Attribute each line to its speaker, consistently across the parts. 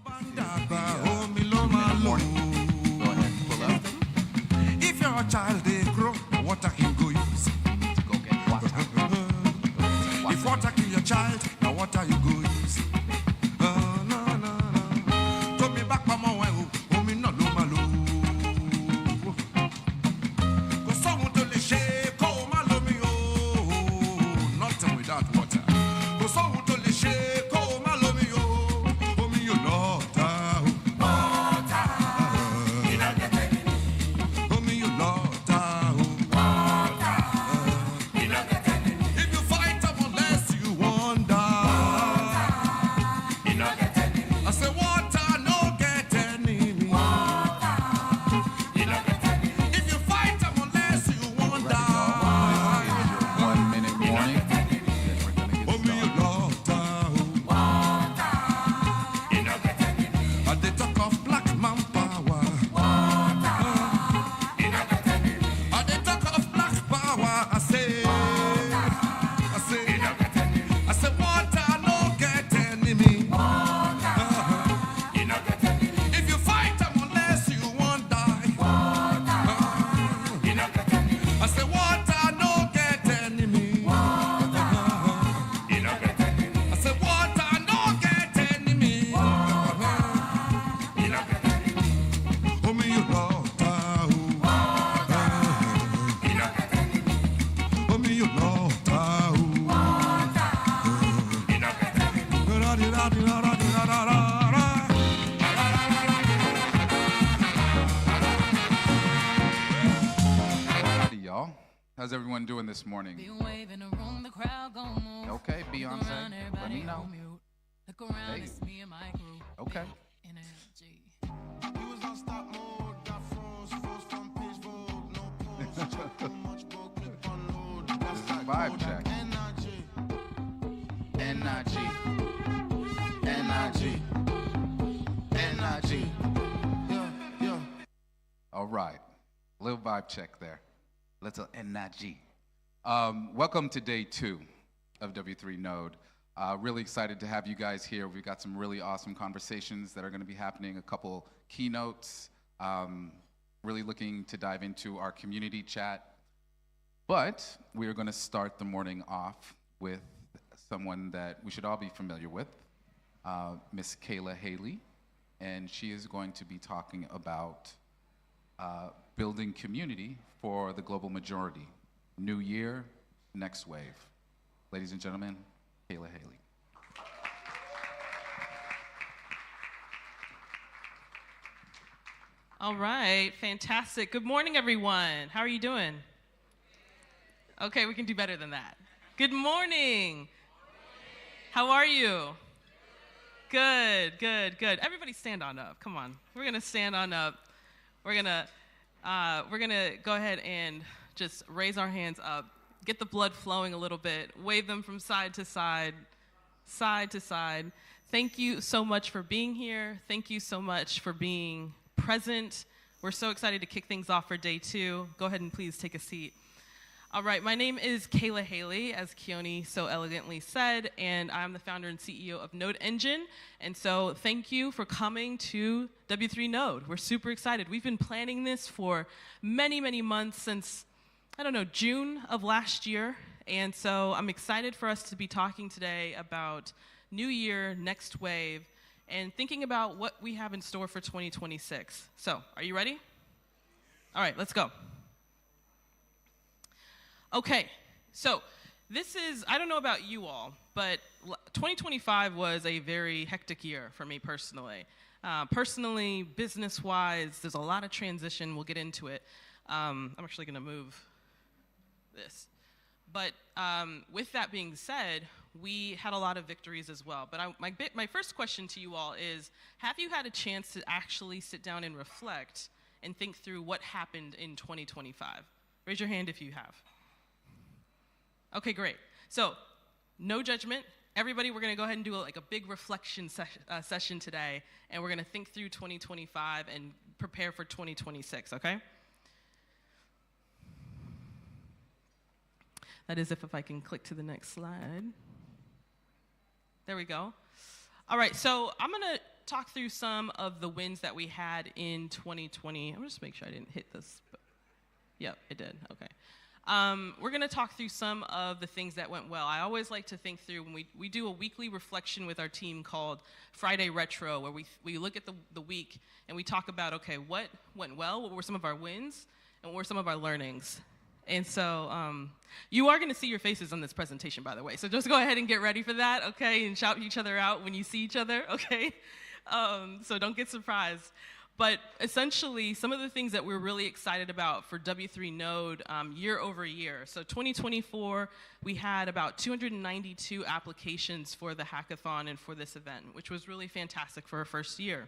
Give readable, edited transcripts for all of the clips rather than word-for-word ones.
Speaker 1: Good morning. Go ahead and pull up.
Speaker 2: If you're a child, they grow. Water him go use.
Speaker 1: Go get water.
Speaker 2: If water kill your child, now water you go use. No, no, no. To me back mama when oh me no lo malo. Go someone to the shake, oh malo me oh. Nothing without water. Go someone to the shake, oh malo me oh me you love.
Speaker 1: How's everyone doing this morning? Okay, Beyonce, let me know. Hey. Okay. This is a vibe check. N-I-G. N-I-G. N-I-G. Yeah. All right. Little vibe check there. Little N-I-G. Welcome to day 2 of W3Node. Really excited to have you guys here. We've got some really awesome conversations that are going to be happening, a couple keynotes, really looking to dive into our community chat. But we are going to start the morning off with someone that we should all be familiar with, Miss Kayla Haley, and she is going to be talking about building community for the global majority. New year, next wave. Ladies and gentlemen, Kayla Haley.
Speaker 3: All right, fantastic. Good morning, everyone. How are you doing? Okay, we can do better than that. Good morning. How are you? Good. Everybody stand on up. Come on. We're going to stand on up. We're going to go ahead and just raise our hands up, get the blood flowing a little bit, wave them from side to side, side to side. Thank you so much for being here. Thank you so much for being present. We're so excited to kick things off for day 2. Go ahead and please take a seat. All right, my name is Kayla Haley, as Keone so elegantly said, and I'm the founder and CEO of Node Engine. And so thank you for coming to W3Node. We're super excited. We've been planning this for many, many months since, June of last year. And so I'm excited for us to be talking today about New Year, Next Wave, and thinking about what we have in store for 2026. So, are you ready? All right, let's go. Okay, so this is, I don't know about you all, but 2025 was a very hectic year for me personally. Personally, business-wise, there's a lot of transition. We'll get into it. I'm actually going to move this. But with that being said, we had a lot of victories as well. But my first question to you all is, have you had a chance to actually sit down and reflect and think through what happened in 2025? Raise your hand if you have. Okay, great. So, no judgment. Everybody, we're going to go ahead and do a big reflection session today, and we're going to think through 2025 and prepare for 2026, okay? That is if I can click to the next slide. There we go. All right, so I'm going to talk through some of the wins that we had in 2020. I'm just make sure I didn't hit this. Yep, it did. Okay. We're going to talk through some of the things that went well. I always like to think through when we do a weekly reflection with our team called Friday Retro, where we look at the week and we talk about, okay, what went well, what were some of our wins, and what were some of our learnings. And so you are going to see your faces on this presentation, by the way. So just go ahead and get ready for that, okay, and shout each other out when you see each other, okay? So don't get surprised. But essentially, some of the things that we're really excited about for W3Node year over year. So 2024, we had about 292 applications for the hackathon and for this event, which was really fantastic for our first year.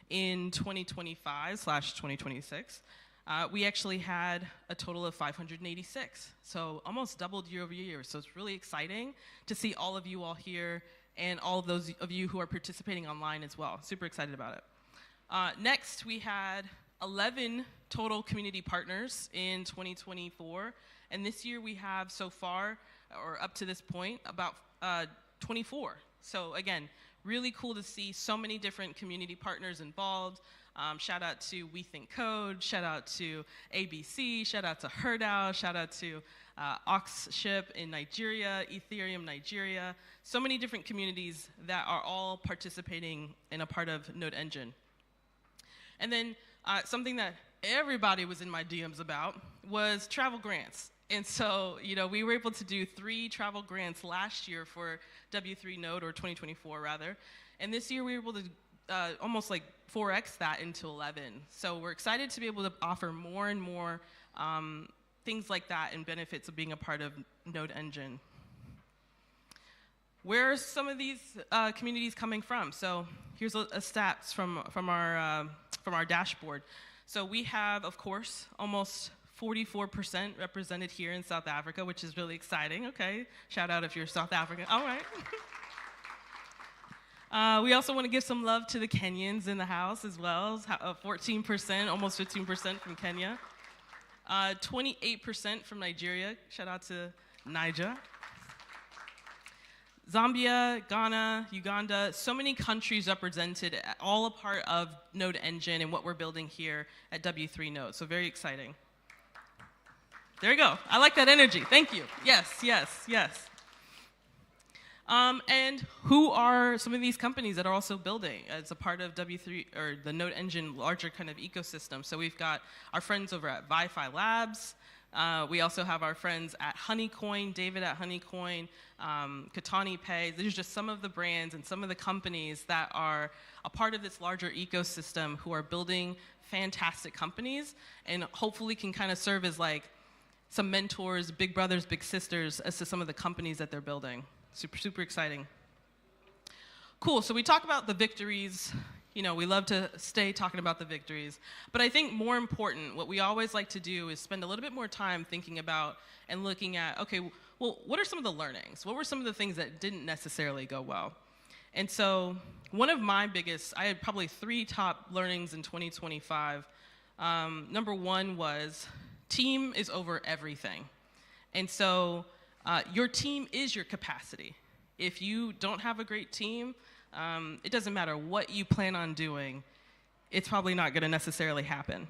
Speaker 3: In 2025/2026, we actually had a total of 586. So almost doubled year over year. So it's really exciting to see all of you all here and all of those of you who are participating online as well. Super excited about it. Next, we had 11 total community partners in 2024, and this year we have so far, or up to this point, about 24. So again, really cool to see so many different community partners involved. Shout out to We Think Code, shout out to ABC, shout out to Herdao, shout out to Oxship in Nigeria, Ethereum Nigeria, so many different communities that are all participating in a part of Node Engine. And then something that everybody was in my DMs about was travel grants. And so, we were able to do 3 travel grants last year for W3Node, or 2024 rather. And this year we were able to almost like 4x that into 11. So we're excited to be able to offer more and more things like that and benefits of being a part of Node Engine. Where are some of these communities coming from? So here's a stats from our dashboard. So we have, of course, almost 44% represented here in South Africa, which is really exciting. Okay, shout out if you're South African. All right. We also want to give some love to the Kenyans in the house as well. 14%, almost 15% from Kenya. 28% from Nigeria. Shout out to Niger. Zambia, Ghana, Uganda, so many countries represented, all a part of Node Engine and what we're building here at W3Node. So very exciting. There you go. I like that energy. Thank you. Yes, yes, yes. And who are some of these companies that are also building as a part of W3 or the Node Engine larger kind of ecosystem? So we've got our friends over at Wi-Fi Labs. We also have our friends at Honeycoin, David at Honeycoin, Katani Pay. There's just some of the brands and some of the companies that are a part of this larger ecosystem who are building fantastic companies and hopefully can kind of serve as like some mentors, big brothers, big sisters as to some of the companies that they're building. Super, super exciting. Cool, so we talk about the victories. We love to stay talking about the victories. But I think more important, what we always like to do is spend a little bit more time thinking about and looking at, okay, well, what are some of the learnings? What were some of the things that didn't necessarily go well? And so one of my biggest, I had probably 3 top learnings in 2025. Number 1 was team is over everything. And so your team is your capacity. If you don't have a great team, it doesn't matter what you plan on doing, it's probably not going to necessarily happen.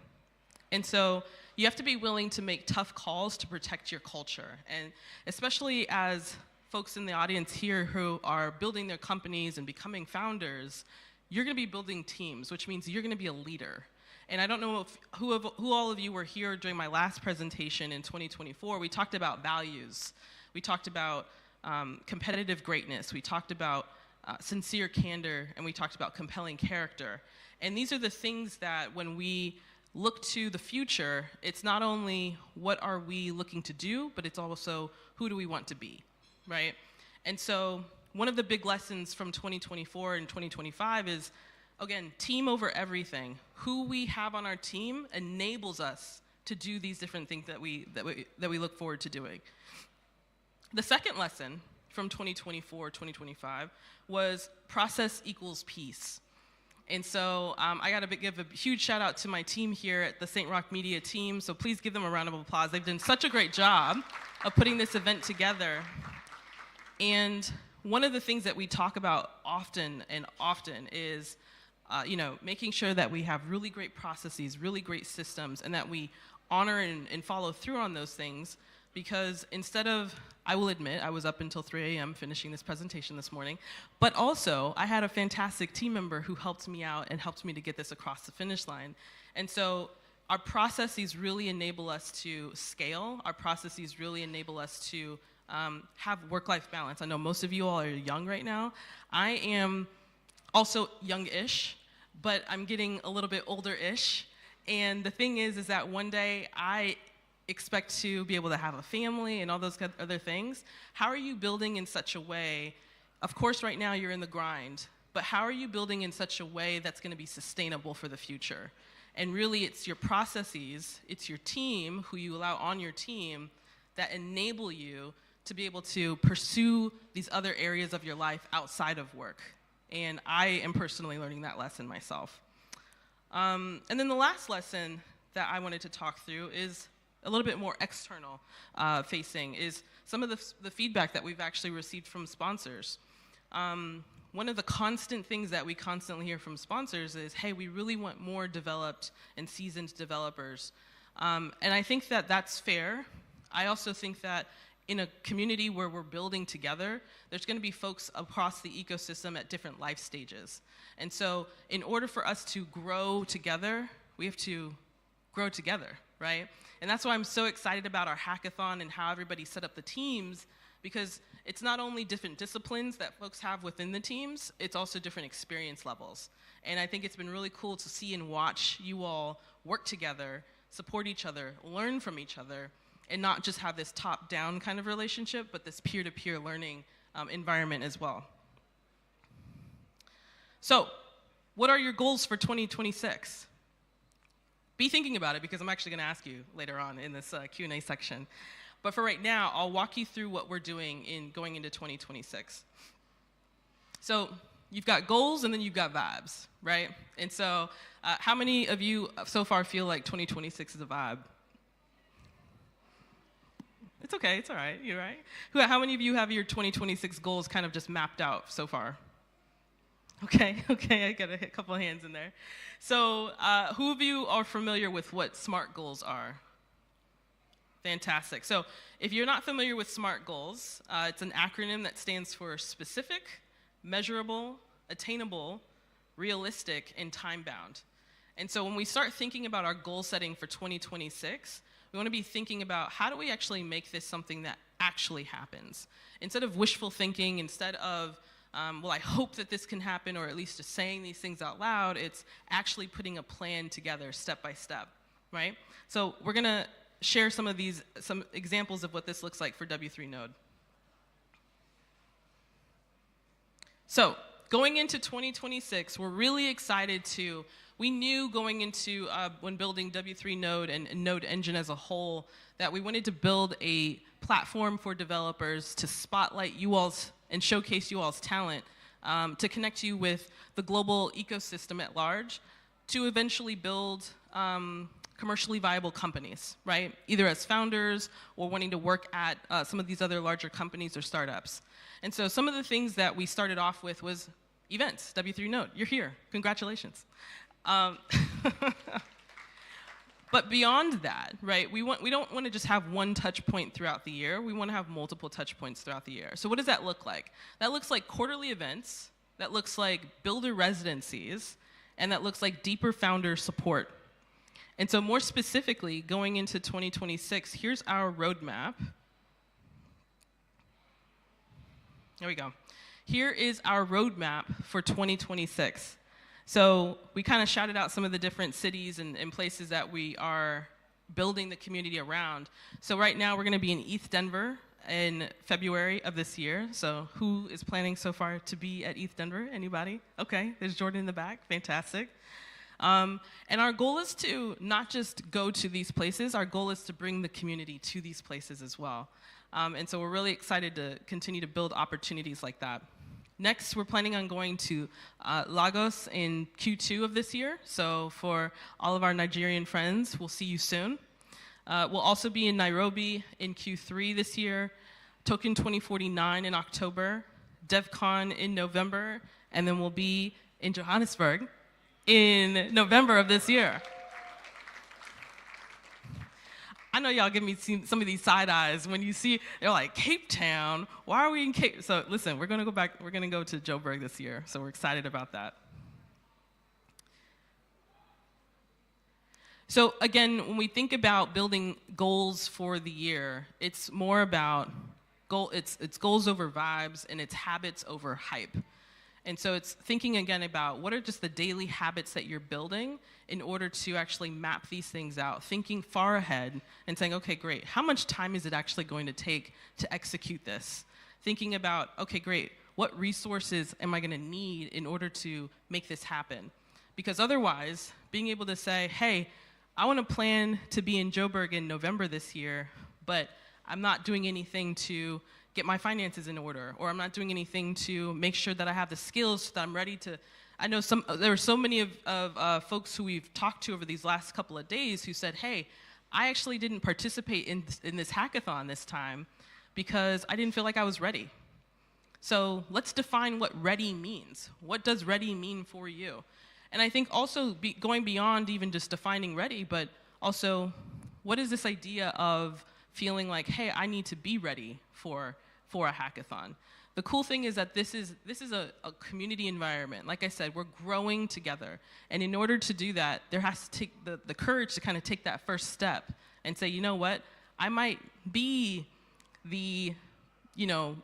Speaker 3: And so you have to be willing to make tough calls to protect your culture. And especially as folks in the audience here who are building their companies and becoming founders, you're going to be building teams, which means you're going to be a leader. And I don't know who all of you were here during my last presentation in 2024. We talked about values. We talked about competitive greatness. We talked about sincere candor, and we talked about compelling character. And these are the things that when we look to the future, it's not only what are we looking to do, but it's also who do we want to be, right? And so one of the big lessons from 2024 and 2025 is, again, team over everything. Who we have on our team enables us to do these different things that we look forward to doing. The second lesson from 2024, 2025 was process equals peace. And so I got to give a huge shout out to my team here at the St. Roch Media team. So please give them a round of applause. They've done such a great job of putting this event together. And one of the things that we talk about often is making sure that we have really great processes, really great systems, and that we honor and follow through on those things. Because instead of, I will admit, I was up until 3 a.m. finishing this presentation this morning, but also I had a fantastic team member who helped me out and helped me to get this across the finish line. And so our processes really enable us to scale. Our processes really enable us to have work-life balance. I know most of you all are young right now. I am also young-ish, but I'm getting a little bit older-ish. And the thing is that one day I expect to be able to have a family and all those other things. How are you building in such a way, of course right now you're in the grind, but how are you building in such a way that's going to be sustainable for the future? And really it's your processes, it's your team, who you allow on your team, that enable you to be able to pursue these other areas of your life outside of work. And I am personally learning that lesson myself. And then the last lesson that I wanted to talk through is a little bit more external facing, is some of the feedback that we've actually received from sponsors. One of the constant things that we constantly hear from sponsors is, hey, we really want more developed and seasoned developers. And I think that that's fair. I also think that in a community where we're building together, there's going to be folks across the ecosystem at different life stages. And so in order for us to grow together, we have to grow together, right? And that's why I'm so excited about our hackathon and how everybody set up the teams, because it's not only different disciplines that folks have within the teams, it's also different experience levels. And I think it's been really cool to see and watch you all work together, support each other, learn from each other, and not just have this top-down kind of relationship, but this peer-to-peer learning environment as well. So, what are your goals for 2026? Be thinking about it, because I'm actually going to ask you later on in this Q&A section. But for right now, I'll walk you through what we're doing in going into 2026. So you've got goals and then you've got vibes, right? And so how many of you so far feel like 2026 is a vibe? It's okay, it's all right, you're right. How many of you have your 2026 goals kind of just mapped out so far? Okay, I got a couple of hands in there. So who of you are familiar with what SMART goals are? Fantastic. So if you're not familiar with SMART goals, it's an acronym that stands for specific, measurable, attainable, realistic, and time-bound. And so when we start thinking about our goal setting for 2026, we want to be thinking about how do we actually make this something that actually happens? Instead of wishful thinking, instead of well, I hope that this can happen, or at least just saying these things out loud, it's actually putting a plan together step by step, right? So we're going to share some examples of what this looks like for W3Node. So going into 2026, we're really excited we knew going into when building W3Node and Node Engine as a whole that we wanted to build a platform for developers to spotlight you all's and showcase you all's talent, to connect you with the global ecosystem at large, to eventually build commercially viable companies, right? Either as founders or wanting to work at some of these other larger companies or startups. And so some of the things that we started off with was events, W3Node. You're here. Congratulations. But beyond that, right, we don't want to just have one touch point throughout the year. We want to have multiple touch points throughout the year. So what does that look like? That looks like quarterly events. That looks like builder residencies. And that looks like deeper founder support. And so more specifically, going into 2026, here's our roadmap. There we go. Here is our roadmap for 2026. So we kind of shouted out some of the different cities and places that we are building the community around. So right now we're going to be in East Denver in February of this year. So who is planning so far to be at East Denver? Anybody? Okay, there's Jordan in the back. Fantastic. And our goal is to not just go to these places. Our goal is to bring the community to these places as well. And so we're really excited to continue to build opportunities like that. Next, we're planning on going to Lagos in Q2 of this year. So for all of our Nigerian friends, we'll see you soon. We'll also be in Nairobi in Q3 this year, Token 2049 in October, DevCon in November, and then we'll be in Johannesburg in November of this year. I know y'all give me some of these side eyes when you see, they're like, Cape Town, why are we in Cape? So listen, we're gonna go back, we're gonna go to Joburg this year, so we're excited about that. So again, when we think about building goals for the year, it's more about it's goals over vibes, and it's habits over hype. And so it's thinking again about what are just the daily habits that you're building in order to actually map these things out, thinking far ahead and saying, okay, great, how much time is it actually going to take to execute this? Thinking about, okay, great, what resources am I gonna need in order to make this happen? Because otherwise, being able to say, hey, I wanna plan to be in Joburg in November this year, but I'm not doing anything to get my finances in order, or I'm not doing anything to make sure that I have the skills so that I'm ready to. I know there are so many of folks who we've talked to over these last couple of days who said, hey, I actually didn't participate in this hackathon this time because I didn't feel like I was ready. So let's define what ready means. What does ready mean for you? And I think also going beyond even just defining ready, but also what is this idea of feeling like, hey, I need to be ready for a hackathon. The cool thing is that this is a community environment. Like I said, we're growing together. And in order to do that, there has to take the courage to kind of take that first step and say, you know what, I might be the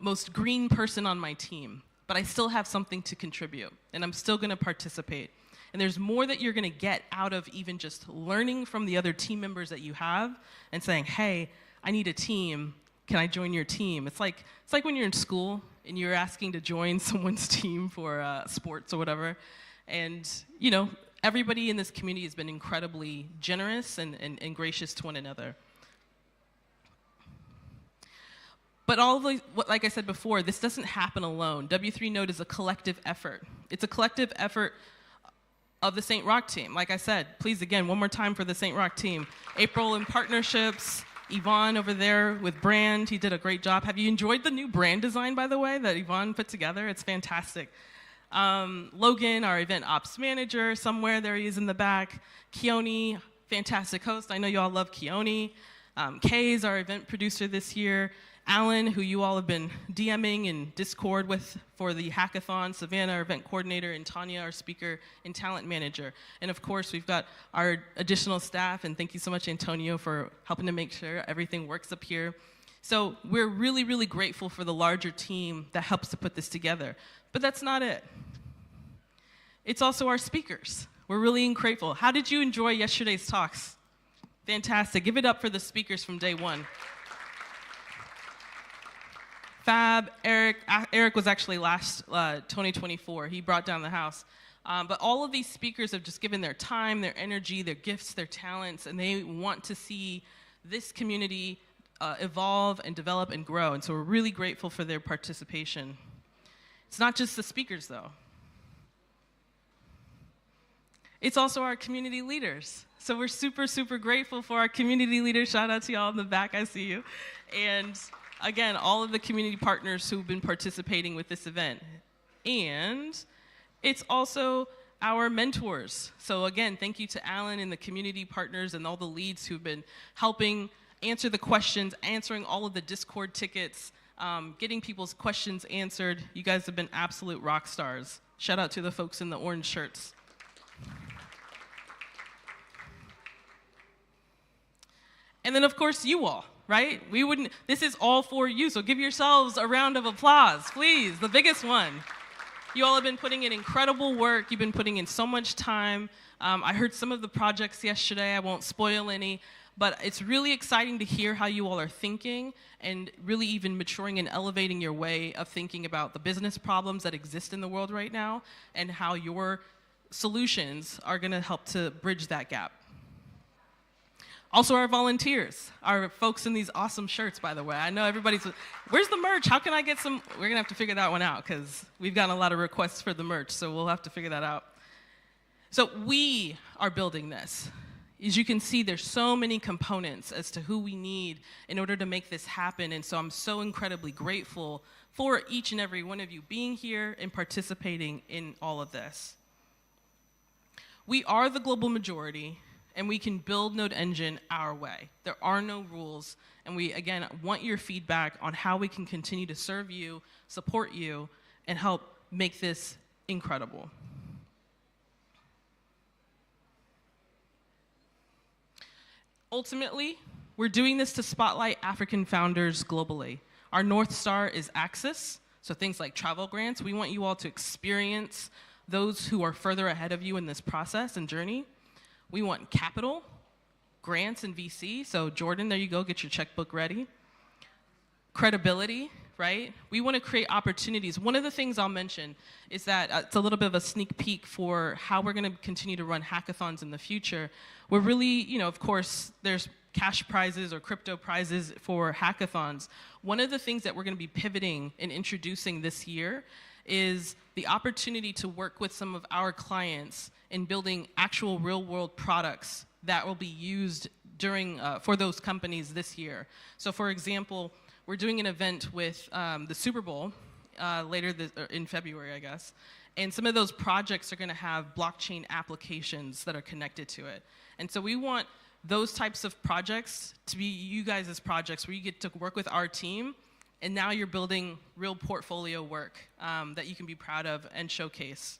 Speaker 3: most green person on my team, but I still have something to contribute, and I'm still gonna participate. And there's more that you're gonna get out of even just learning from the other team members that you have and saying, hey, I need a team. Can I join your team? It's like when you're in school and you're asking to join someone's team for sports or whatever. And everybody in this community has been incredibly generous and gracious to one another. But like I said before, this doesn't happen alone. W3Node is a collective effort. It's a collective effort of the St. Roch team. Like I said, please again, one more time for the St. Roch team. April in partnerships, Yvonne over there with brand, he did a great job. Have you enjoyed the new brand design, by the way, that Yvonne put together? It's fantastic. Logan, our event ops manager, somewhere there he is in the back. Keone, fantastic host. I know you all love Keone. Kay is our event producer this year. Alan, who you all have been DMing in Discord with for the hackathon, Savannah, our event coordinator, and Tanya, our speaker and talent manager. And of course, we've got our additional staff, and thank you so much, Antonio, for helping to make sure everything works up here. So we're really, really grateful for the larger team that helps to put this together. But that's not it. It's also our speakers. We're really grateful. How did you enjoy yesterday's talks? Fantastic. Give it up for the speakers from day one. Fab, Eric was actually last 2024. He brought down the house. But all of these speakers have just given their time, their energy, their gifts, their talents, and they want to see this community evolve and develop and grow. And so we're really grateful for their participation. It's not just the speakers, though. It's also our community leaders. So we're super, super grateful for our community leaders. Shout out to y'all in the back, I see you. And again, all of the community partners who've been participating with this event. And it's also our mentors. So again, thank you to Alan and the community partners and all the leads who've been helping answer the questions, answering all of the Discord tickets, getting people's questions answered. You guys have been absolute rock stars. Shout out to the folks in the orange shirts. And then of course you all. Right? This is all for you, so give yourselves a round of applause, please, the biggest one. You all have been putting in incredible work. You've been putting in so much time. I heard some of the projects yesterday. I won't spoil any, but it's really exciting to hear how you all are thinking and really even maturing and elevating your way of thinking about the business problems that exist in the world right now and how your solutions are going to help to bridge that gap. Also our volunteers, our folks in these awesome shirts, by the way. I know everybody's, where's the merch? How can I get some? We're gonna have to figure that one out because we've gotten a lot of requests for the merch, so we'll have to figure that out. So we are building this. As you can see, there's so many components as to who we need in order to make this happen, and so I'm so incredibly grateful for each and every one of you being here and participating in all of this. We are the global majority, and we can build Node Engine our way. There are no rules, and we, again, want your feedback on how we can continue to serve you, support you, and help make this incredible. Ultimately, we're doing this to spotlight African founders globally. Our North Star is access, so things like travel grants. We want you all to experience those who are further ahead of you in this process and journey. We want capital, grants, and VC. So Jordan, there you go, get your checkbook ready. Credibility, right? We want to create opportunities. One of the things I'll mention is that it's a little bit of a sneak peek for how we're going to continue to run hackathons in the future. We're really, of course, there's cash prizes or crypto prizes for hackathons. One of the things that we're going to be pivoting and introducing this year is the opportunity to work with some of our clients in building actual real-world products that will be used during for those companies this year. So, for example, we're doing an event with the Super Bowl later in February, I guess, and some of those projects are going to have blockchain applications that are connected to it. And so we want those types of projects to be you guys' projects where you get to work with our team, and now you're building real portfolio work that you can be proud of and showcase.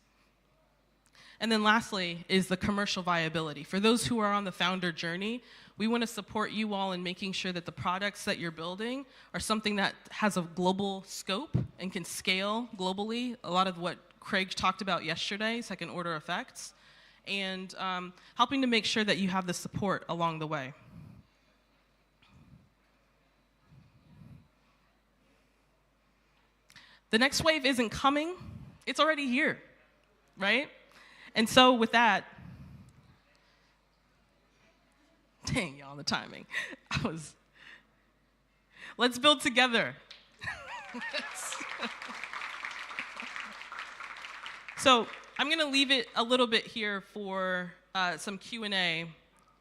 Speaker 3: And then lastly is the commercial viability. For those who are on the founder journey, we want to support you all in making sure that the products that you're building are something that has a global scope and can scale globally. A lot of what Craig talked about yesterday, second order effects, and helping to make sure that you have the support along the way. The next wave isn't coming, it's already here, right? And so with that, dang y'all, the timing. Let's build together. So I'm gonna leave it a little bit here for some Q&A,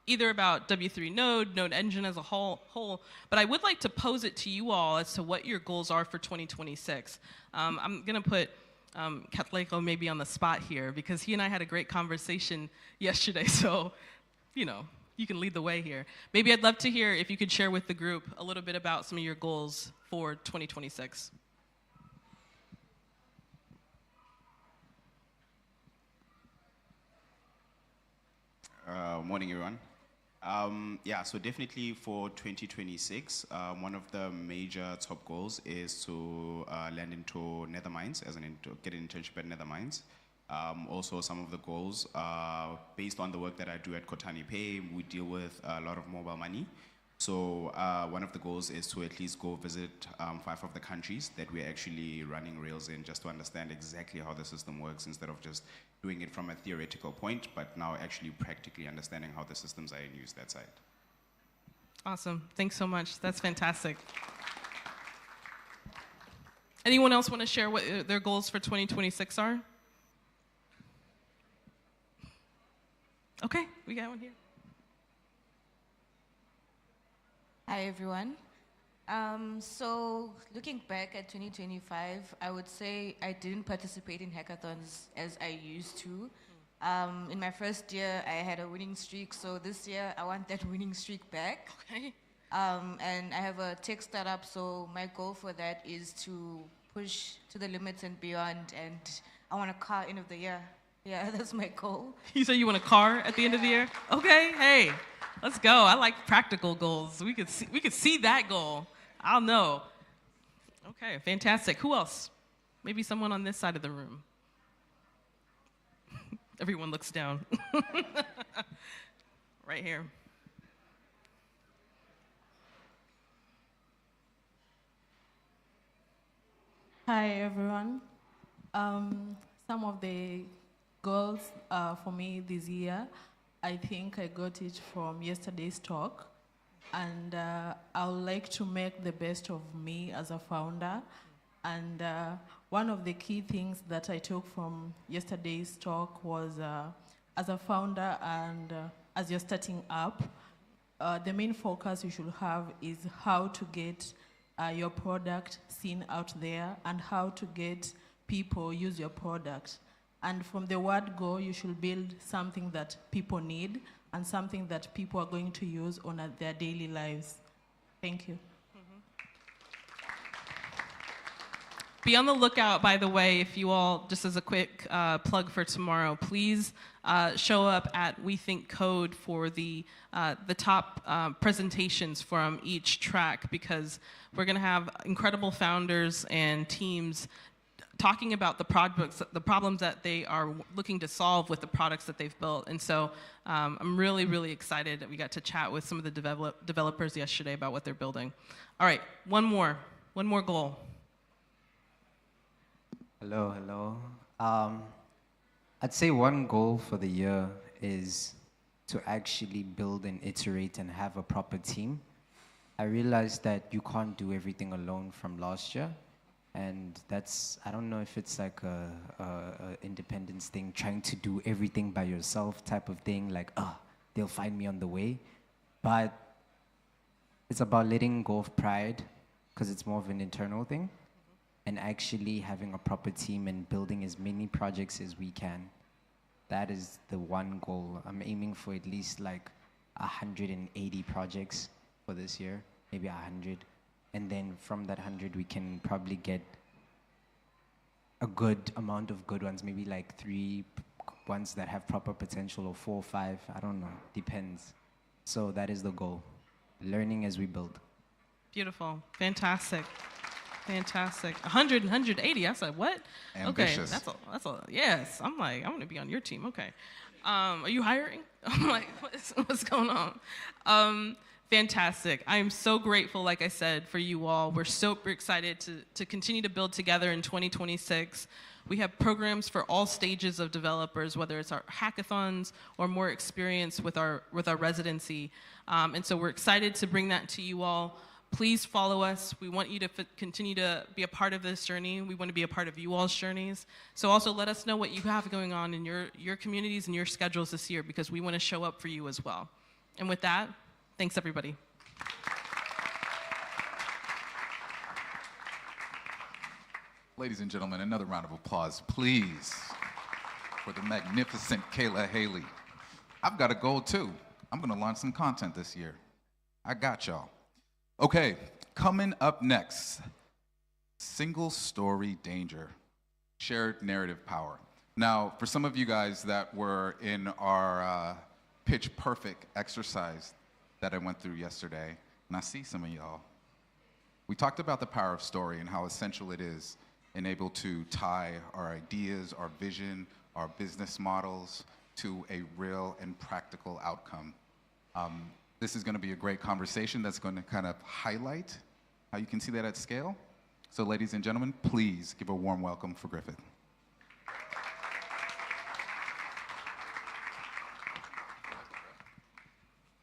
Speaker 3: either about W3Node, Node Engine as a whole, but I would like to pose it to you all as to what your goals are for 2026. I'm gonna put Katlego maybe on the spot here because he and I had a great conversation yesterday, so, you can lead the way here. Maybe I'd love to hear if you could share with the group a little bit about some of your goals for 2026.
Speaker 4: Morning, everyone. So definitely for 2026, one of the major top goals is to land into Nether Mines, get an internship at Nether Mines. Also, some of the goals are based on the work that I do at Kotani Pay. We deal with a lot of mobile money. So one of the goals is to at least go visit 5 of the countries that we're actually running Rails in, just to understand exactly how the system works instead of just doing it from a theoretical point, but now actually practically understanding how the systems are in use that side.
Speaker 3: Awesome. Thanks so much. That's fantastic. Anyone else want to share what their goals for 2026 are? Okay, we got one here.
Speaker 5: Hi, everyone. So looking back at 2025, I would say I didn't participate in hackathons as I used to. In my first year, I had a winning streak, so this year I want that winning streak back.
Speaker 3: Okay.
Speaker 5: And I have a tech startup, so my goal for that is to push to the limits and beyond, and I want a car end of the year. Yeah, that's my goal.
Speaker 3: You say you want a car at the end of the year? Okay, hey, let's go. I like practical goals. We could see that goal. I'll know. Okay, fantastic. Who else? Maybe someone on this side of the room. Everyone looks down. Right here.
Speaker 6: Hi, everyone. Some of the goals for me this year, I think I got it from yesterday's talk, and I would like to make the best of me as a founder. And one of the key things that I took from yesterday's talk was as a founder and as you're starting up, the main focus you should have is how to get your product seen out there and how to get people use your product. And from the word go, you should build something that people need and something that people are going to use on their daily lives. Thank you.
Speaker 3: Be on the lookout, by the way, if you all, just as a quick plug for tomorrow, please show up at We Think Code for the top presentations from each track, because we're going to have incredible founders and teams talking about the problems that they are looking to solve with the products that they've built. And so I'm really, really excited that we got to chat with some of the developers yesterday about what they're building. All right, one more goal.
Speaker 7: Hello, hello. I'd say one goal for the year is to actually build and iterate and have a proper team. I realized that you can't do everything alone from last year. And that's, I don't know if it's like a independence thing, trying to do everything by yourself type of thing, like, they'll find me on the way. But it's about letting go of pride, because it's more of an internal thing, and actually having a proper team and building as many projects as we can. That is the one goal. I'm aiming for at least like 180 projects for this year, maybe 100. And then from that 100, we can probably get a good amount of good ones, maybe like 3 ones that have proper potential, or 4 or 5, I don't know, depends. So that is the goal, learning as we build.
Speaker 3: Beautiful, fantastic. Fantastic. 100 and 180. I said, what?
Speaker 1: Ambitious.
Speaker 3: Okay, that's a yes. I'm like, I want to be on your team. Okay. Are you hiring? I'm like, what's going on? Fantastic. I am so grateful, like I said, for you all. We're super excited to continue to build together in 2026. We have programs for all stages of developers, whether it's our hackathons or more experience with our residency. And so we're excited to bring that to you all. Please follow us. We want you to continue to be a part of this journey. We want to be a part of you all's journeys. So also let us know what you have going on in your communities and your schedules this year, because we want to show up for you as well. And with that, thanks everybody.
Speaker 1: Ladies and gentlemen, another round of applause, please, for the magnificent Kayla Haley. I've got a goal too. I'm going to launch some content this year. I got y'all. Okay, coming up next, single story danger, shared narrative power. Now, for some of you guys that were in our pitch perfect exercise that I went through yesterday, and I see some of y'all, we talked about the power of story and how essential it is in able to tie our ideas, our vision, our business models to a real and practical outcome. This is going to be a great conversation that's going to kind of highlight how you can see that at scale. So ladies and gentlemen, please give a warm welcome for Griffith.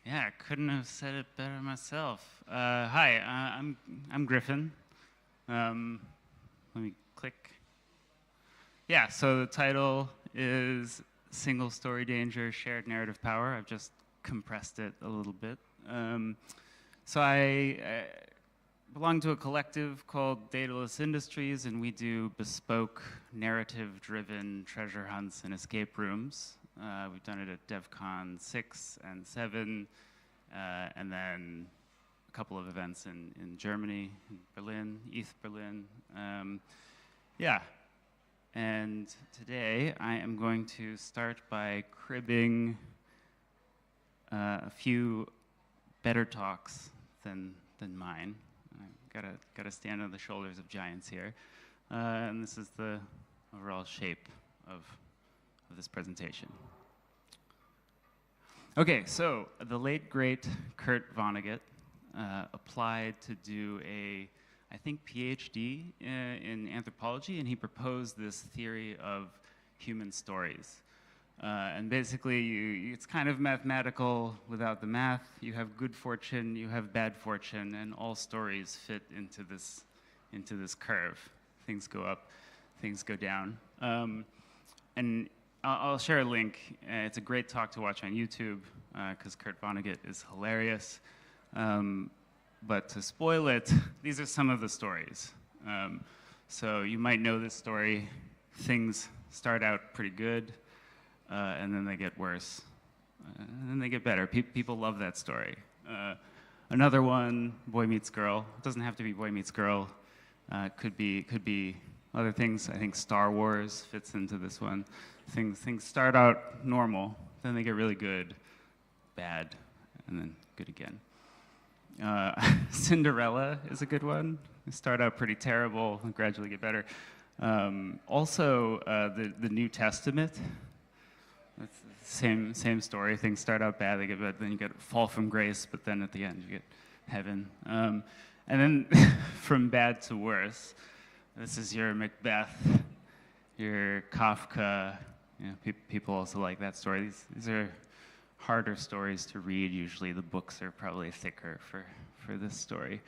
Speaker 8: Yeah, I couldn't have said it better myself. Hi, I'm Griffin. Let me click. Yeah, so the title is Single Story Danger, Shared Narrative Power. I've just compressed it a little bit. So I belong to a collective called Dataless Industries, and we do bespoke, narrative-driven treasure hunts and escape rooms. We've done it at DevCon 6 and 7, and then a couple of events in Germany, in Berlin, East Berlin. Yeah, and today I am going to start by cribbing a few better talks than mine. I gotta stand on the shoulders of giants here, and this is the overall shape of this presentation. Okay, so the late great Kurt Vonnegut applied to do a, I think, PhD in anthropology, and he proposed this theory of human stories. And basically, it's kind of mathematical without the math. You have good fortune, you have bad fortune, and all stories fit into this curve. Things go up, things go down. And I'll share a link. It's a great talk to watch on YouTube, because Kurt Vonnegut is hilarious. But to spoil it, these are some of the stories. So you might know this story things start out pretty good, and then they get worse, and then they get better. People love that story. Another one, Boy Meets Girl. It doesn't have to be Boy Meets Girl. Could be other things. I think Star Wars fits into this one. Things start out normal, then they get really good, bad, and then good again. Cinderella is a good one. They start out pretty terrible and gradually get better. Also, the New Testament. It's the same story. Things start out bad, they get bad, then you get fall from grace, but then at the end you get heaven. And then from bad to worse. This is your Macbeth, your Kafka. You know, people also like that story. These are harder stories to read. Usually the books are probably thicker for this story.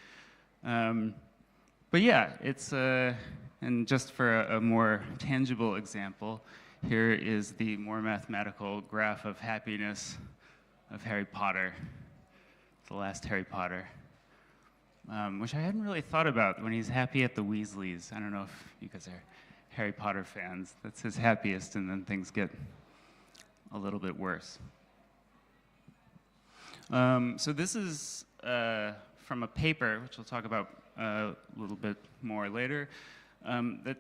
Speaker 8: But yeah, it's and just for a more tangible example, here is the more mathematical graph of happiness of Harry Potter, the last Harry Potter, which I hadn't really thought about when he's happy at the Weasleys. I don't know if you guys are Harry Potter fans. That's his happiest, and then things get a little bit worse. So this is from a paper, which we'll talk about a little bit more later, that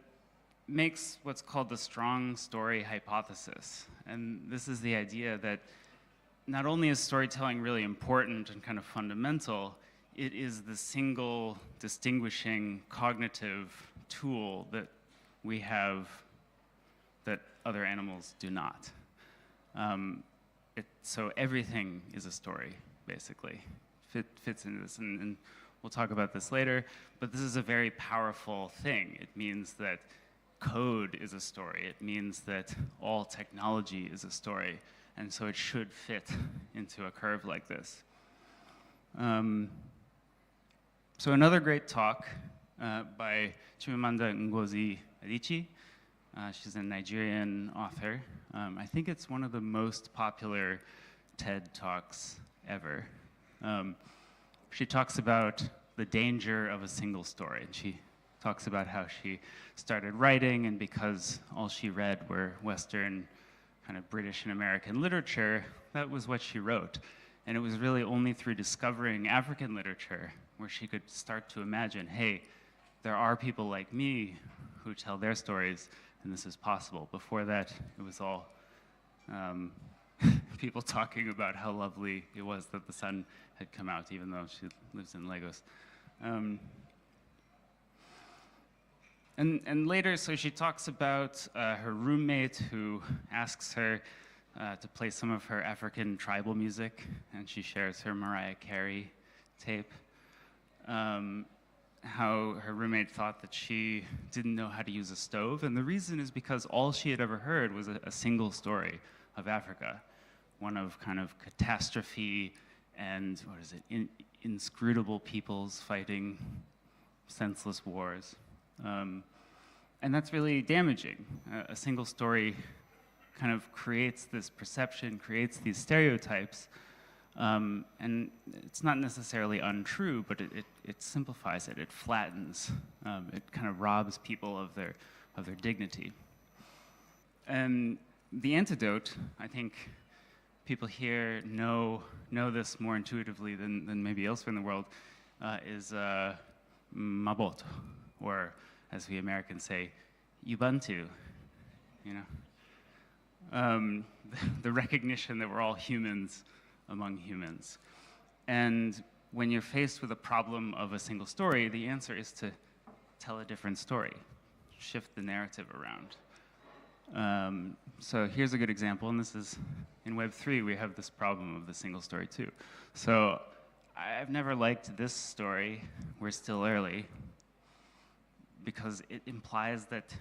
Speaker 8: makes what's called the strong story hypothesis. And this is the idea that not only is storytelling really important and kind of fundamental, it is the single distinguishing cognitive tool that we have that other animals do not. So everything is a story, basically. Fits into this, and we'll talk about this later, but this is a very powerful thing. It means that code is a story. It means that all technology is a story, and so it should fit into a curve like this. So another great talk by Chimamanda Ngozi Adichie. She's a Nigerian author. I think it's one of the most popular TED Talks ever. She talks about the danger of a single story, and she talks about how she started writing, and because all she read were Western, kind of British and American literature, that was what she wrote. And it was really only through discovering African literature where she could start to imagine, hey, there are people like me who tell their stories, and this is possible. Before that, it was all people talking about how lovely it was that the sun had come out, even though she lives in Lagos. And later, so she talks about her roommate who asks her to play some of her African tribal music, and she shares her Mariah Carey tape. How her roommate thought that she didn't know how to use a stove, and the reason is because all she had ever heard was a single story of Africa, one of kind of catastrophe and, inscrutable peoples fighting senseless wars. And that's really damaging. A single story kind of creates this perception, creates these stereotypes, and it's not necessarily untrue, but it simplifies it, it flattens, it kind of robs people of their dignity. And the antidote, I think people here know this more intuitively than maybe elsewhere in the world, is maboto, or as we Americans say, Ubuntu, you know? The recognition that we're all humans among humans. And when you're faced with a problem of a single story, the answer is to tell a different story, shift the narrative around. So here's a good example, and this is, in Web3, we have this problem of the single story too. So I've never liked this story, We're Still Early, because it implies that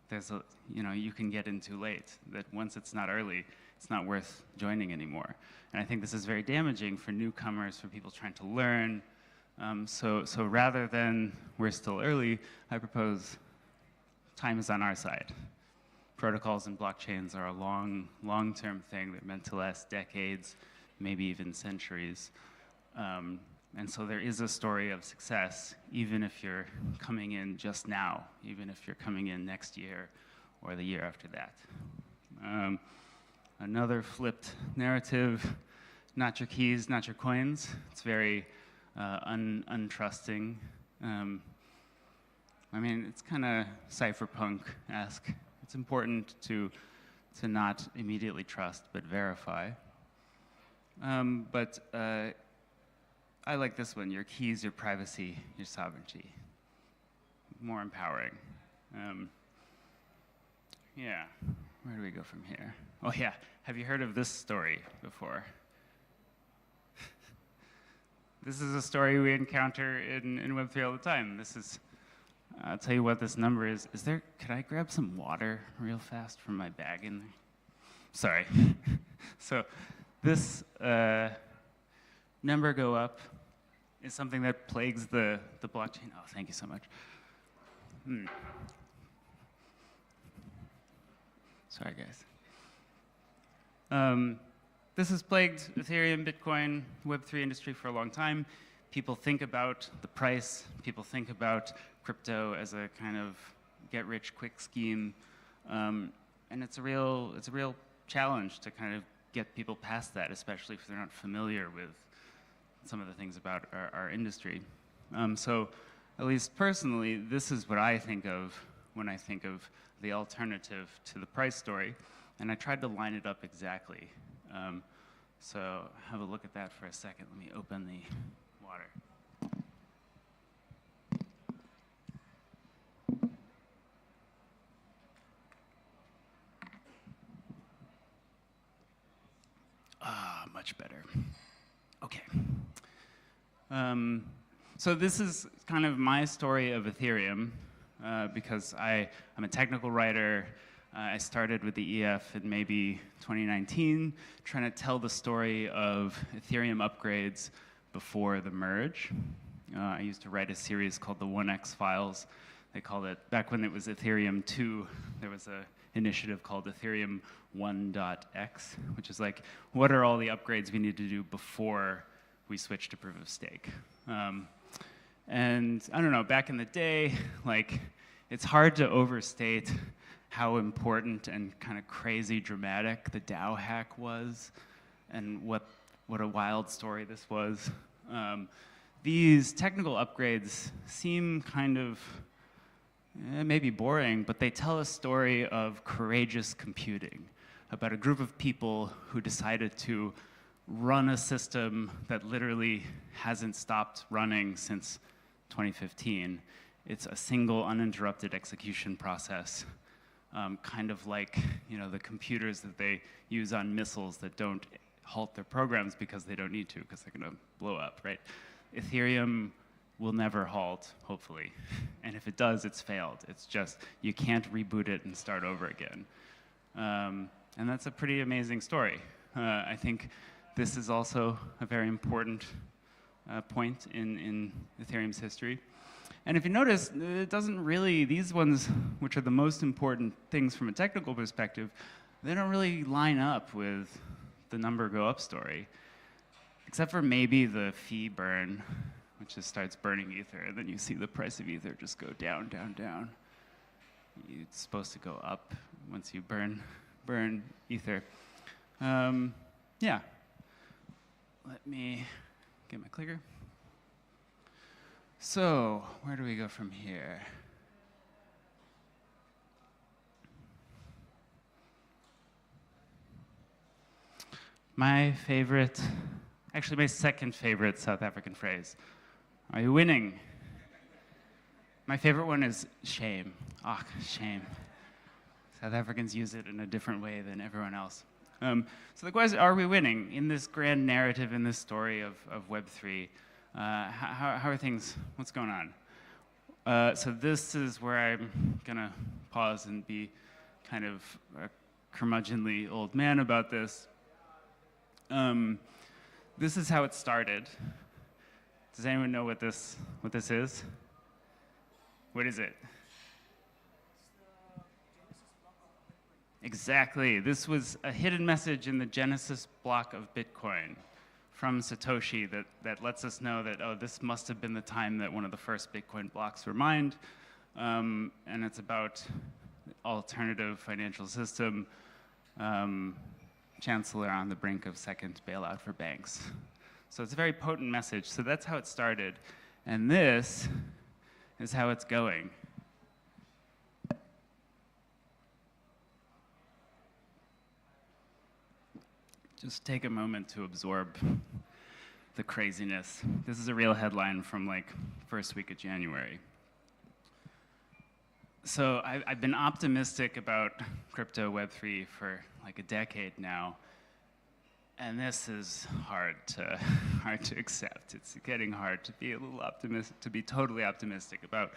Speaker 8: there's you can get in too late, that once it's not early, it's not worth joining anymore. And I think this is very damaging for newcomers, for people trying to learn. So rather than We're Still Early, I propose time is on our side. Protocols and blockchains are a long-term thing that meant to last decades, maybe even centuries. And so there is a story of success, even if you're coming in just now, even if you're coming in next year or the year after that. Another flipped narrative, not your keys, not your coins. It's very untrusting. I mean, it's kind of cypherpunk-esque. It's important to not immediately trust, but verify. But I like this one, your keys, your privacy, your sovereignty. More empowering. Yeah, where do we go from here? Oh yeah, have you heard of this story before? This is a story we encounter in Web3 all the time. This is, I'll tell you what this number is. Could I grab some water real fast from my bag in there? Sorry. So this number go up is something that plagues the blockchain. Oh, thank you so much. Sorry, guys. This has plagued Ethereum, Bitcoin, Web3 industry for a long time. People think about the price. People think about crypto as a kind of get-rich-quick scheme, and it's a real challenge to kind of get people past that, especially if they're not familiar with some of the things about our industry. So, at least personally, this is what I think of when I think of the alternative to the price story, and I tried to line it up exactly. So have a look at that for a second. Let me open the water. Ah, much better. Okay. So this is kind of my story of Ethereum, because I'm a technical writer. I started with the EF in maybe 2019, trying to tell the story of Ethereum upgrades before the merge. I used to write a series called the 1x files. They called it, back when it was Ethereum 2, there was an initiative called Ethereum 1.x, which is like, what are all the upgrades we need to do before we switch to proof of stake? And I don't know, back in the day, like, it's hard to overstate how important and kind of crazy dramatic the DAO hack was, and what a wild story this was. These technical upgrades seem kind of maybe boring, but they tell a story of courageous computing, about a group of people who decided to run a system that literally hasn't stopped running since 2015. It's a single uninterrupted execution process. Kind of like, you know, the computers that they use on missiles that don't halt their programs because they don't need to, because they're going to blow up, right? Ethereum will never halt, hopefully. And if it does, it's failed. It's just, you can't reboot it and start over again. And that's a pretty amazing story. I think this is also a very important point in Ethereum's history. And if you notice, it doesn't really, these ones, which are the most important things from a technical perspective, they don't really line up with the number go up story, except for maybe the fee burn, which just starts burning Ether, and then you see the price of Ether just go down, down, down. It's supposed to go up once you burn Ether. Yeah. Let me get my clicker. So, where do we go from here? My favorite, actually my second favorite South African phrase. Are you winning? My favorite one is shame. Ah, shame. South Africans use it in a different way than everyone else. So the question, are we winning in this grand narrative, in this story of Web3? How are things, what's going on? So this is where I'm gonna pause and be kind of a curmudgeonly old man about this. This is how it started. Does anyone know what this is? What is it? Exactly. This was a hidden message in the Genesis block of Bitcoin from Satoshi that lets us know that, oh, this must have been the time that one of the first Bitcoin blocks were mined. And it's about alternative financial system, chancellor on the brink of second bailout for banks. So it's a very potent message. So that's how it started. And this is how it's going. Just take a moment to absorb the craziness. This is a real headline from like first week of January. So I've been optimistic about crypto Web3 for like a decade now, and this is hard to accept. It's getting hard to be a little optimistic, to be totally optimistic about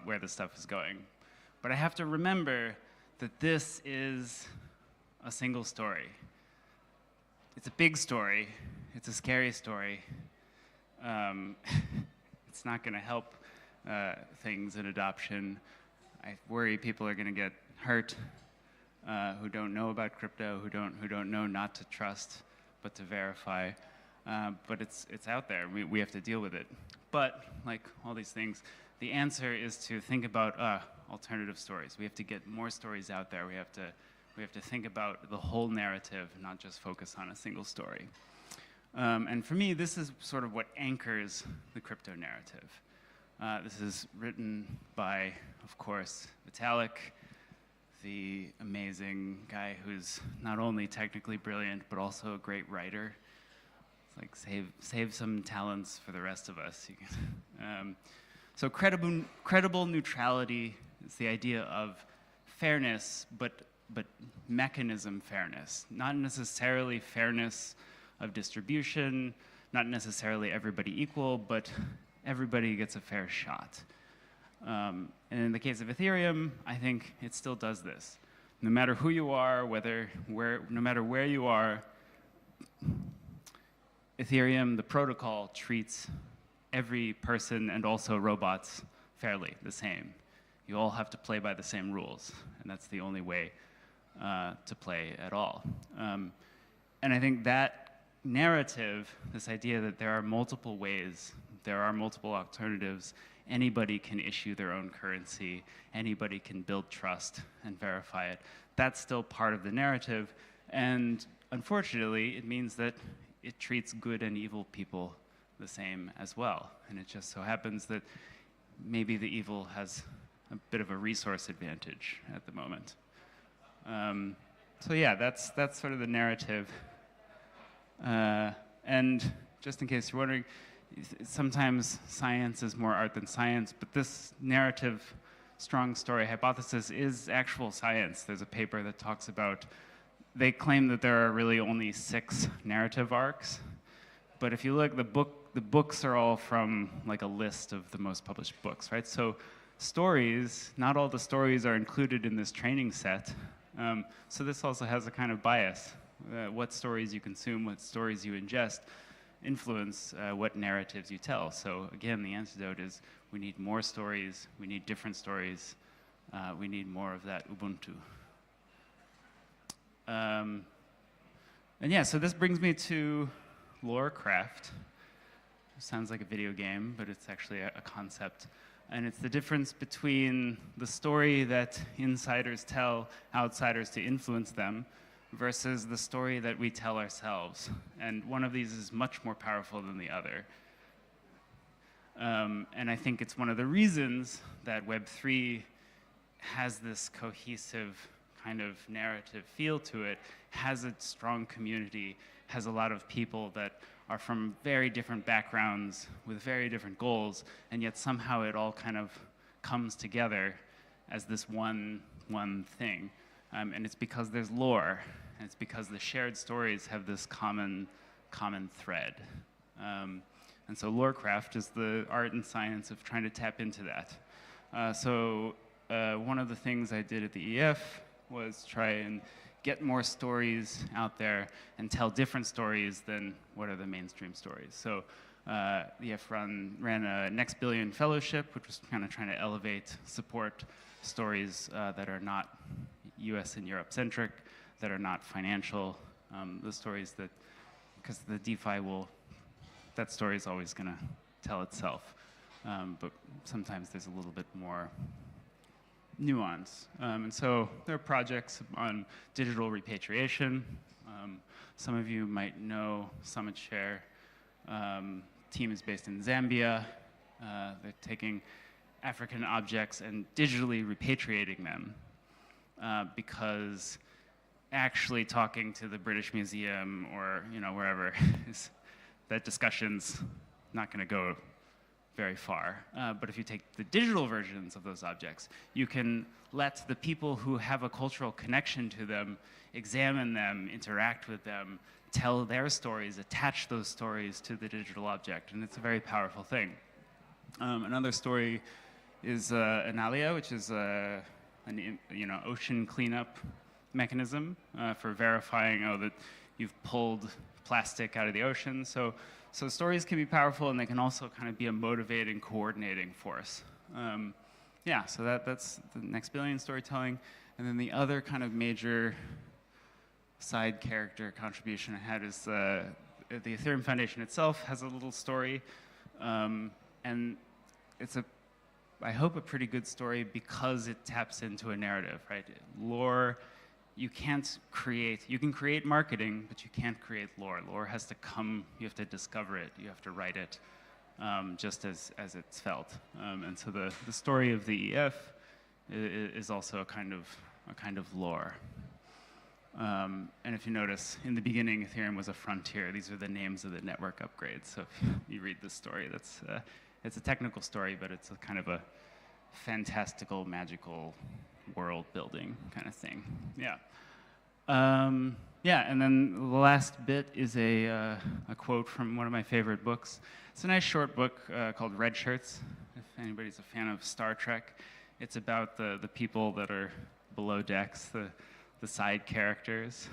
Speaker 8: where the stuff is going. But I have to remember that this is a single story. It's a big story. It's a scary story. It's not going to help things in adoption. I worry people are going to get hurt who don't know about crypto, who don't know not to trust, but to verify. But it's out there. We have to deal with it. But like all these things, the answer is to think about alternative stories. We have to get more stories out there. We have to think about the whole narrative, not just focus on a single story. And for me, this is sort of what anchors the crypto narrative. This is written by, of course, Vitalik, the amazing guy who's not only technically brilliant, but also a great writer. It's like save some talents for the rest of us. So credible neutrality is the idea of fairness, but mechanism fairness, not necessarily fairness of distribution, not necessarily everybody equal, but everybody gets a fair shot. And in the case of Ethereum, I think it still does this. No matter who you are, no matter where you are, Ethereum, the protocol, treats every person and also robots fairly, the same. You all have to play by the same rules, and that's the only way to play at all. And I think that narrative, this idea that there are multiple ways, there are multiple alternatives, anybody can issue their own currency, anybody can build trust and verify it, that's still part of the narrative. And unfortunately, it means that it treats good and evil people the same as well. And it just so happens that maybe the evil has a bit of a resource advantage at the moment. So yeah, that's sort of the narrative. And just in case you're wondering, sometimes science is more art than science, but this narrative, strong story hypothesis is actual science. There's a paper that talks about, they claim that there are really only 6 narrative arcs, but if you look, the books are all from like a list of the most published books, right? So stories, not all the stories are included in this training set. So this also has a kind of bias. What stories you consume, what stories you ingest, influence what narratives you tell. So again, the antidote is we need more stories, we need different stories, we need more of that Ubuntu. And yeah, so this brings me to Lorecraft. Sounds like a video game, but it's actually a concept. And it's the difference between the story that insiders tell outsiders to influence them versus the story that we tell ourselves. And one of these is much more powerful than the other. And I think it's one of the reasons that Web3 has this cohesive kind of narrative feel to it, has a strong community, has a lot of people that are from very different backgrounds with very different goals, and yet somehow it all kind of comes together as this one thing. And it's because there's lore, and it's because the shared stories have this common thread. And so Lorecraft is the art and science of trying to tap into that. So one of the things I did at the EF was try and get more stories out there and tell different stories than what are the mainstream stories. So the EF ran a Next Billion Fellowship, which was kind of trying to elevate, support stories that are not US and Europe centric, that are not financial, the stories that, because the DeFi that story is always going to tell itself. But sometimes there's a little bit more nuance. And so there are projects on digital repatriation. Some of you might know Summit Share. Team is based in Zambia. They're taking African objects and digitally repatriating them because actually talking to the British Museum or wherever that discussion's not going to go very far. But if you take the digital versions of those objects, you can let the people who have a cultural connection to them examine them, interact with them, tell their stories, attach those stories to the digital object, and it's a very powerful thing. Another story is Analia, which is an ocean cleanup mechanism for verifying that you've pulled plastic out of the ocean. So stories can be powerful, and they can also kind of be a motivating, coordinating force. So that's the next billion storytelling. And then the other kind of major side character contribution I had is the Ethereum Foundation itself has a little story. And it's I hope a pretty good story because it taps into a narrative, right? Lore, you can create marketing, but you can't create lore. Lore has to come, you have to discover it, you have to write it, just as it's felt. And so the story of the EF is also a kind of lore. And if you notice, in the beginning, Ethereum was a frontier. These are the names of the network upgrades. So if you read this story, it's a technical story, but it's a kind of a fantastical, magical world-building kind of thing. Yeah. And then the last bit is a quote from one of my favorite books. It's a nice short book called Red Shirts, if anybody's a fan of Star Trek. It's about the people that are below decks, the side characters,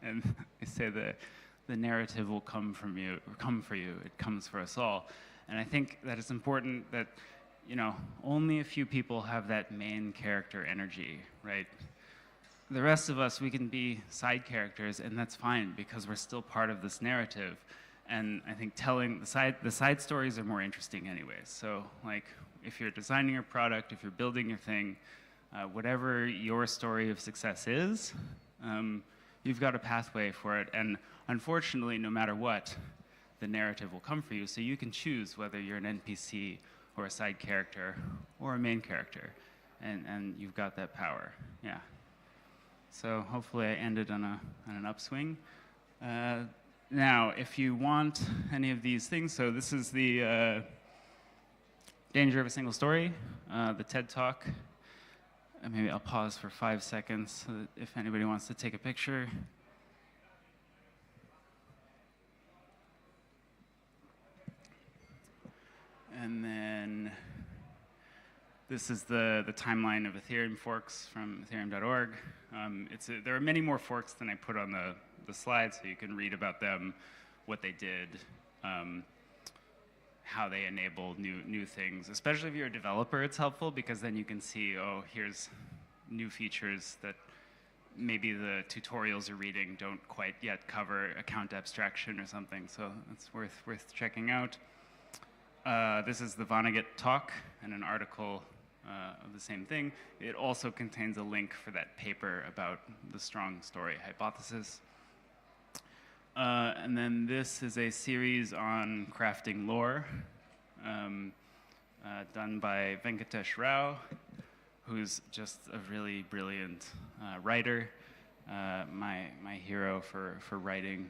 Speaker 8: and they say the narrative will come for you. It comes for us all. And I think that it's important that, only a few people have that main character energy, right? The rest of us, we can be side characters, and that's fine because we're still part of this narrative. And I think telling the side stories are more interesting anyways. So, like, if you're designing your product, if you're building your thing, whatever your story of success is, you've got a pathway for it. And unfortunately, no matter what, the narrative will come for you. So you can choose whether you're an NPC or a side character or a main character. And you've got that power. Yeah. So hopefully I ended on an upswing. Now, if you want any of these things, so this is the Danger of a Single Story, the TED Talk. Maybe I'll pause for 5 seconds so that if anybody wants to take a picture. And then this is the timeline of Ethereum forks from ethereum.org. There are many more forks than I put on the slide, so you can read about them, what they did, how they enabled new things. Especially if you're a developer, it's helpful because then you can see, here's new features that maybe the tutorials you're reading don't quite yet cover, account abstraction or something. So it's worth checking out. This is the Vonnegut talk and an article of the same thing. It also contains a link for that paper about the strong story hypothesis. And then this is a series on crafting lore done by Venkatesh Rao, who's just a really brilliant writer, my hero for writing.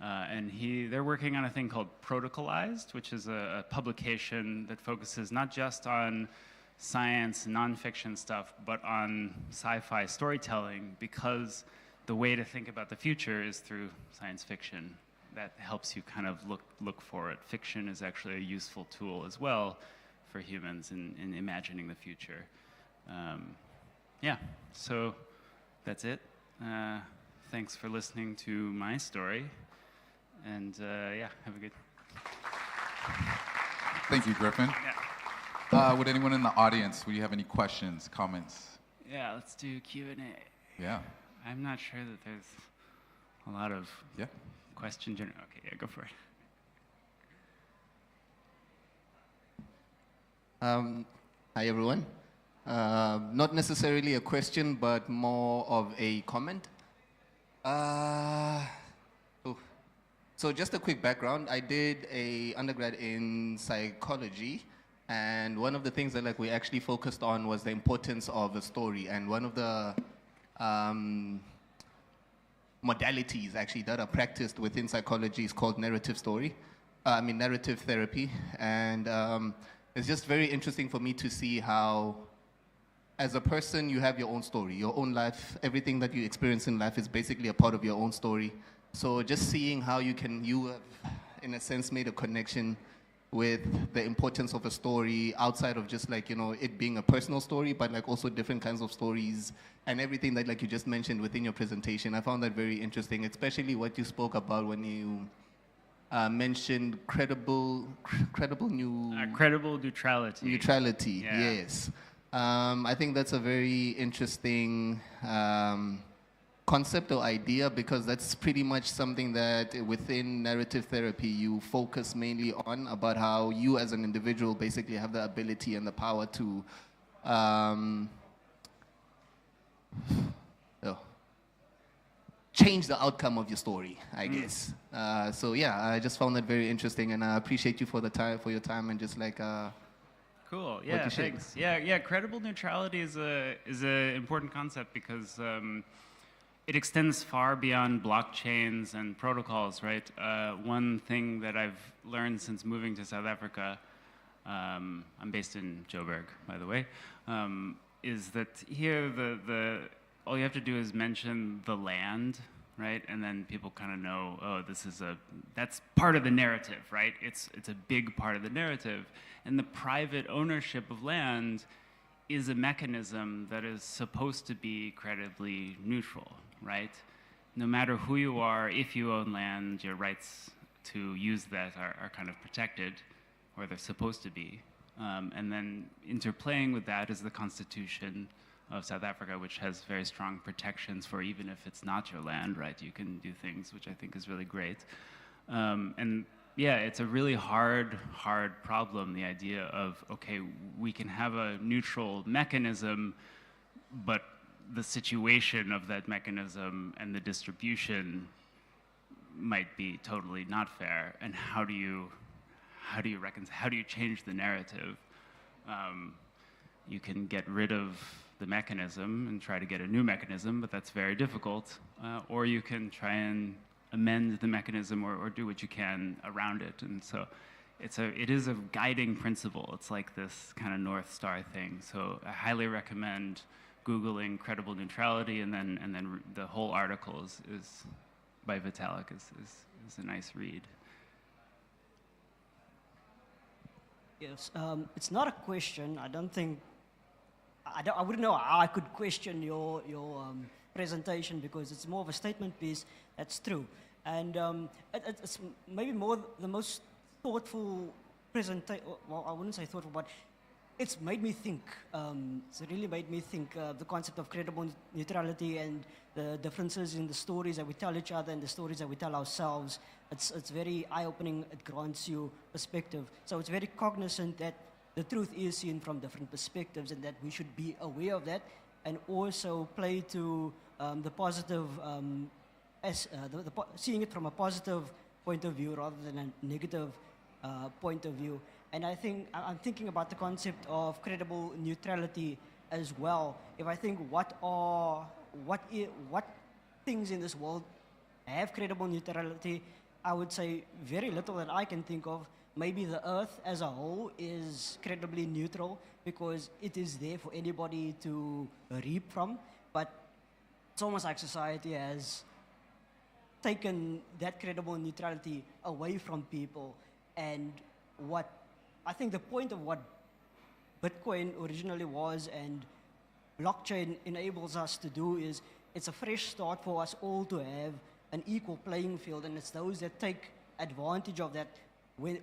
Speaker 8: And they're working on a thing called Protocolized, which is a publication that focuses not just on science, nonfiction stuff, but on sci-fi storytelling, because the way to think about the future is through science fiction. That helps you kind of look for it. Fiction is actually a useful tool as well for humans in imagining the future. So that's it. Thanks for listening to my story. And have a good.
Speaker 1: Thank you, Griffin.
Speaker 8: Yeah.
Speaker 1: Would anyone in the audience, would you have any questions, comments?
Speaker 8: Yeah, let's do Q&A.
Speaker 1: Yeah.
Speaker 8: I'm not sure that there's a lot of question. Okay, yeah, go for it.
Speaker 9: Hi, everyone. Not necessarily a question, but more of a comment. Oh. So just a quick background. I did a undergrad in psychology, and one of the things that we actually focused on was the importance of a story. And one of the modalities actually that are practiced within psychology is called narrative therapy. And it's just very interesting for me to see how, as a person, you have your own story, your own life. Everything that you experience in life is basically a part of your own story. So just seeing how you have, in a sense, made a connection with the importance of a story outside of just it being a personal story, but also different kinds of stories and everything that you just mentioned within your presentation. I found that very interesting, especially what you spoke about when you mentioned credible
Speaker 8: neutrality.
Speaker 9: Neutrality,
Speaker 8: Yeah.
Speaker 9: yes. I think that's a very interesting concept or idea, because that's pretty much something that within narrative therapy you focus mainly on, about how you as an individual basically have the ability and the power to change the outcome of your story, I guess. So yeah, I just found that very interesting, and I appreciate you for your time and just
Speaker 8: Cool. Yeah. Thanks. Yeah. Credible neutrality is a important concept because it extends far beyond blockchains and protocols, right? One thing that I've learned since moving to South Africa, I'm based in Joburg, by the way, is that here all you have to do is mention the land, right? And then people kind of know, oh, that's part of the narrative, right? It's a big part of the narrative. And the private ownership of land is a mechanism that is supposed to be credibly neutral, right? No matter who you are, if you own land, your rights to use that are kind of protected, or they're supposed to be. And then interplaying with that is the Constitution of South Africa, which has very strong protections for even if it's not your land, right? You can do things, which I think is really great. And yeah, it's a really hard problem, the idea of, okay, we can have a neutral mechanism, but the situation of that mechanism and the distribution might be totally not fair. And how do you change the narrative? You can get rid of the mechanism and try to get a new mechanism, but that's very difficult. Or you can try and amend the mechanism or do what you can around it. And so it is a guiding principle. It's like this kind of North Star thing. So I highly recommend Googling credible neutrality, and then the whole article is by Vitalik is a nice read.
Speaker 10: Yes, it's not a question. I wouldn't know how I could question your presentation, because it's more of a statement piece. That's true, and it's maybe more the most thoughtful presentation. Well, I wouldn't say thoughtful, but it's made me think. It's really made me think. The concept of credible neutrality and the differences in the stories that we tell each other and the stories that we tell ourselves. It's very eye-opening. It grants you perspective. So it's very cognizant that the truth is seen from different perspectives, and that we should be aware of that, and also play to the positive, seeing it from a positive point of view rather than a negative point of view. And I think I'm thinking about the concept of credible neutrality as well. If I think what things in this world have credible neutrality, I would say very little that I can think of. Maybe the earth as a whole is credibly neutral because it is there for anybody to reap from, but it's almost like society has taken that credible neutrality away from people. And what I think the point of what Bitcoin originally was and blockchain enables us to do is it's a fresh start for us all to have an equal playing field, and it's those that take advantage of that. When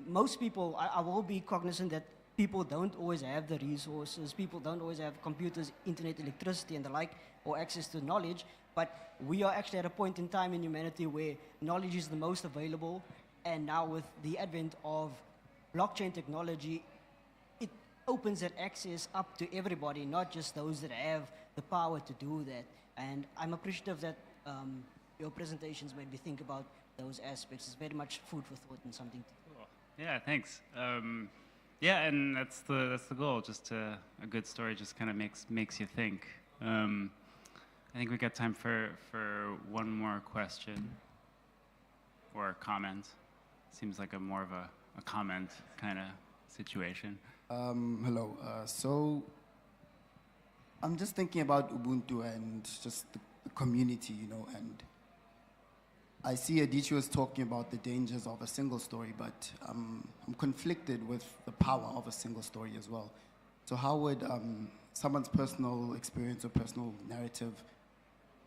Speaker 10: most people, I will be cognizant that people don't always have the resources, people don't always have computers, internet, electricity, and the like, or access to knowledge, but we are actually at a point in time in humanity where knowledge is the most available, and now with the advent of blockchain technology, it opens that access up to everybody, not just those that have the power to do that. And I'm appreciative that your presentations made me think about those aspects. It's very much food for thought and something to
Speaker 8: Cool. Yeah, thanks. Yeah, and that's the goal. Just a good story just kind of makes you think. I think we got time for one more question or comment. Seems like more of a comment kind of situation.
Speaker 11: Hello. So I'm just thinking about Ubuntu and just the community, and I see Adichie was talking about the dangers of a single story, but I'm conflicted with the power of a single story as well. So how would someone's personal experience or personal narrative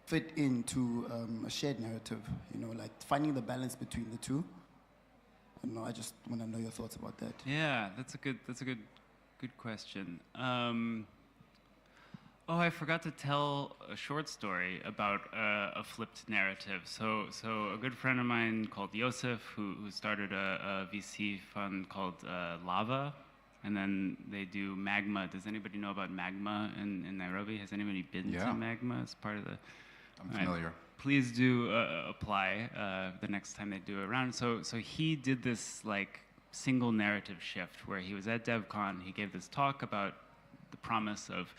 Speaker 11: fit into a shared narrative, like finding the balance between the two? I don't know, I just want to know your thoughts about that.
Speaker 8: Yeah, that's a good question. I forgot to tell a short story about a flipped narrative. So a good friend of mine called Yosef, who started a VC fund called Lava, and then they do Magma. Does anybody know about Magma in Nairobi? Has anybody been to Magma as part of the?
Speaker 1: I'm familiar.
Speaker 8: Please do apply the next time they do a round. So he did this single narrative shift where he was at DevCon. He gave this talk about the promise of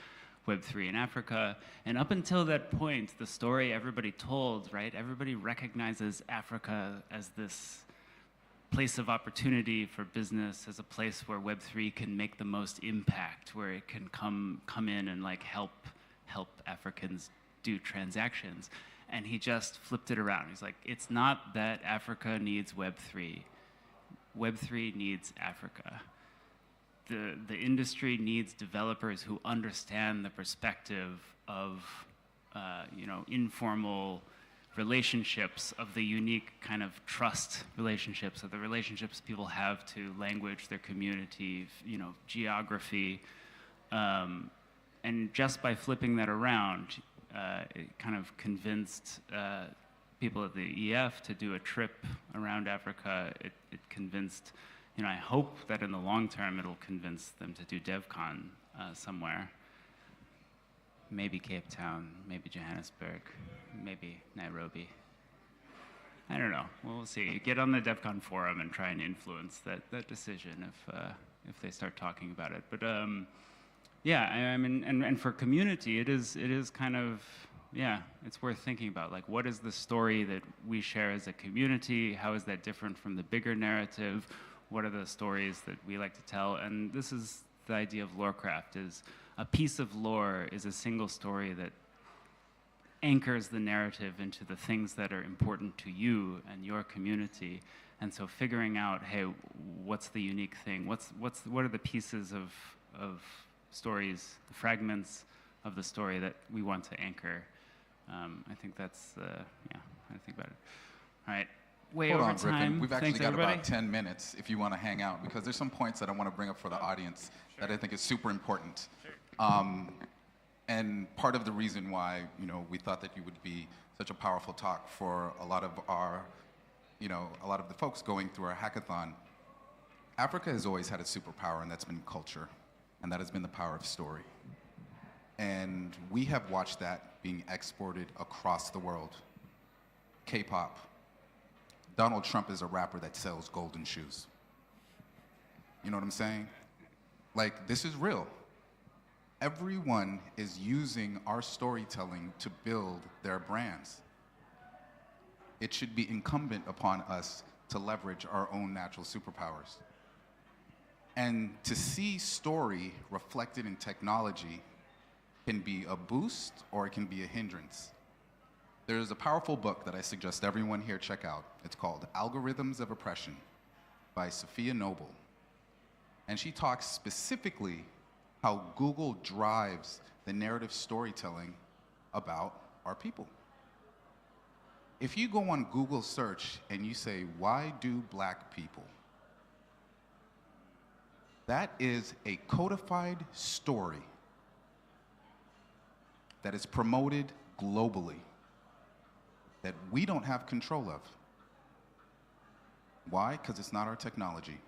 Speaker 8: Web3 in Africa. And up until that point, the story everybody told, right? Everybody recognizes Africa as this place of opportunity for business, as a place where Web3 can make the most impact, where it can come in and help Africans do transactions. And he just flipped it around. He's like, it's not that Africa needs Web3. Web3 needs Africa. The industry needs developers who understand the perspective of informal relationships, of the unique kind of trust relationships, of the relationships people have to language, their community, geography. And just by flipping that around, it kind of convinced people at the EF to do a trip around Africa. It convinced, I hope that in the long term it'll convince them to do DevCon somewhere. Maybe Cape Town, maybe Johannesburg, maybe Nairobi. I don't know. We'll see. Get on the DevCon forum and try and influence that decision if they start talking about it. But yeah, I mean, and for community, it is kind of, it's worth thinking about. Like, what is the story that we share as a community? How is that different from the bigger narrative? What are the stories that we like to tell? And this is the idea of lorecraft, is a piece of lore is a single story that anchors the narrative into the things that are important to you and your community. And so figuring out, hey, what's the unique thing? What are the pieces of stories, the fragments of the story that we want to anchor? I think that's, how to think about it. All right, way
Speaker 1: Hold
Speaker 8: over
Speaker 1: on,
Speaker 8: time.
Speaker 1: Griffin. We've actually
Speaker 8: Thanks,
Speaker 1: got
Speaker 8: everybody.
Speaker 1: about 10 minutes if you want to hang out, because there's some points that I want to bring up for the audience that I think is super important. And part of the reason why, we thought that you would be such a powerful talk for a lot of our, a lot of the folks going through our hackathon. Africa has always had a superpower, and that's been culture, and that has been the power of story. And we have watched that being exported across the world. K-pop. Donald Trump is a rapper that sells golden shoes. You know what I'm saying? Like, this is real. Everyone is using our storytelling to build their brands. It should be incumbent upon us to leverage our own natural superpowers. And to see story reflected in technology can be a boost or it can be a hindrance. There's a powerful book that I suggest everyone here check out. It's called Algorithms of Oppression by Sophia Noble. And she talks specifically how Google drives the narrative storytelling about our people. If you go on Google search and you say, why do black people? That is a codified story that is promoted globally that we don't have control of. Why? Because it's not our technology.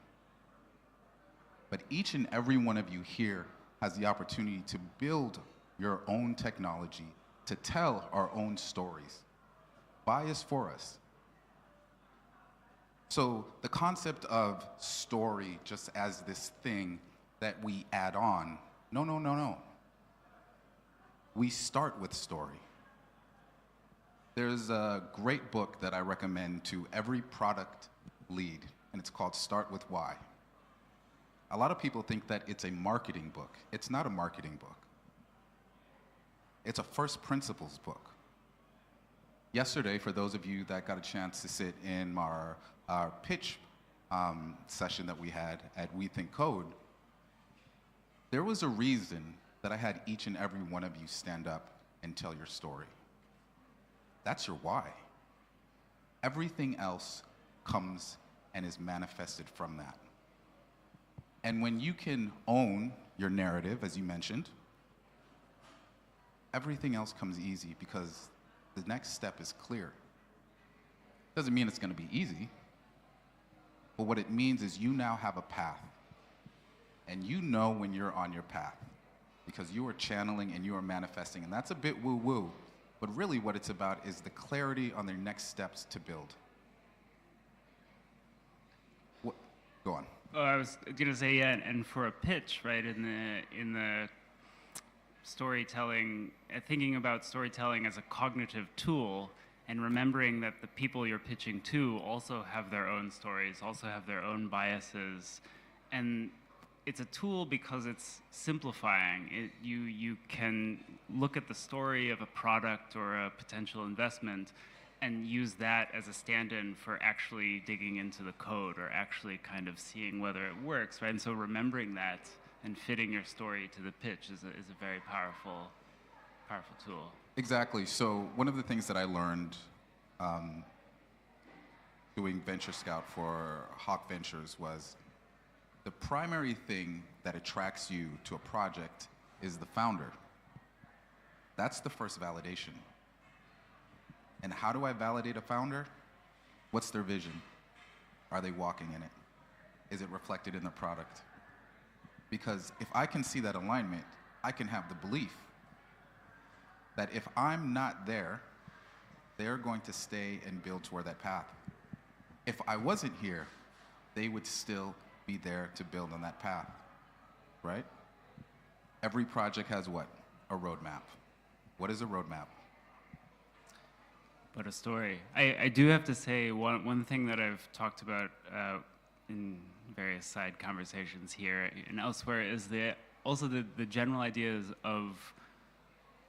Speaker 1: but each and every one of you here has the opportunity to build your own technology, to tell our own stories. By us, for us. So the concept of story just as this thing that we add on, no. We start with story. There's a great book that I recommend to every product lead, and it's called Start With Why. A lot of people think that it's a marketing book. It's not a marketing book. It's a first principles book. Yesterday, for those of you that got a chance to sit in our pitch session that we had at We Think Code, there was a reason that I had each and every one of you stand up and tell your story. That's your why. Everything else comes and is manifested from that. And when you can own your narrative, as you mentioned, everything else comes easy because the next step is clear. Doesn't mean it's going to be easy, but what it means is you now have a path. And you know when you're on your path because you are channeling and you are manifesting. And that's a bit woo-woo, but really what it's about is the clarity on the next steps to build. What? Go on.
Speaker 8: Oh, I was going to say, yeah, and for a pitch, right, in the storytelling, thinking about storytelling as a cognitive tool and remembering that the people you're pitching to also have their own stories, also have their own biases. And it's a tool because it's simplifying. You can look at the story of a product or a potential investment and use that as a stand-in for actually digging into the code or actually kind of seeing whether it works, right? And so remembering that and fitting your story to the pitch is a very powerful tool.
Speaker 1: Exactly. So one of the things that I learned doing Venture Scout for Hawk Ventures was the primary thing that attracts you to a project is the founder. That's the first validation. And how do I validate a founder? What's their vision? Are they walking in it? Is it reflected in the product? Because if I can see that alignment, I can have the belief that if I'm not there, they're going to stay and build toward that path. If I wasn't here, they would still be there to build on that path, right? Every project has what? A roadmap. What is a roadmap?
Speaker 8: But a story. I do have to say, one thing that I've talked about in various side conversations here and elsewhere is also the general ideas of,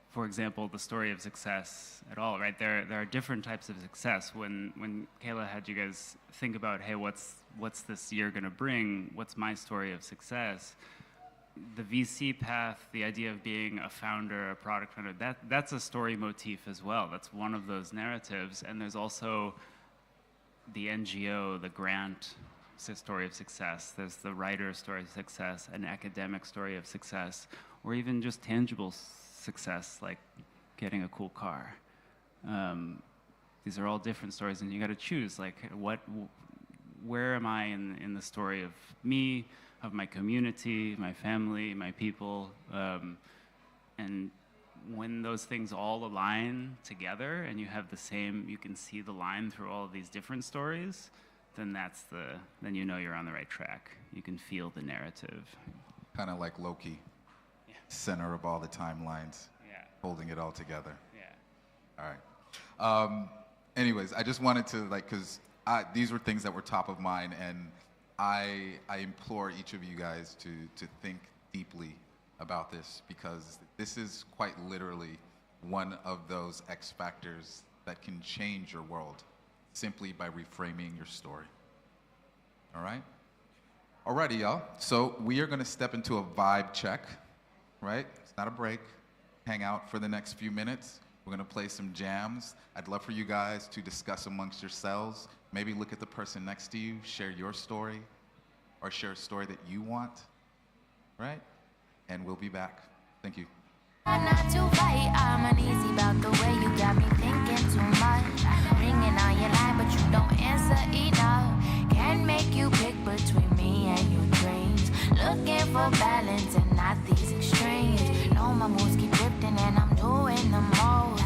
Speaker 8: for example, the story of success at all, right? There are different types of success. When Kayla had you guys think about, hey, what's this year gonna bring? What's my story of success? The VC path, the idea of being a founder, a product founder, that's a story motif as well. That's one of those narratives. And there's also the NGO, the grant story of success. There's the writer story of success, an academic story of success, or even just tangible success, like getting a cool car. These are all different stories, and you got to choose, like, where am I in the story of me, of my community, my family, my people, and when those things all align together and you have the same, you can see the line through all of these different stories, then then you know you're on the right track. You can feel the narrative.
Speaker 1: Kind of like Loki, center of all the timelines, holding it all together.
Speaker 8: Yeah.
Speaker 1: All right. Anyways, I just wanted to, because these were things that were top of mind, and I implore each of you guys to think deeply about this, because this is quite literally one of those X factors that can change your world simply by reframing your story. All right? Alrighty, y'all. So we are going to step into a vibe check, right? It's not a break. Hang out for the next few minutes. We're going to play some jams. I'd love for you guys to discuss amongst yourselves. Maybe look at the person next to you, share your story, or share a story that you want, right? And we'll be back. Thank you.
Speaker 12: Not to fight, I'm uneasy about the way you got me thinking too much. Ringing on your line, but you don't answer enough. Can't make you pick between me and your dreams. Look looking for balance and not these extremes. Know my moves keep drifting and I'm doing the most.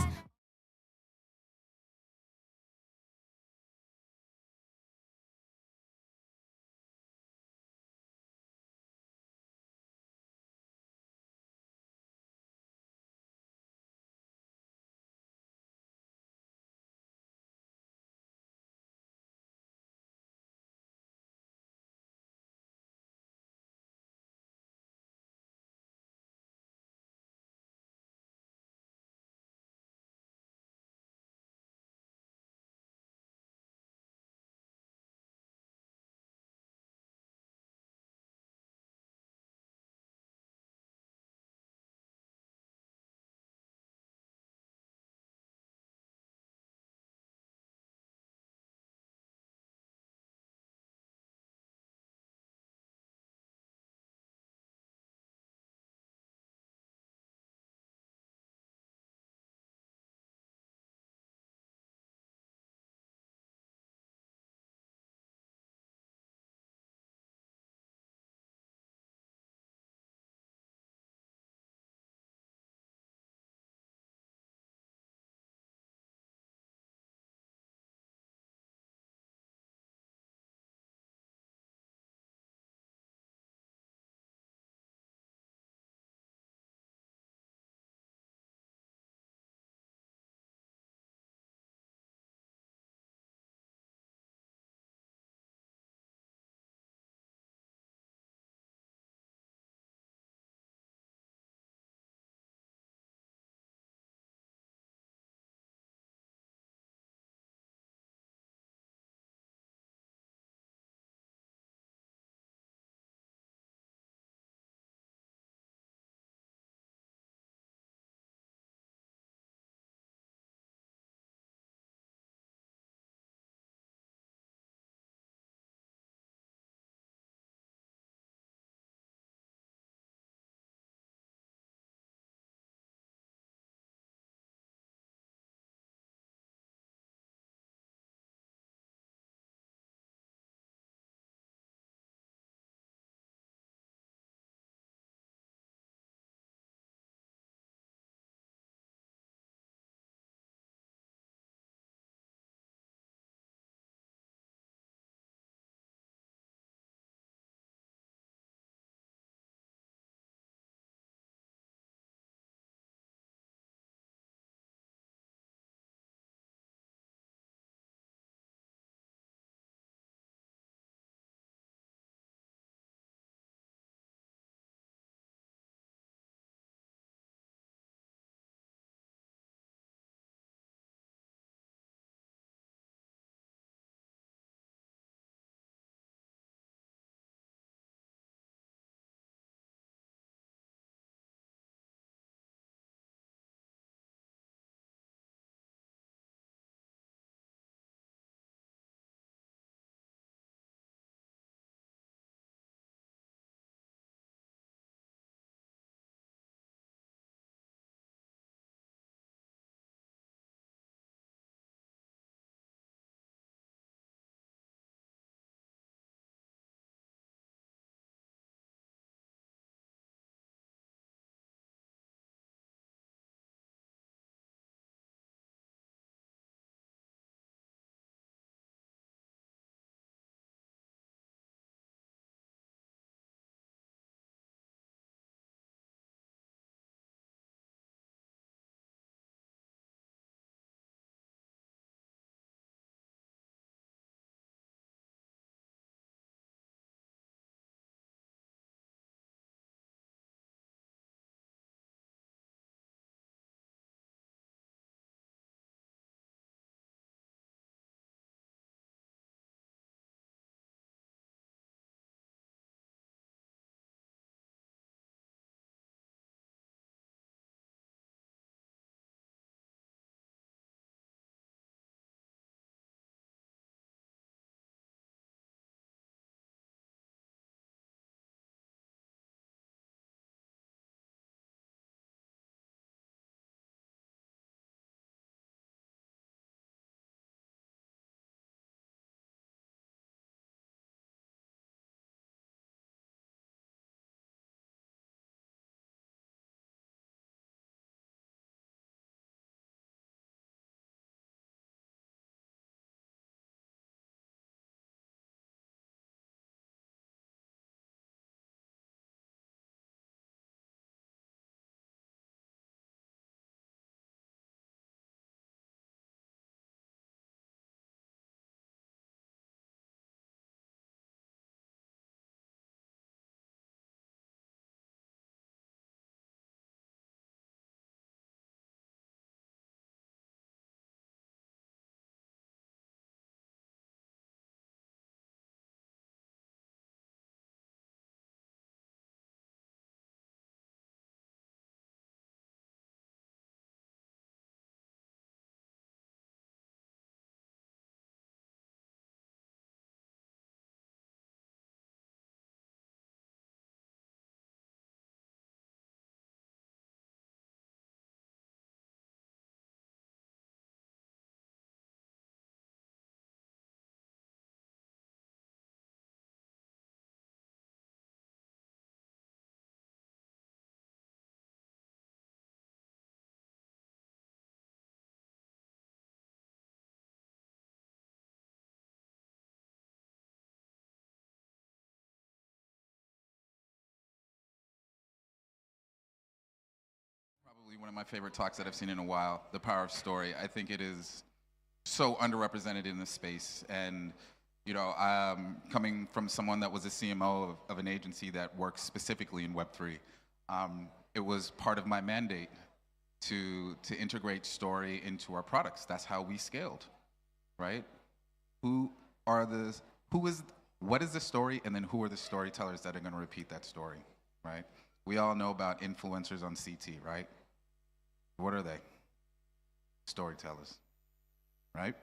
Speaker 1: one of my favorite talks that I've seen in a while, The Power of Story. I think it is so underrepresented in this space. And, you know, coming from someone that was a CMO of an agency that works specifically in Web3, it was part of my mandate to integrate story into our products. That's how we scaled, right? What is the story, and then who are the storytellers that are going to repeat that story, right? We all know about influencers on CT, right? What are they? Storytellers, right?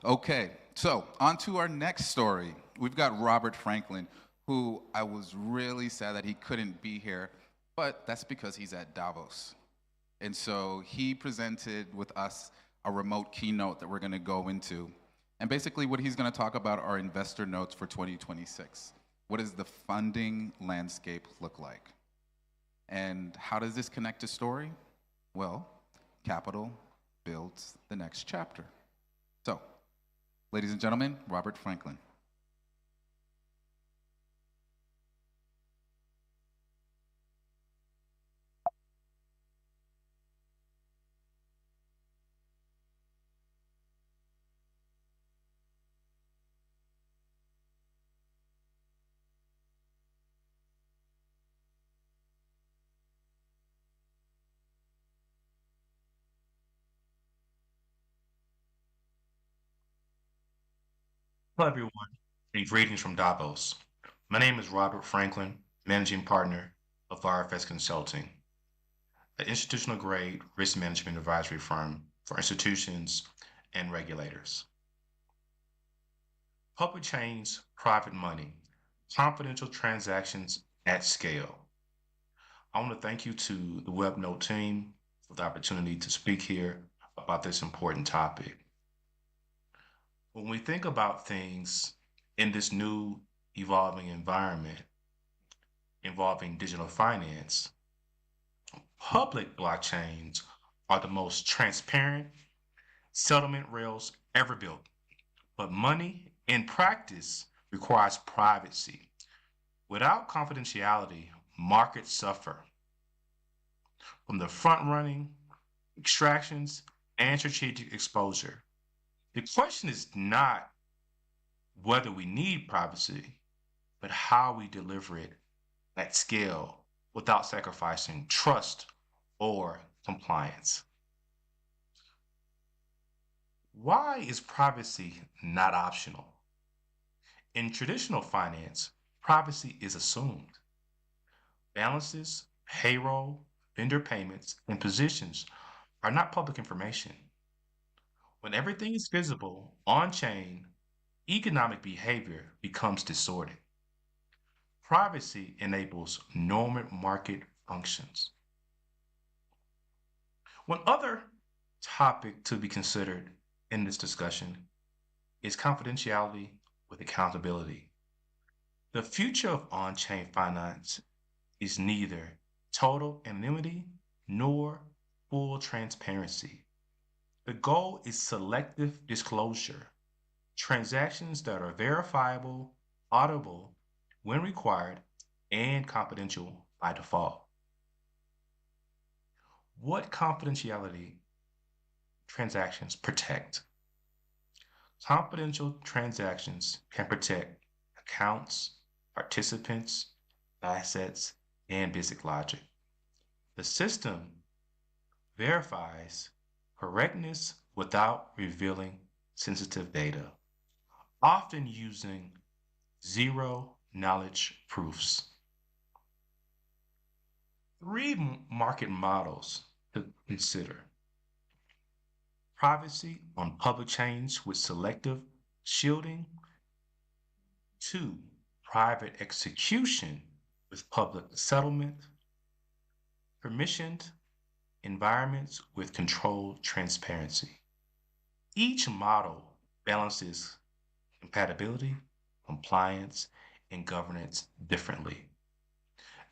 Speaker 1: Okay, so on to our next story. We've got Robert Franklin, who I was really sad that he couldn't be here, but that's because he's at Davos. And so he presented with us a remote keynote that we're going to go into. And basically what he's going to talk about are investor notes for 2026. What does the funding landscape look like? And how does this connect to story? Well, capital builds the next chapter. So, ladies and gentlemen, Robert Franklin.
Speaker 13: Hello, everyone, and greetings from Davos. My name is Robert Franklin, Managing Partner of RFS Consulting, an institutional grade risk management advisory firm for institutions and regulators. Public chains, private money, confidential transactions at scale. I want to thank you to the W3Node team for the opportunity to speak here about this important topic. When we think about things in this new evolving environment involving digital finance, public blockchains are the most transparent settlement rails ever built. But money in practice requires privacy. Without confidentiality, markets suffer. From the front running, extractions, and strategic exposure. The question is not whether we need privacy, but how we deliver it at scale without sacrificing trust or compliance. Why is privacy not optional? In traditional finance, privacy is assumed. Balances, payroll, vendor payments, and positions are not public information. When everything is visible on-chain, economic behavior becomes distorted. Privacy enables normal market functions. One other topic to be considered in this discussion is confidentiality with accountability. The future of on-chain finance is neither total anonymity nor full transparency. The goal is selective disclosure, transactions that are verifiable, auditable when required, and confidential by default. What confidentiality transactions protect? Confidential transactions can protect accounts, participants, assets, and business logic. The system verifies correctness without revealing sensitive data, often using zero knowledge proofs. Three market models to consider. Privacy on public chains with selective shielding. 2, private execution with public settlement. Permissioned environments with controlled transparency. Each model balances compatibility, compliance, and governance differently.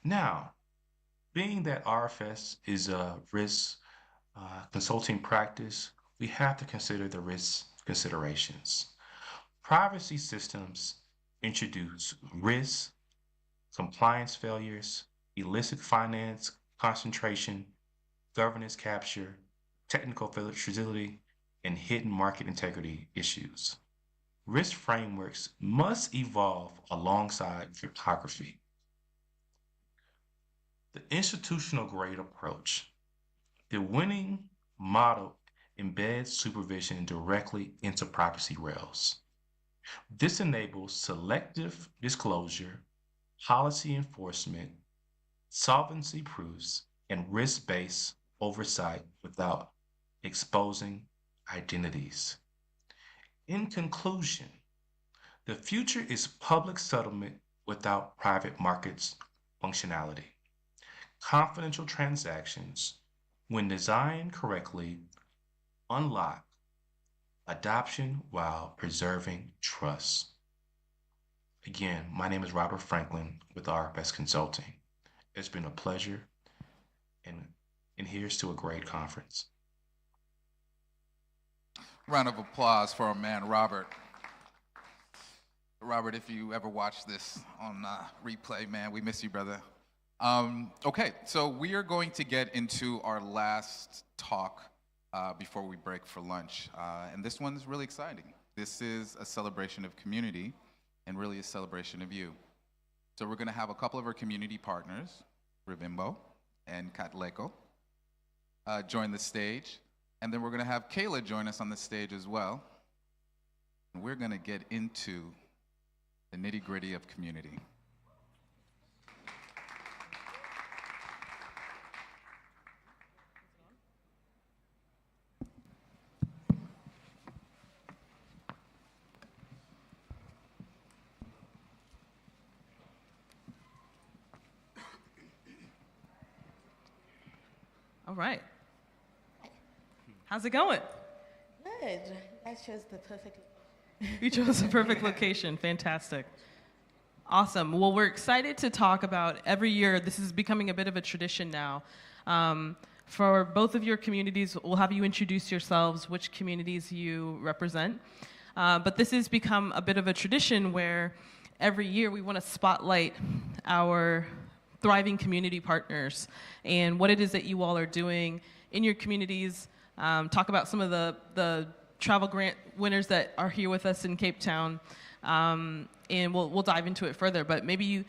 Speaker 13: Now, being that RFS is a risk consulting practice, we have to consider the risk considerations. Privacy systems introduce risks, compliance failures, illicit finance concentration, governance capture, technical fragility, and hidden market integrity issues. Risk frameworks must evolve alongside cryptography. The institutional grade approach. The winning model embeds supervision directly into privacy rails. This enables selective disclosure, policy enforcement, solvency proofs, and risk-based oversight without exposing identities. In conclusion, the future is public settlement without private markets functionality. Confidential transactions, when designed correctly, unlock adoption while preserving trust. Again, my name is Robert Franklin with RFS Consulting. It's been a pleasure, and here's to a great conference.
Speaker 1: Round of applause for our man, Robert. Robert, if you ever watch this on replay, man, we miss you, brother. Okay, so we are going to get into our last talk before we break for lunch. And this one's really exciting. This is a celebration of community and really a celebration of you. So we're going to have a couple of our community partners, Rivimbo and Katleko, join the stage. And then we're going to have Kayla join us on the stage as well. And we're going to get into the nitty-gritty of community.
Speaker 3: All right. How's it going?
Speaker 14: Good. I chose the perfect.
Speaker 3: You chose the perfect location. Fantastic. Awesome. Well, we're excited to talk about every year. This is becoming a bit of a tradition now. For both of your communities, we'll have you introduce yourselves, which communities you represent. But this has become a bit of a tradition where every year we want to spotlight our thriving community partners and what it is that you all are doing in your communities. Talk about some of the travel grant winners that are here with us in Cape Town, and we'll dive into it further. But maybe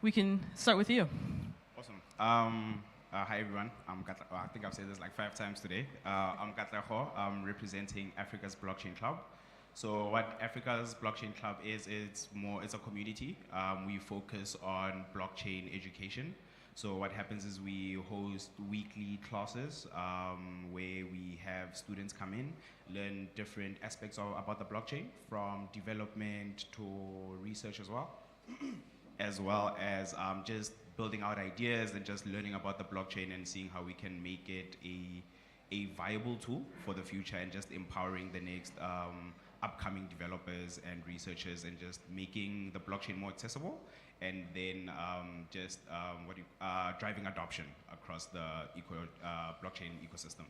Speaker 3: we can start with you.
Speaker 4: Awesome. Hi everyone. I think I've said this like 5 times today. I'm Katleho. I'm representing Africa's Blockchain Club. So what Africa's Blockchain Club is, it's a community. We focus on blockchain education. So what happens is we host weekly classes where we have students come in, learn different aspects about the blockchain, from development to research as well as just building out ideas and just learning about the blockchain and seeing how we can make it a viable tool for the future and just empowering the next upcoming developers and researchers and just making the blockchain more accessible, and then driving adoption across the blockchain ecosystem,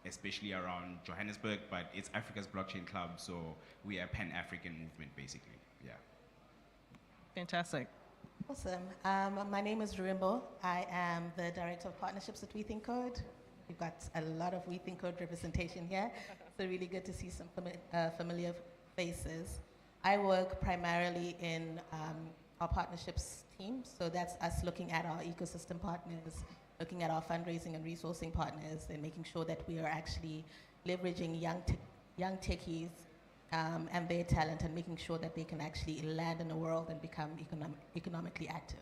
Speaker 4: especially around Johannesburg, but it's Africa's Blockchain Club, so we are a Pan-African movement, basically. Yeah.
Speaker 3: Fantastic.
Speaker 14: Awesome. My name is Ruimbo. I am the Director of Partnerships at WeThinkCode. We've got a lot of WeThinkCode representation here, so really good to see some familiar faces. I work primarily in our partnerships team, so that's us looking at our ecosystem partners, looking at our fundraising and resourcing partners, and making sure that we are actually leveraging young techies and their talent, and making sure that they can actually land in the world and become economically active.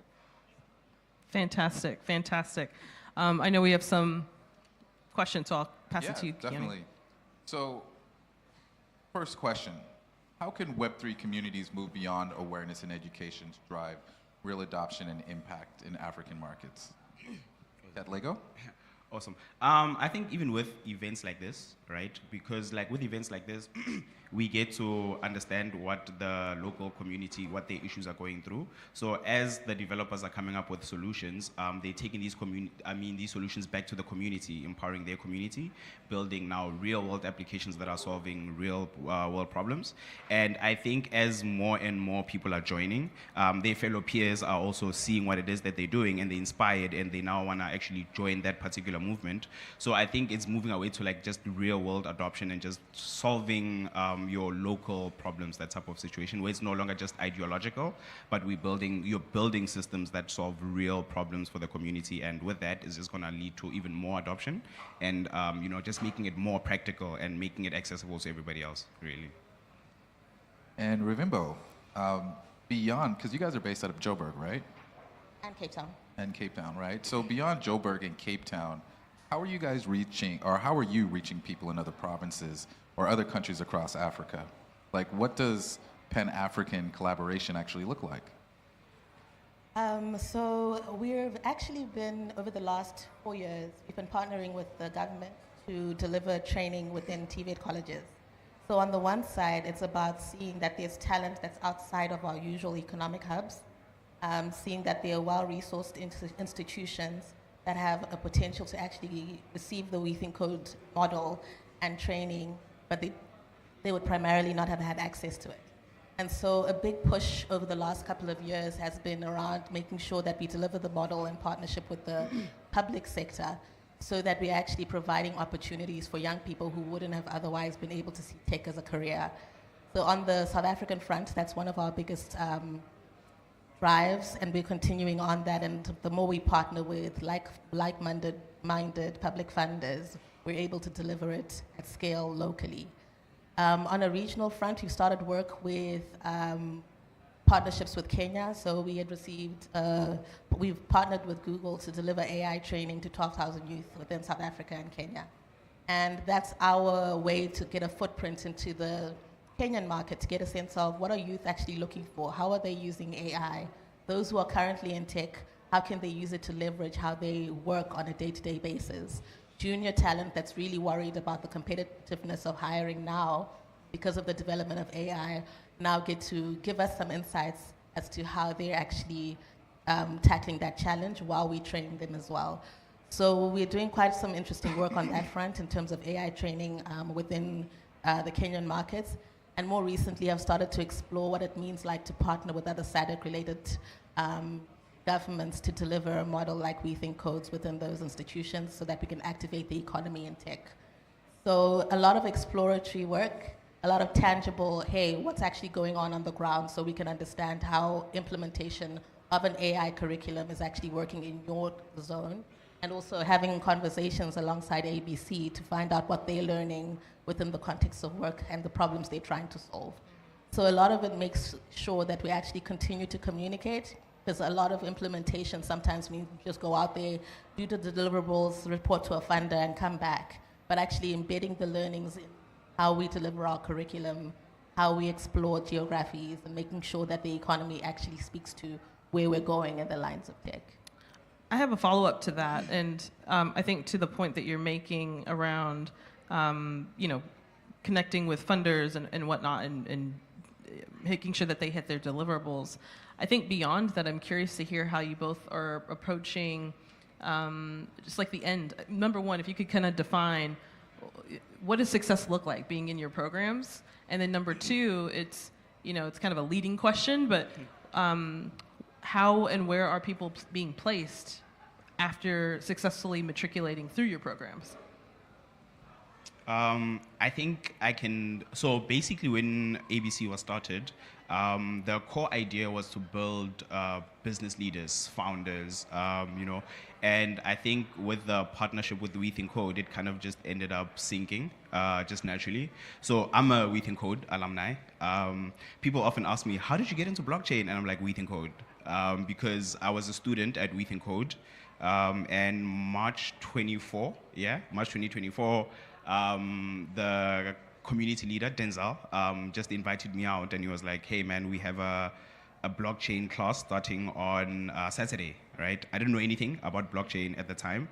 Speaker 3: Fantastic, fantastic. I know we have some questions, so I'll pass it to you,
Speaker 1: definitely. So, first question. How can Web3 communities move beyond awareness and education to drive real adoption and impact in African markets? That Lego?
Speaker 4: Awesome. I think even with events like this, right? Because like with events like this, we get to understand what the local community, what their issues are going through. So as the developers are coming up with solutions, they're taking these solutions back to the community, empowering their community, building now real-world applications that are solving real-world problems. And I think as more and more people are joining, their fellow peers are also seeing what it is that they're doing, and they're inspired, and they now want to actually join that particular particular movement. So I think it's moving away to like just real world adoption and just solving your local problems, that type of situation where it's no longer just ideological, but you're building systems that solve real problems for the community. And with that is just going to lead to even more adoption and, just making it more practical and making it accessible to everybody else, really.
Speaker 1: And Rivimbo, beyond, because you guys are based out of Joburg, right?
Speaker 14: And Cape Town.
Speaker 1: And Cape Town, right? So beyond Joburg and Cape Town, how are you guys reaching, or how are you reaching people in other provinces or other countries across Africa? Like, what does Pan-African collaboration actually look like?
Speaker 14: So we've actually been, over the last 4 years, we've been partnering with the government to deliver training within TVET colleges. So on the one side, it's about seeing that there's talent that's outside of our usual economic hubs, seeing that there are well-resourced institutions that have a potential to actually receive the We Think Code model and training, but they would primarily not have had access to it. And so a big push over the last couple of years has been around making sure that we deliver the model in partnership with the public sector so that we're actually providing opportunities for young people who wouldn't have otherwise been able to see tech as a career. So on the South African front, that's one of our biggest drives, and we're continuing on that. And the more we partner with like-minded public funders, we're able to deliver it at scale locally. On a regional front, we started work with partnerships with Kenya. So we had we've partnered with Google to deliver AI training to 12,000 youth within South Africa and Kenya. And that's our way to get a footprint into the Kenyan market, to get a sense of what are youth actually looking for? How are they using AI? Those who are currently in tech, how can they use it to leverage how they work on a day-to-day basis? Junior talent that's really worried about the competitiveness of hiring now because of the development of AI now get to give us some insights as to how they're actually tackling that challenge while we train them as well. So we're doing quite some interesting work on that front in terms of AI training within the Kenyan markets. And more recently, I've started to explore what it means like to partner with other SADC-related governments to deliver a model like We Think Codes within those institutions so that we can activate the economy in tech. So a lot of exploratory work, a lot of tangible, hey, what's actually going on the ground so we can understand how implementation of an AI curriculum is actually working in your zone, and also having conversations alongside ABC to find out what they're learning within the context of work and the problems they're trying to solve. So a lot of it makes sure that we actually continue to communicate, because a lot of implementation sometimes means just go out there, do the deliverables, report to a funder, and come back. But actually embedding the learnings in how we deliver our curriculum, how we explore geographies, and making sure that the economy actually speaks to where we're going in the lines of tech.
Speaker 3: I have a follow-up to that, and I think to the point that you're making around, connecting with funders and whatnot, and making sure that they hit their deliverables. I think beyond that, I'm curious to hear how you both are approaching just like the end. Number one, if you could kind of define what does success look like being in your programs, and then number two, it's kind of a leading question, but how and where are people being placed after successfully matriculating through your programs?
Speaker 4: I think I can. So basically, when ABC was started, the core idea was to build business leaders, founders, and I think with the partnership with We Think Code, it kind of just ended up syncing just naturally. So I'm a We Think Code alumni. People often ask me, how did you get into blockchain? And I'm like, We Think Code. Because I was a student at We Think Code, and March 2024, the community leader, Denzel, just invited me out, and he was like, hey man, we have a blockchain class starting on Saturday, right? I didn't know anything about blockchain at the time.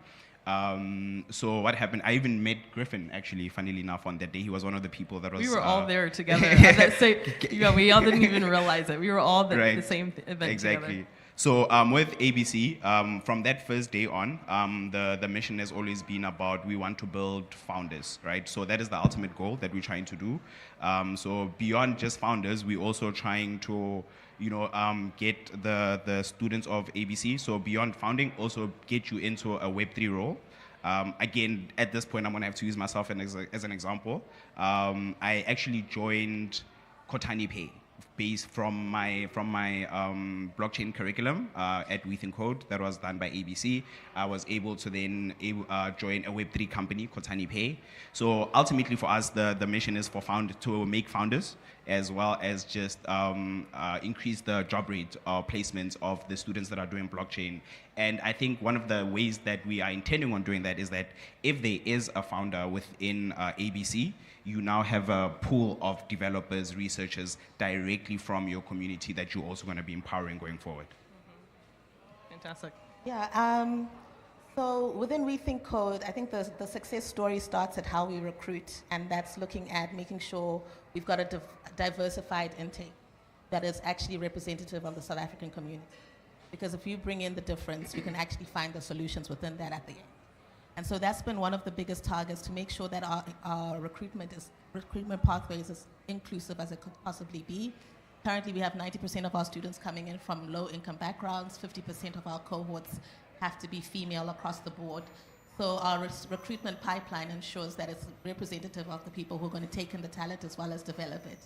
Speaker 4: So what happened, I even met Griffin, actually, funnily enough, on that day. He was one of the people that was...
Speaker 3: We were all there together. We all didn't even realize it. We were all there at the same event
Speaker 4: exactly.
Speaker 3: together.
Speaker 4: So with ABC, from that first day on, the mission has always been about we want to build founders, right? So that is the ultimate goal that we're trying to do. So beyond just founders, we're also trying to get the students of ABC, so beyond founding, also get you into a Web3 role. Again, at this point, I'm going to have to use myself as an example. I actually joined Kotani Pay based from my blockchain curriculum at W3Node that was done by ABC. I was able to then join a Web3 company, Kotani Pay. So ultimately for us, the mission is to make founders as well as just increase the job rate or placements of the students that are doing blockchain. And I think one of the ways that we are intending on doing that is that if there is a founder within ABC, you now have a pool of developers, researchers directly from your community that you're also going to be empowering going forward.
Speaker 3: Fantastic.
Speaker 14: Yeah, so within Rethink Code, I think the success story starts at how we recruit, and that's looking at making sure we've got a diversified intake that is actually representative of the South African community. Because if you bring in the difference, you can actually find the solutions within that at the end. And so that's been one of the biggest targets, to make sure that our recruitment pathway is as inclusive as it could possibly be. Currently, we have 90% of our students coming in from low-income backgrounds. 50% of our cohorts have to be female across the board. So our recruitment pipeline ensures that it's representative of the people who are going to take in the talent as well as develop it.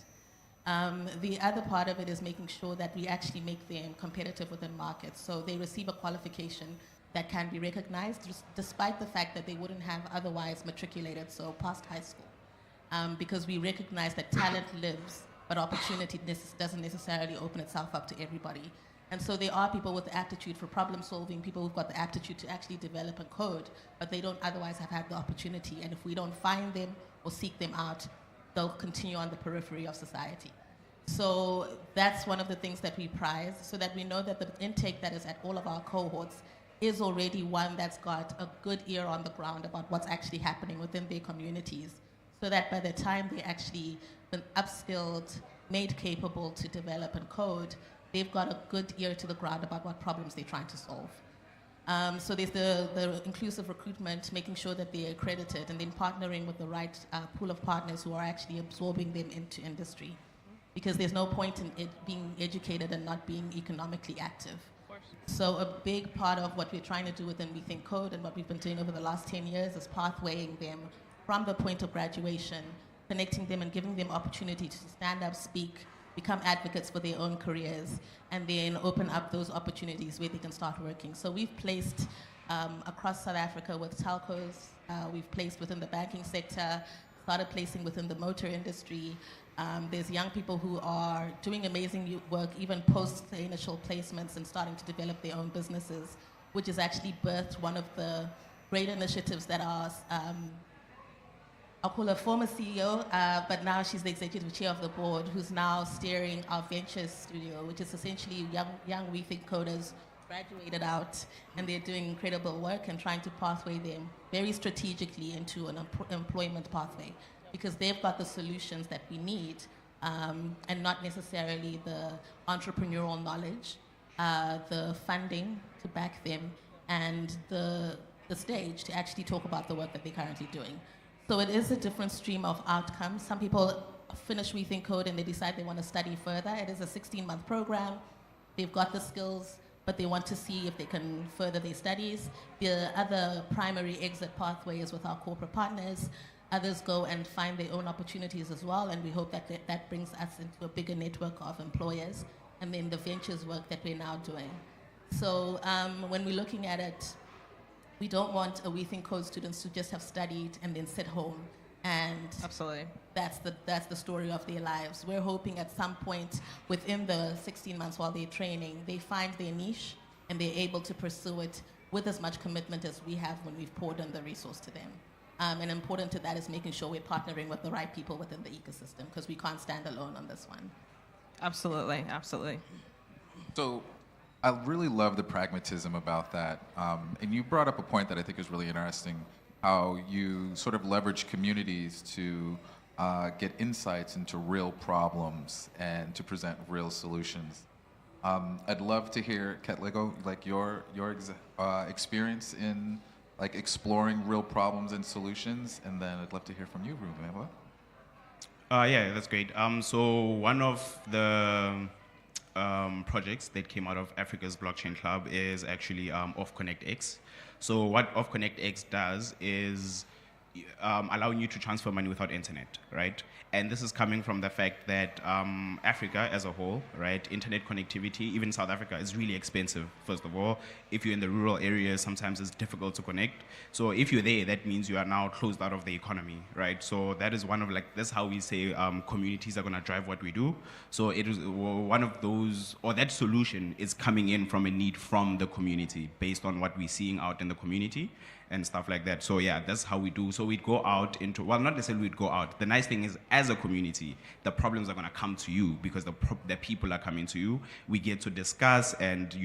Speaker 14: The other part of it is making sure that we actually make them competitive within markets. So they receive a qualification that can be recognized despite the fact that they wouldn't have otherwise matriculated, so past high school. Because we recognize that talent lives, but opportunity doesn't necessarily open itself up to everybody. And so there are people with the aptitude for problem solving, people who've got the aptitude to actually develop and code, but they don't otherwise have had the opportunity. And if we don't find them or seek them out, they'll continue on the periphery of society. So that's one of the things that we prize, so that we know that the intake that is at all of our cohorts is already one that's got a good ear on the ground about what's actually happening within their communities, so that by the time they actually been upskilled, made capable to develop and code, they've got a good ear to the ground about what problems they're trying to solve. So there's the inclusive recruitment, making sure that they're accredited, and then partnering with the right pool of partners who are actually absorbing them into industry. Because there's no point in it being educated and not being economically active. So a big part of what we're trying to do within Rethink Code and what we've been doing over the last 10 years is pathwaying them from the point of graduation, connecting them and giving them opportunity to stand up, speak, become advocates for their own careers, and then open up those opportunities where they can start working. So we've placed across South Africa with telcos, we've placed within the banking sector, started placing within the motor industry. There's young people who are doing amazing work even post the initial placements and starting to develop their own businesses, which has actually birthed one of the great initiatives that our, I'll call her former CEO, but now she's the executive chair of the board, who's now steering our ventures studio, which is essentially young Rethink coders graduated out, and they're doing incredible work and trying to pathway them very strategically into an employment pathway, because they've got the solutions that we need, and not necessarily the entrepreneurial knowledge, the funding to back them, and the stage to actually talk about the work that they're currently doing. So it is a different stream of outcomes. Some people finish Rethink Code and they decide they want to study further. It is a 16-month program. They've got the skills, but they want to see if they can further their studies. The other primary exit pathway is with our corporate partners. Others go and find their own opportunities as well, and we hope that that brings us into a bigger network of employers, and then the ventures work that we're now doing. So when we're looking at it, we don't want a Rethink Code students to just have studied and then sit home, and
Speaker 3: absolutely,
Speaker 14: that's the story of their lives. We're hoping at some point within the 16 months while they're training, they find their niche and they're able to pursue it with as much commitment as we have when we've poured in the resource to them. And important to that is making sure we're partnering with the right people within the ecosystem, because we can't stand alone on this one.
Speaker 3: Absolutely, absolutely.
Speaker 1: So I really love the pragmatism about that. And you brought up a point that I think is really interesting, how you sort of leverage communities to get insights into real problems and to present real solutions. I'd love to hear, Ketlego, like your experience in like exploring real problems and solutions, and then I'd love to hear from you, Ruben.
Speaker 4: Yeah, that's great. So one of the projects that came out of Africa's Blockchain Club is actually Off Connect X. So what Off Connect X does is allowing you to transfer money without internet, right? And this is coming from the fact that Africa as a whole, right, internet connectivity, even South Africa, is really expensive, first of all. If you're in the rural areas, sometimes it's difficult to connect. So if you're there, that means you are now closed out of the economy, right? So that is one of, like, that's how we say communities are gonna drive what we do. So it is one of those, or that solution is coming in from a need from the community based on what we're seeing out in the community and stuff like that. So yeah, that's how we do. So we'd go out into, well, not necessarily we'd go out. The nice thing is, as a community, the problems are gonna come to you because the people are coming to you. We get to discuss, and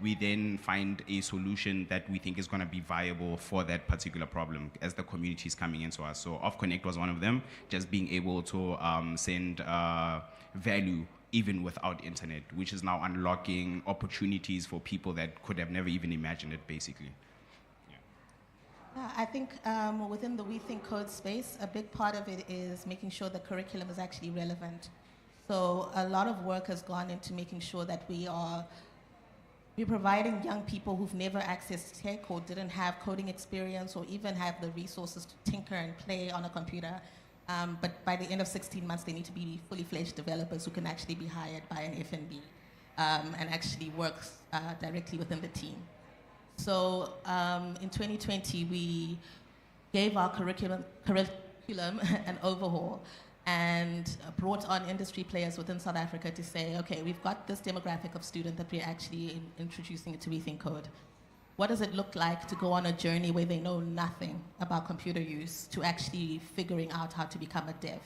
Speaker 4: we then find a solution that we think is gonna be viable for that particular problem as the community is coming into us. So Off Connect was one of them, just being able to send value even without internet, which is now unlocking opportunities for people that could have never even imagined it, basically.
Speaker 14: I think within the We Think Code space, a big part of it is making sure the curriculum is actually relevant. So a lot of work has gone into making sure that we're providing young people who've never accessed tech or didn't have coding experience or even have the resources to tinker and play on a computer. But by the end of 16 months, they need to be fully fledged developers who can actually be hired by an FNB and actually work directly within the team. So in 2020, we gave our curriculum an overhaul and brought on industry players within South Africa to say, okay, we've got this demographic of student that we're actually introducing it to We Think Code. What does it look like to go on a journey where they know nothing about computer use to actually figuring out how to become a dev?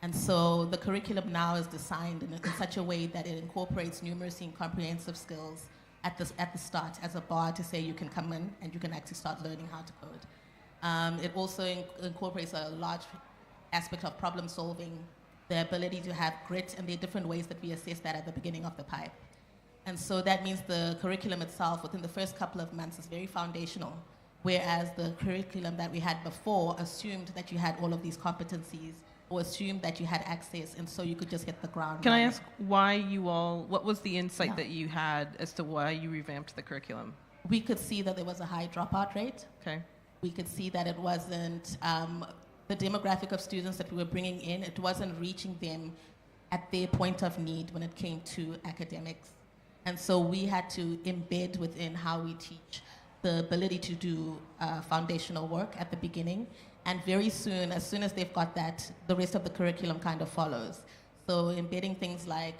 Speaker 14: And so the curriculum now is designed in such a way that it incorporates numeracy and comprehensive skills at the start as a bar to say you can come in and you can actually start learning how to code. It also incorporates a large aspect of problem solving, the ability to have grit, and there are different ways that we assess that at the beginning of the pipe. And so that means the curriculum itself within the first couple of months is very foundational, whereas the curriculum that we had before assumed that you had all of these competencies or assumed that you had access, and so you could just hit the ground
Speaker 3: Can I
Speaker 14: running.
Speaker 3: ask what was the insight that you had as to why you revamped the curriculum?
Speaker 14: We could see that there was a high dropout rate.
Speaker 3: Okay.
Speaker 14: We could see that it wasn't, the demographic of students that we were bringing in, it wasn't reaching them at their point of need when it came to academics. And so we had to embed within how we teach the ability to do foundational work at the beginning. And very soon, as soon as they've got that, the rest of the curriculum kind of follows. So embedding things like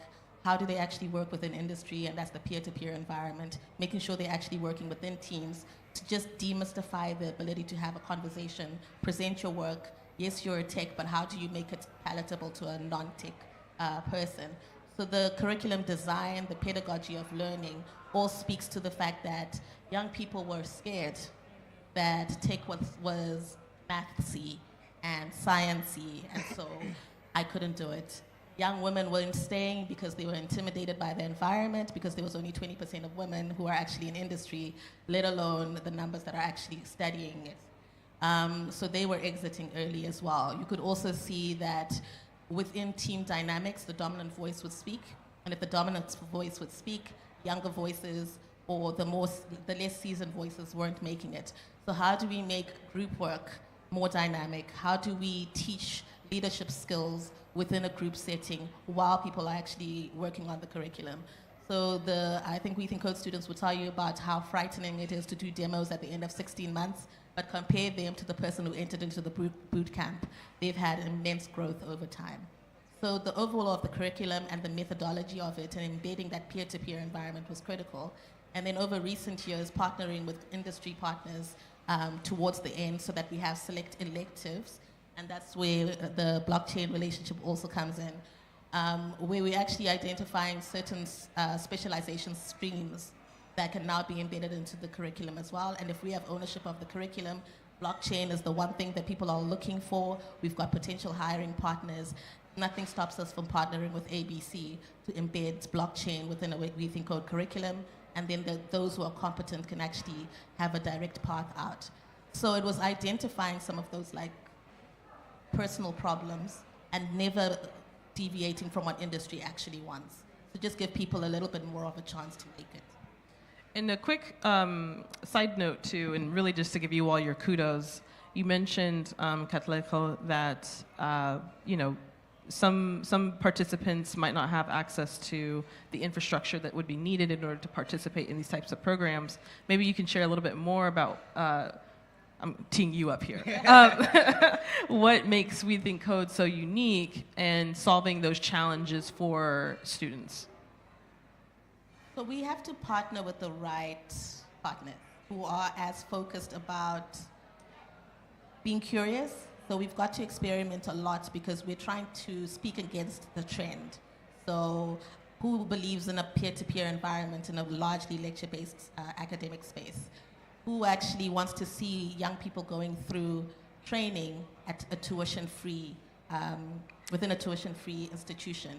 Speaker 14: how do they actually work within industry, and that's the peer-to-peer environment, making sure they're actually working within teams to just demystify the ability to have a conversation, present your work. Yes, you're a tech, but how do you make it palatable to a non-tech person? So the curriculum design, the pedagogy of learning, all speaks to the fact that young people were scared that tech was mathsy and sciencey, and so I couldn't do it. Young women weren't staying because they were intimidated by the environment, because there was only 20% of women who are actually in industry, let alone the numbers that are actually studying it. So they were exiting early as well. You could also see that within team dynamics, the dominant voice would speak, and if the dominant voice would speak, younger voices or the less seasoned voices weren't making it. So how do we make group work more dynamic? How do we teach leadership skills within a group setting while people are actually working on the curriculum? So I think We Think Code students will tell you about how frightening it is to do demos at the end of 16 months, but compare them to the person who entered into the boot camp. They've had immense growth over time. So the overall of the curriculum and the methodology of it and embedding that peer-to-peer environment was critical. And then over recent years, partnering with industry partners towards the end so that we have select electives, and that's where the blockchain relationship also comes in, where we're actually identifying certain specialization streams that can now be embedded into the curriculum as well. And if we have ownership of the curriculum, blockchain is the one thing that people are looking for. We've got potential hiring partners. Nothing stops us from partnering with ABC to embed blockchain within a We Think Code curriculum, and then those who are competent can actually have a direct path out. So it was identifying some of those like personal problems and never deviating from what industry actually wants. So just give people a little bit more of a chance to make it.
Speaker 3: And a quick side note too, and really just to give you all your kudos, you mentioned, Katlego, that some participants might not have access to the infrastructure that would be needed in order to participate in these types of programs. Maybe you can share a little bit more about, I'm teeing you up here, what makes We Think Code so unique and solving those challenges for students.
Speaker 14: So we have to partner with the right partners who are as focused about being curious. So we've got to experiment a lot because we're trying to speak against the trend. So who believes in a peer-to-peer environment in a largely lecture-based academic space? Who actually wants to see young people going through training at a tuition-free, within a tuition-free institution?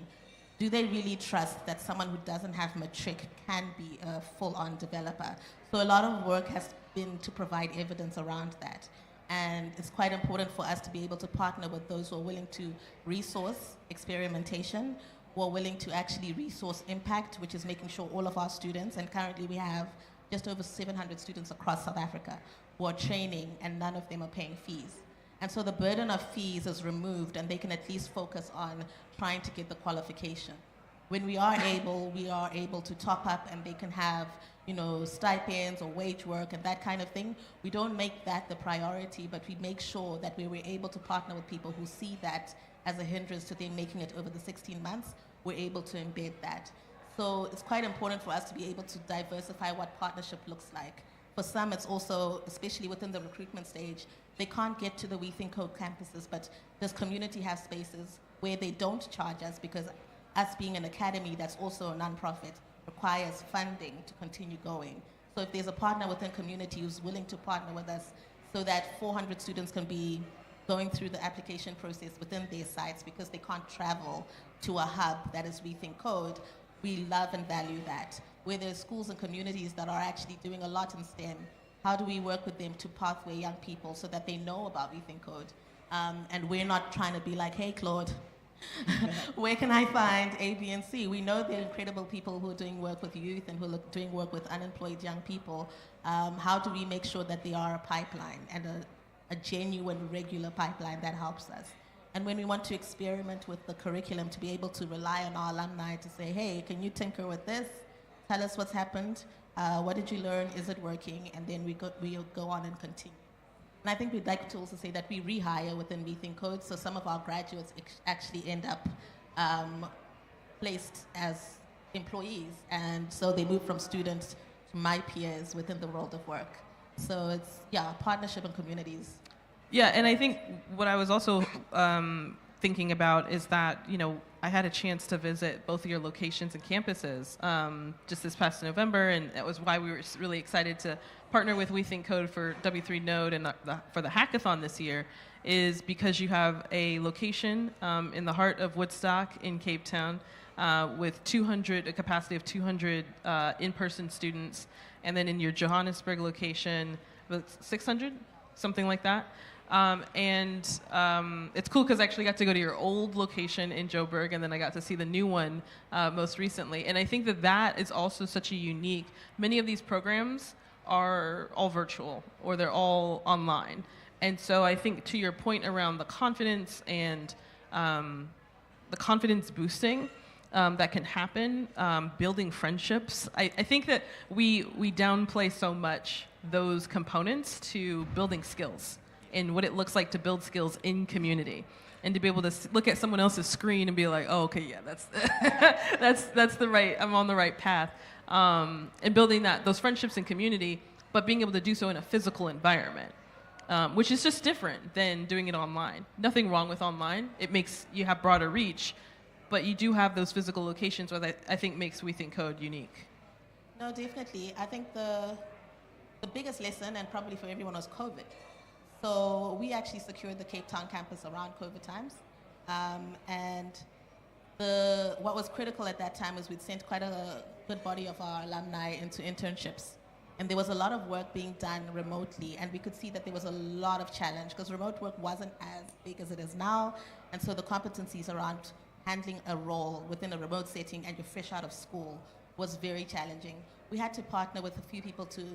Speaker 14: Do they really trust that someone who doesn't have matric can be a full-on developer? So a lot of work has been to provide evidence around that. And it's quite important for us to be able to partner with those who are willing to resource experimentation, who are willing to actually resource impact, which is making sure all of our students, and currently we have just over 700 students across South Africa who are training, and none of them are paying fees. And so the burden of fees is removed, and they can at least focus on trying to get the qualification. When we are able to top up, and they can have, stipends or wage work and that kind of thing. We don't make that the priority, but we make sure that we were able to partner with people who see that as a hindrance to them making it over the 16 months. We're able to embed that. So it's quite important for us to be able to diversify what partnership looks like. For some, it's also, especially within the recruitment stage, they can't get to the We Think Code campuses, but does community have spaces where they don't charge us, because us being an academy that's also a nonprofit requires funding to continue going. So if there's a partner within community who's willing to partner with us so that 400 students can be going through the application process within their sites because they can't travel to a hub that is We Think Code, we love and value that. Where there's schools and communities that are actually doing a lot in STEM, how do we work with them to pathway young people so that they know about We Think Code? And we're not trying to be like, hey, Claude, where can I find A, B, and C? We know there are incredible people who are doing work with youth and who are doing work with unemployed young people. How do we make sure that they are a pipeline, and a genuine, regular pipeline that helps us? And when we want to experiment with the curriculum, to be able to rely on our alumni to say, hey, can you tinker with this? Tell us what's happened. What did you learn? Is it working? And then we'll go on and continue. And I think we'd like to also say that we rehire within We Think Code, so some of our graduates actually end up placed as employees, and so they move from students to my peers within the world of work. So it's, partnership and communities.
Speaker 3: Yeah, and I think what I was also thinking about is that, I had a chance to visit both of your locations and campuses just this past November, and that was why we were really excited to partner with We Think Code for W3Node and for the hackathon this year, is because you have a location in the heart of Woodstock in Cape Town with a capacity of 200 in-person students, and then in your Johannesburg location, 600, something like that. It's cool because I actually got to go to your old location in Joburg, and then I got to see the new one most recently. And I think that is also such a unique, many of these programs are all virtual or they're all online. And so I think to your point around the confidence and the confidence boosting that can happen, building friendships, I think that we downplay so much those components to building skills and what it looks like to build skills in community, and to be able to look at someone else's screen and be like, oh, okay, yeah, that's the right, I'm on the right path, and building those friendships in community, but being able to do so in a physical environment, which is just different than doing it online. Nothing wrong with online. It makes you have broader reach, but you do have those physical locations, what I think makes We Think Code unique.
Speaker 14: No, definitely. I think the biggest lesson, and probably for everyone, was COVID. So we actually secured the Cape Town campus around COVID times. And what was critical at that time is we'd sent quite a good body of our alumni into internships. And there was a lot of work being done remotely, and we could see that there was a lot of challenge because remote work wasn't as big as it is now. And so the competencies around handling a role within a remote setting and you're fresh out of school was very challenging. We had to partner with a few people to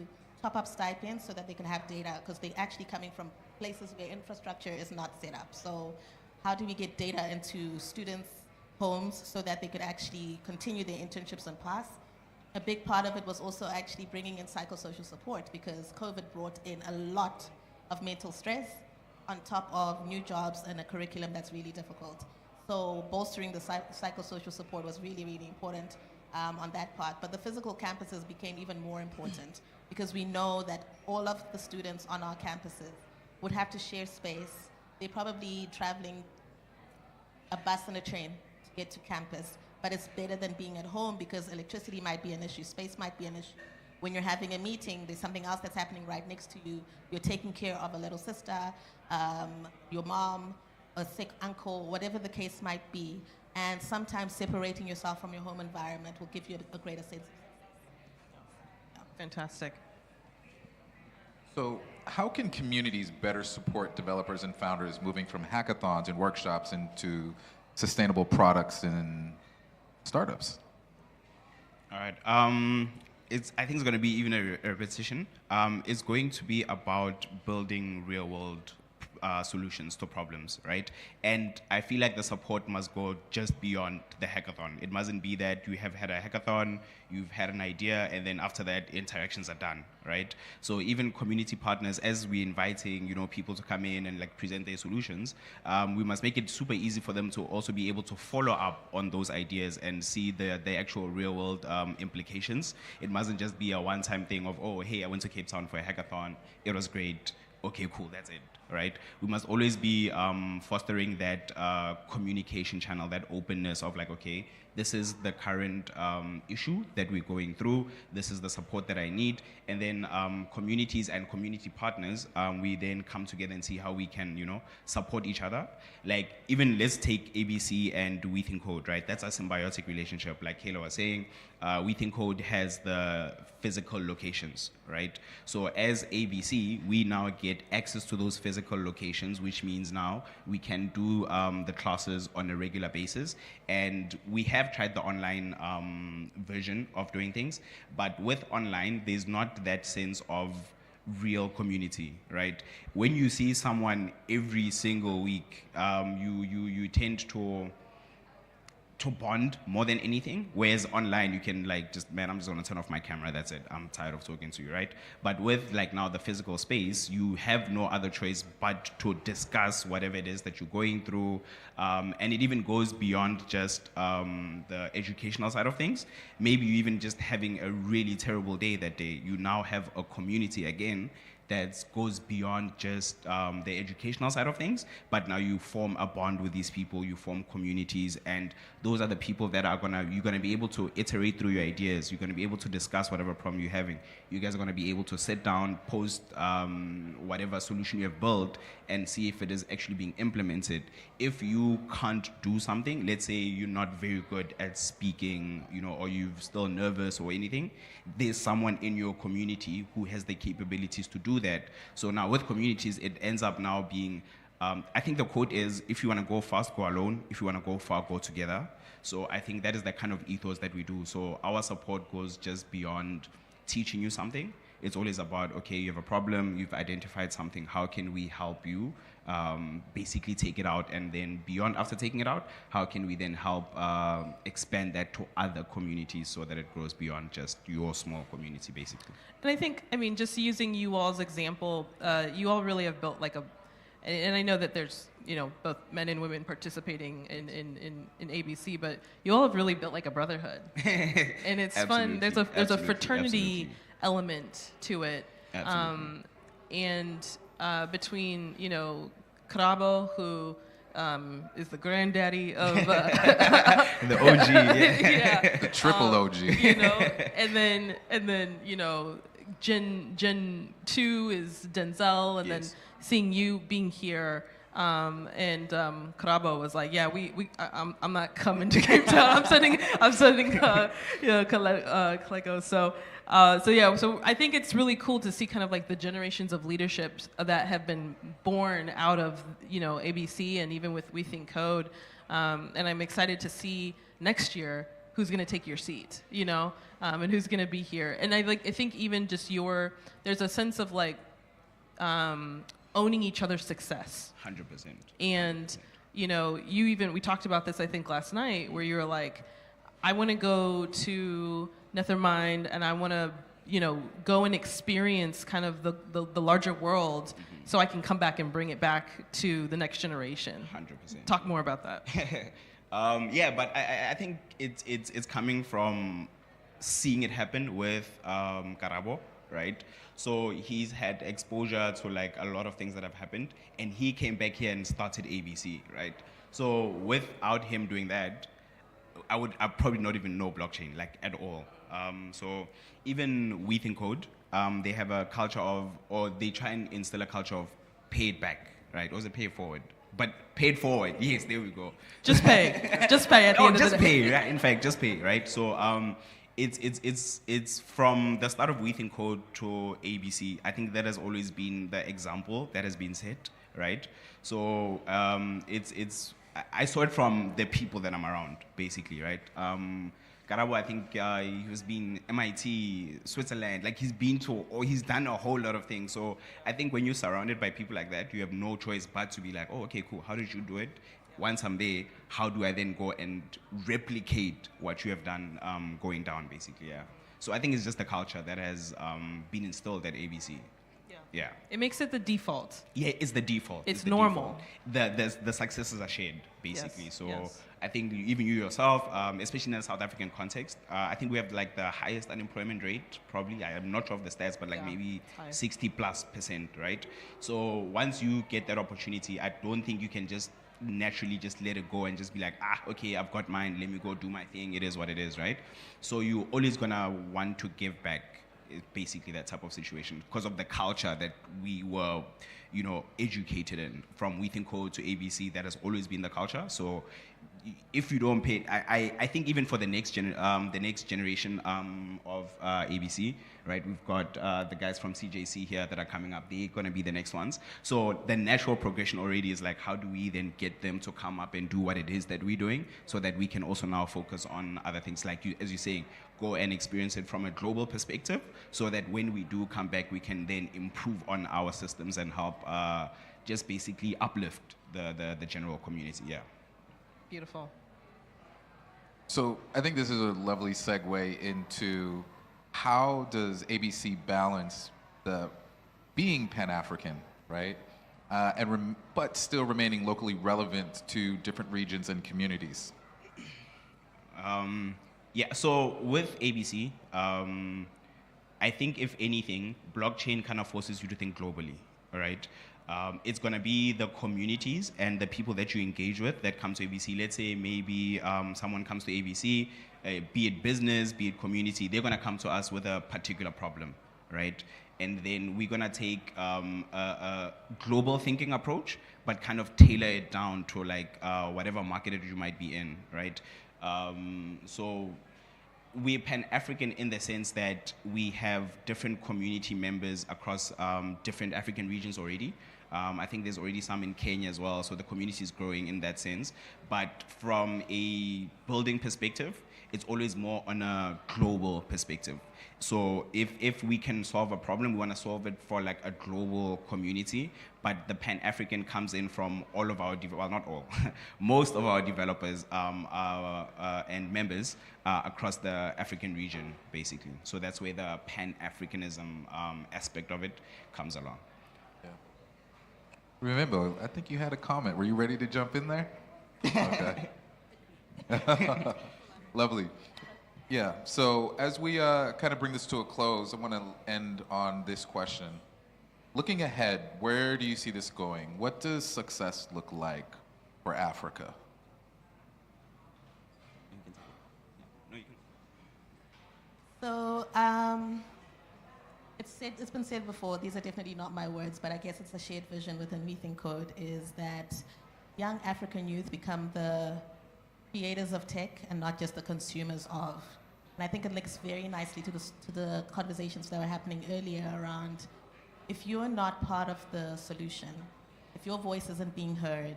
Speaker 14: top up stipends so that they can have data, because they're actually coming from places where infrastructure is not set up. So how do we get data into students' homes so that they could actually continue their internships and pass? A big part of it was also actually bringing in psychosocial support, because COVID brought in a lot of mental stress on top of new jobs and a curriculum that's really difficult. So bolstering the psychosocial support was really, really important on that part. But the physical campuses became even more important, because we know that all of the students on our campuses would have to share space. They're probably traveling a bus and a train to get to campus, but it's better than being at home, because electricity might be an issue, space might be an issue. When you're having a meeting, there's something else that's happening right next to you. You're taking care of a little sister, your mom, a sick uncle, whatever the case might be. And sometimes separating yourself from your home environment will give you a greater sense.
Speaker 3: Fantastic.
Speaker 1: So how can communities better support developers and founders moving from hackathons and workshops into sustainable products and startups?
Speaker 4: All right. I think it's going to be even a repetition. It's going to be about building real-world solutions to problems, right? And I feel like the support must go just beyond the hackathon. It mustn't be that you have had a hackathon, you've had an idea, and then after that, interactions are done, right? So even community partners, as we're inviting, people to come in and like present their solutions, we must make it super easy for them to also be able to follow up on those ideas and see the actual real world implications. It mustn't just be a one-time thing of, oh, hey, I went to Cape Town for a hackathon, it was great, okay, cool, that's it, right? We must always be fostering that communication channel, that openness of like, okay, this is the current issue that we're going through, this is the support that I need, and then communities and community partners, we then come together and see how we can, support each other. Like, even let's take ABC and We Think Code, right? That's a symbiotic relationship. Like Kayla was saying, We Think Code has the physical locations, right? So as ABC, we now get access to those physical locations, which means now we can do the classes on a regular basis. And we have tried the online version of doing things, but with online, there's not that sense of real community, right? When you see someone every single week, you tend to bond more than anything, whereas online you can like just, man, I'm just gonna turn off my camera, that's it, I'm tired of talking to you, right? But with like now the physical space, you have no other choice but to discuss whatever it is that you're going through, and it even goes beyond just the educational side of things. Maybe you even just having a really terrible day that day, you now have a community again that goes beyond just the educational side of things, but now you form a bond with these people, you form communities, and those are the people that you're gonna be able to iterate through your ideas, you're gonna be able to discuss whatever problem you're having. You guys are gonna be able to sit down, post whatever solution you have built, and see if it is actually being implemented. If you can't do something, let's say you're not very good at speaking, or you're still nervous or anything, there's someone in your community who has the capabilities to do that. So now with communities, it ends up now being, I think the quote is, if you want to go fast, go alone. If you want to go far, go together. So I think that is the kind of ethos that we do. So our support goes just beyond teaching you something. It's always about, okay, you have a problem, you've identified something, how can we help you basically take it out, and then beyond, after taking it out, how can we then help expand that to other communities so that it grows beyond just your small community, basically.
Speaker 3: And I think, just using you all's example, you all really have built like and I know that there's, both men and women participating in ABC, but you all have really built like a brotherhood. And it's fun. There's a fraternity element to it. And between, Karabo, who is the granddaddy of
Speaker 4: the OG,
Speaker 1: yeah. The triple OG.
Speaker 3: And then Gen 2 is Denzel, and then seeing you being here, and Karabo was like, yeah, I'm not coming to Cape Town. I'm sending Kaleko. So I think it's really cool to see kind of like the generations of leaderships that have been born out of ABC and even with We Think Code, and I'm excited to see next year who's going to take your seat, and who's going to be here. And I think even just there's a sense of like owning each other's success.
Speaker 4: 100%.
Speaker 3: And we talked about this I think last night, where you were like, I want to go to Nethermind and I want to go and experience kind of the larger world, so I can come back and bring it back to the next generation.
Speaker 4: 100%.
Speaker 3: Talk more about that.
Speaker 4: But I think it's coming from seeing it happen with Karabo, right? So he's had exposure to like a lot of things that have happened, and he came back here and started ABC, right? So without him doing that, I probably not even know blockchain like at all. So even W3Node, they have a culture or they try and instill a culture of pay it back, right? Or was it pay it forward? But paid forward, yes, there we go.
Speaker 3: Just pay, just pay at the end of the day.
Speaker 4: Just pay, right? In fact, just pay, right? So it's from the start of W3Node to ABC. I think that has always been the example that has been set, right? So I saw it from the people that I'm around, basically, right? Karabo, I think he has been MIT, Switzerland, like he's done a whole lot of things. So I think when you're surrounded by people like that, you have no choice but to be like, oh, okay, cool, how did you do it? Once I'm there, how do I then go and replicate what you have done going down, basically, yeah. So I think it's just the culture that has been instilled at ABC. Yeah.
Speaker 3: It makes it the default.
Speaker 4: Yeah, it's the default.
Speaker 3: It's normal.
Speaker 4: The successes are shared, basically.
Speaker 3: Yes.
Speaker 4: So
Speaker 3: Yes.
Speaker 4: I think even you yourself, especially in a South African context, I think we have like the highest unemployment rate, probably. I am not sure of the stats, but like maybe 60+%, right? So once you get that opportunity, I don't think you can just naturally just let it go and just be like, okay, I've got mine, let me go do my thing, it is what it is, right? So you're always gonna want to give back. Basically that type of situation because of the culture that we were, educated in. From W3Node to ABC, that has always been the culture. So if you don't pay, I think even for the next generation of ABC, right? We've got the guys from CJC here that are coming up. They're going to be the next ones. So the natural progression already is like, how do we then get them to come up and do what it is that we're doing, so that we can also now focus on other things, like as you're saying, go and experience it from a global perspective, so that when we do come back, we can then improve on our systems and help just basically uplift the general community. Yeah.
Speaker 3: Beautiful.
Speaker 1: So I think this is a lovely segue into how does ABC balance the being Pan-African, right? But still remaining locally relevant to different regions and communities.
Speaker 4: So with ABC, I think if anything, blockchain kind of forces you to think globally, all right? It's going to be the communities and the people that you engage with that come to ABC. Let's say maybe someone comes to ABC, be it business, be it community, they're going to come to us with a particular problem, right? And then we're going to take a global thinking approach, but kind of tailor it down to like whatever market you might be in, right? So we're Pan-African in the sense that we have different community members across different African regions already. I think there's already some in Kenya as well, so the community is growing in that sense. But from a building perspective, it's always more on a global perspective. So if we can solve a problem, we want to solve it for like a global community, but the Pan-African comes in from all of our, well, not all, most of our developers and members across the African region, basically. So that's where the Pan-Africanism aspect of it comes along.
Speaker 1: Yeah. Remember, I think you had a comment. Were you ready to jump in there? Okay. Lovely. Yeah, so as we kind of bring this to a close, I want to end on this question. Looking ahead, where do you see this going? What does success look like for Africa?
Speaker 14: So it's been said before, these are definitely not my words, but I guess it's a shared vision within W3Node, is that young African youth become the creators of tech and not just the consumers of. And I think it links very nicely to the conversations that were happening earlier around, if you're not part of the solution, if your voice isn't being heard,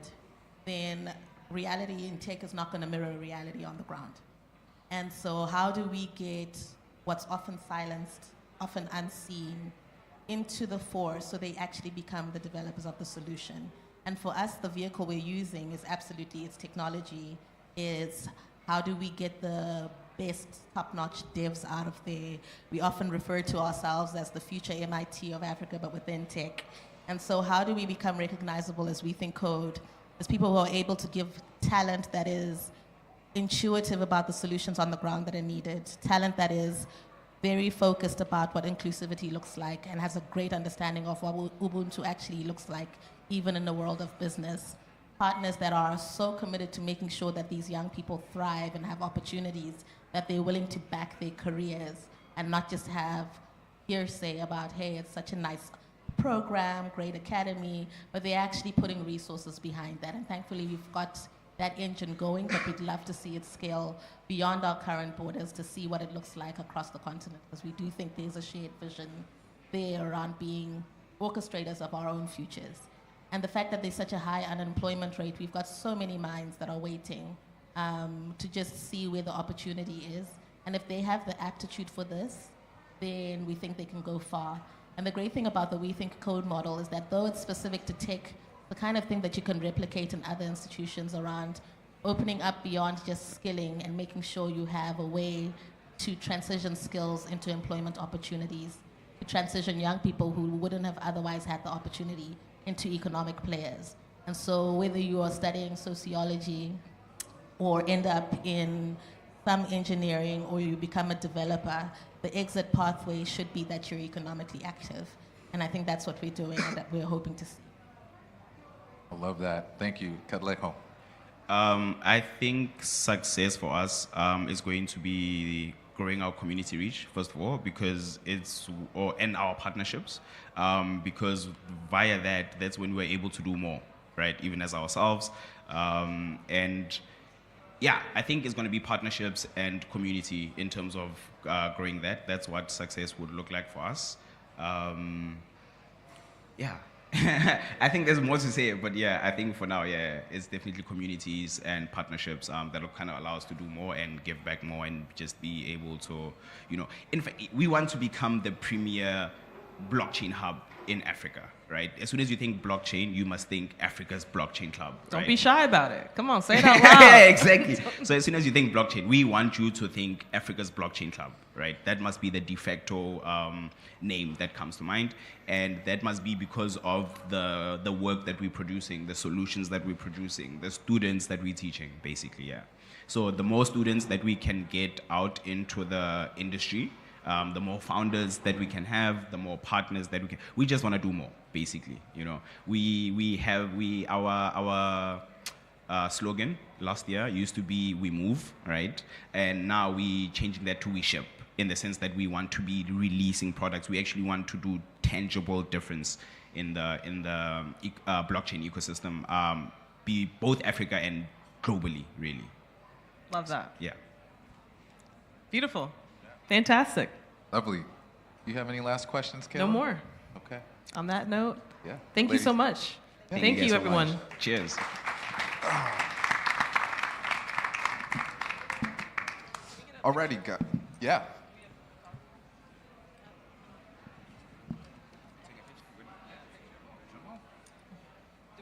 Speaker 14: then reality in tech is not going to mirror reality on the ground. And so how do we get what's often silenced, often unseen, into the fore so they actually become the developers of the solution. And for us, the vehicle we're using is absolutely its technology. It's how do we get the best top-notch devs out of there. We often refer to ourselves as the future MIT of Africa, but within tech. And so how do we become recognizable as We Think Code, as people who are able to give talent that is intuitive about the solutions on the ground that are needed, talent that is very focused about what inclusivity looks like and has a great understanding of what Ubuntu actually looks like, even in the world of business. Partners that are so committed to making sure that these young people thrive and have opportunities, that they're willing to back their careers and not just have hearsay about, hey, it's such a nice program, great academy, but they're actually putting resources behind that. And thankfully, we've got that engine going, but we'd love to see it scale beyond our current borders to see what it looks like across the continent, because we do think there's a shared vision there around being orchestrators of our own futures. And the fact that there's such a high unemployment rate, we've got so many minds that are waiting to just see where the opportunity is. And if they have the aptitude for this, then we think they can go far. And the great thing about the We Think Code model is that though it's specific to tech, the kind of thing that you can replicate in other institutions around opening up beyond just skilling and making sure you have a way to transition skills into employment opportunities, to transition young people who wouldn't have otherwise had the opportunity into economic players. And so whether you are studying sociology or end up in some engineering or you become a developer, the exit pathway should be that you're economically active. And I think that's what we're doing and that we're hoping to see.
Speaker 1: I love that. Thank you, Kadleho.
Speaker 4: I think success for us is going to be growing our community reach, first of all, because and our partnerships, because via that's when we're able to do more, right? Even as ourselves. And yeah, I think it's going to be partnerships and community in terms of growing that. That's what success would look like for us. Yeah. I think there's more to say, but yeah, I think for now, yeah, it's definitely communities and partnerships that will kind of allow us to do more and give back more and just be able to, in fact, we want to become the premier blockchain hub in Africa, right? As soon as you think blockchain, you must think Africa's blockchain club.
Speaker 3: Don't
Speaker 4: right?
Speaker 3: be shy about it. Come on, say it out loud.
Speaker 4: Yeah, exactly. So as soon as you think blockchain, we want you to think Africa's blockchain club, right? That must be the de facto name that comes to mind. And that must be because of the work that we're producing, the solutions that we're producing, the students that we're teaching, basically, yeah. So the more students that we can get out into the industry, the more founders that we can have, the more partners that we just want to do more, basically, our slogan last year used to be "We Move," right? And now we changing that to "We Ship," in the sense that we want to be releasing products. We actually want to do tangible difference in the blockchain ecosystem, be both Africa and globally, really.
Speaker 3: Love that.
Speaker 4: Yeah.
Speaker 3: Beautiful. Fantastic.
Speaker 1: Lovely. Do you have any last questions, Kayla?
Speaker 3: No more.
Speaker 1: Okay.
Speaker 3: On that note,
Speaker 1: yeah.
Speaker 3: Thank you so much. Thank you, everyone.
Speaker 4: So cheers.
Speaker 1: Already got, yeah.
Speaker 3: Do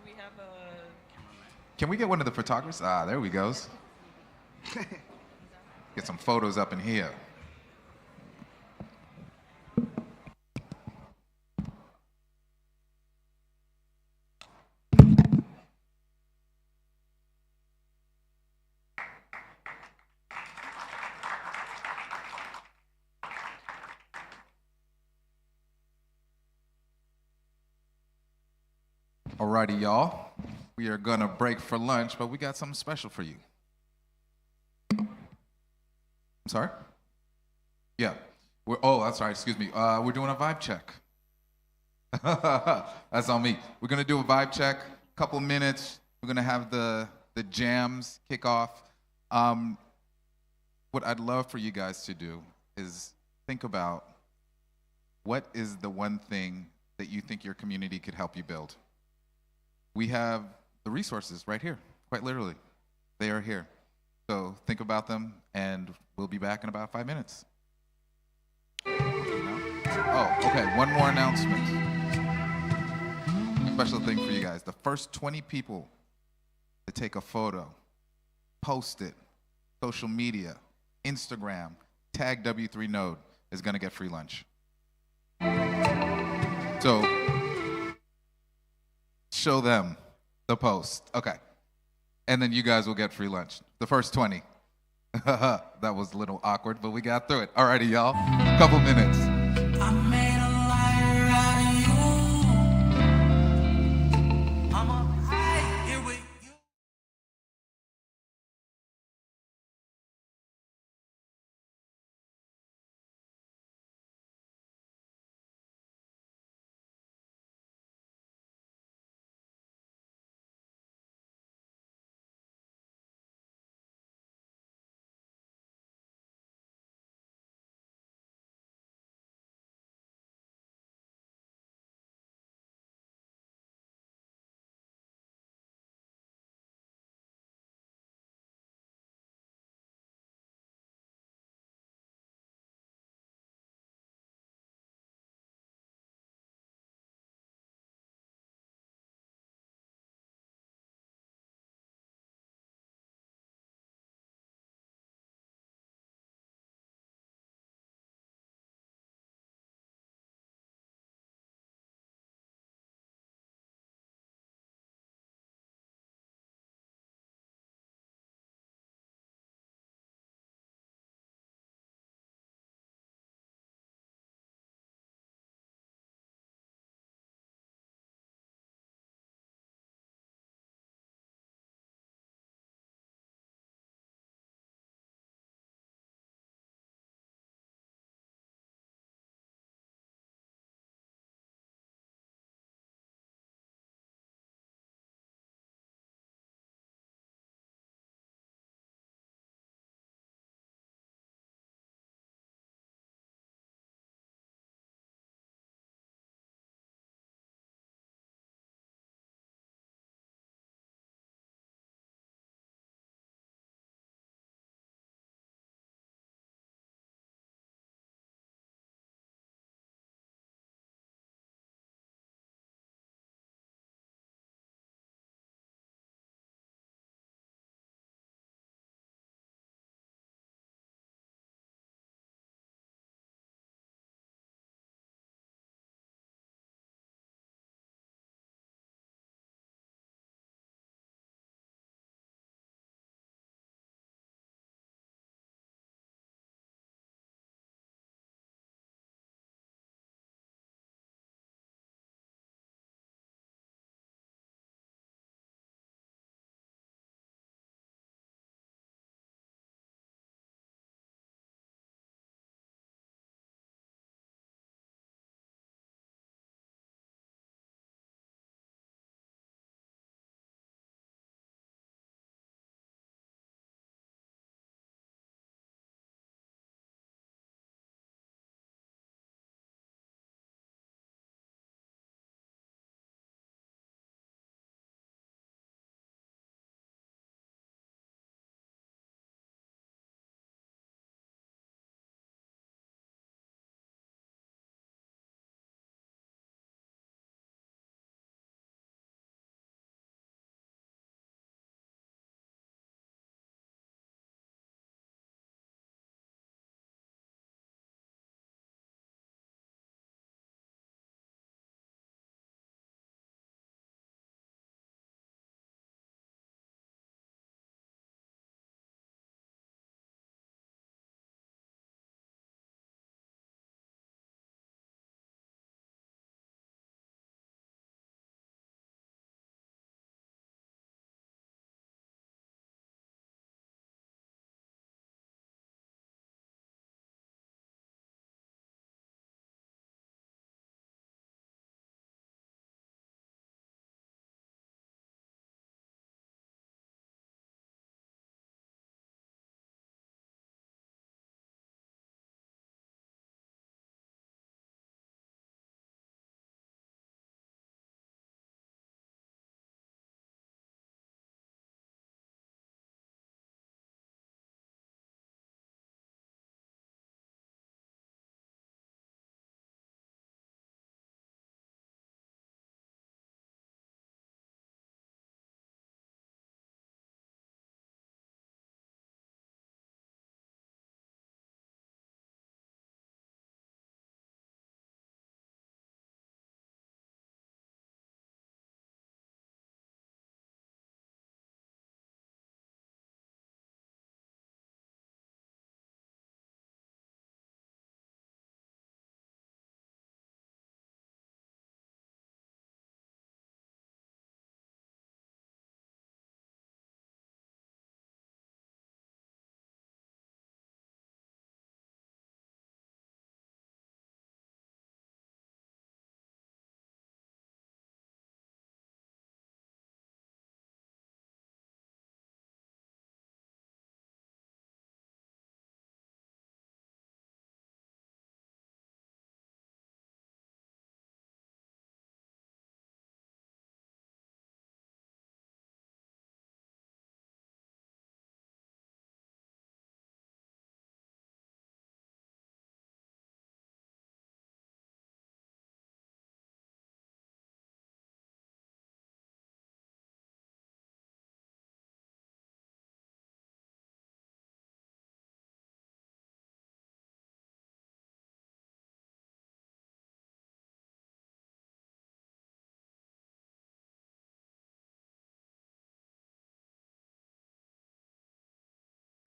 Speaker 3: we have a...
Speaker 1: Can we get one of the photographers? Ah, there we goes. Get some photos up in here. Alrighty, y'all. We are gonna break for lunch, but we got something special for you. I'm sorry? Yeah. That's right, excuse me. We're doing a vibe check. That's on me. We're gonna do a vibe check, couple minutes. We're gonna have the jams kick off. What I'd love for you guys to do is think about what is the one thing that you think your community could help you build. We have the resources right here, quite literally. They are here. So think about them, and we'll be back in about 5 minutes. Oh, okay, one more announcement. Special thing for you guys. The first 20 people to take a photo, post it, social media, Instagram, tag W3Node is gonna get free lunch. So, show them the post. Okay. And then you guys will get free lunch. The first 20. That was a little awkward, but we got through it. Alrighty, y'all. Couple minutes.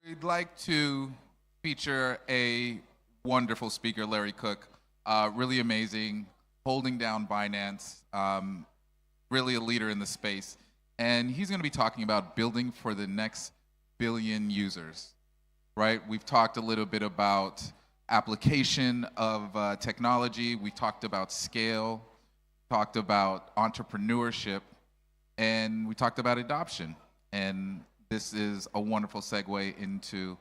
Speaker 1: We'd like to feature a wonderful speaker, Larry Cook. Really amazing, holding down Binance, really a leader in the space. And he's going to be talking about building for the next billion users, right? We've talked a little bit about application of technology. We talked about scale, talked about entrepreneurship, and we talked about adoption. And this is a wonderful segue into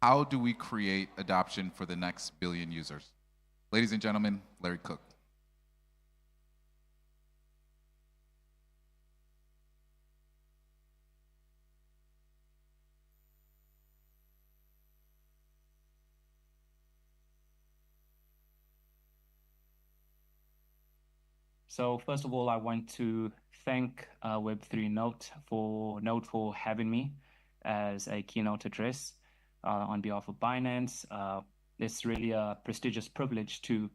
Speaker 1: how do we create adoption for the next billion users. Ladies and gentlemen, Larry Cook.
Speaker 15: So first of all, I want to thank Web3 Node for having me as a keynote address on behalf of Binance. It's really a prestigious privilege to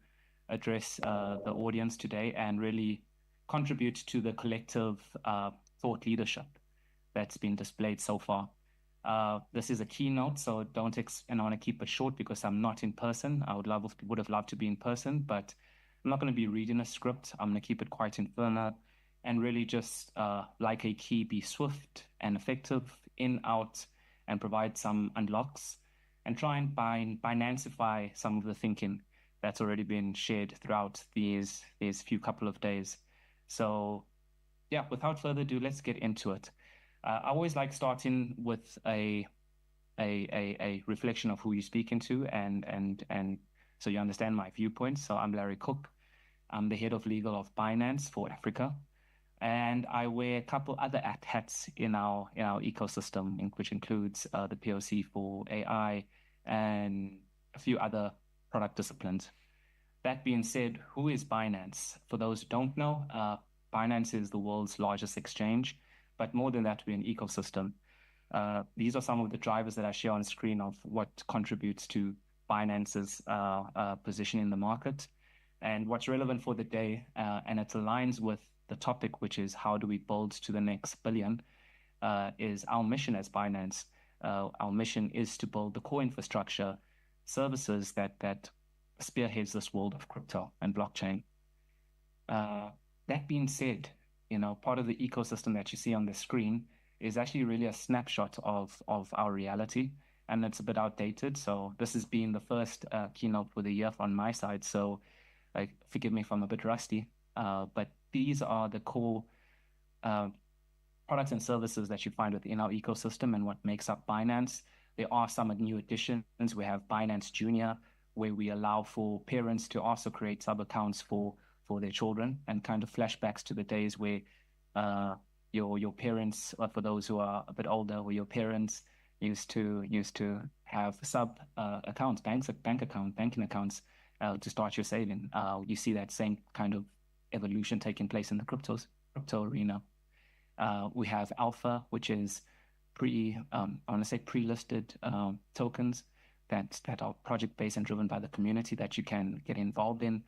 Speaker 15: address the audience today and really contribute to the collective thought leadership that's been displayed so far. This is a keynote, so and I want to keep it short because I'm not in person. I would have loved to be in person, but I'm not going to be reading a script. I'm going to keep it quite informal and really just like a key, be swift and effective in, out, and provide some unlocks and try and Binanceify some of the thinking that's already been shared throughout these few couple of days. So yeah, without further ado, let's get into it. I always like starting with a reflection of who you're speaking to and so you understand my viewpoints. So I'm Larry Cook. I'm the head of legal of Binance for Africa. And I wear a couple other hats in our ecosystem, which includes the POC for AI and a few other product disciplines. That being said, who is Binance? For those who don't know, Binance is the world's largest exchange, but more than that, we're an ecosystem. These are some of the drivers that I share on screen of what contributes to Binance's position in the market. And what's relevant for the day, and it aligns with the topic, which is how do we build to the next billion, is our mission as Binance. Our mission is to build the core infrastructure services that spearheads this world of crypto and blockchain. That being said, part of the ecosystem that you see on the screen is actually really a snapshot of our reality, and it's a bit outdated. So this has been the first keynote for the year on my side. So forgive me if I'm a bit rusty, but these are the core products and services that you find within our ecosystem and what makes up Binance. There are some new additions. We have Binance Junior, where we allow for parents to also create sub-accounts for their children, and kind of flashbacks to the days where your parents, or for those who are a bit older, where your parents used to have sub accounts, banking accounts to start your saving. You see that same kind of evolution taking place in the crypto arena. We have Alpha, which is pre-listed tokens that are project-based and driven by the community that you can get involved in.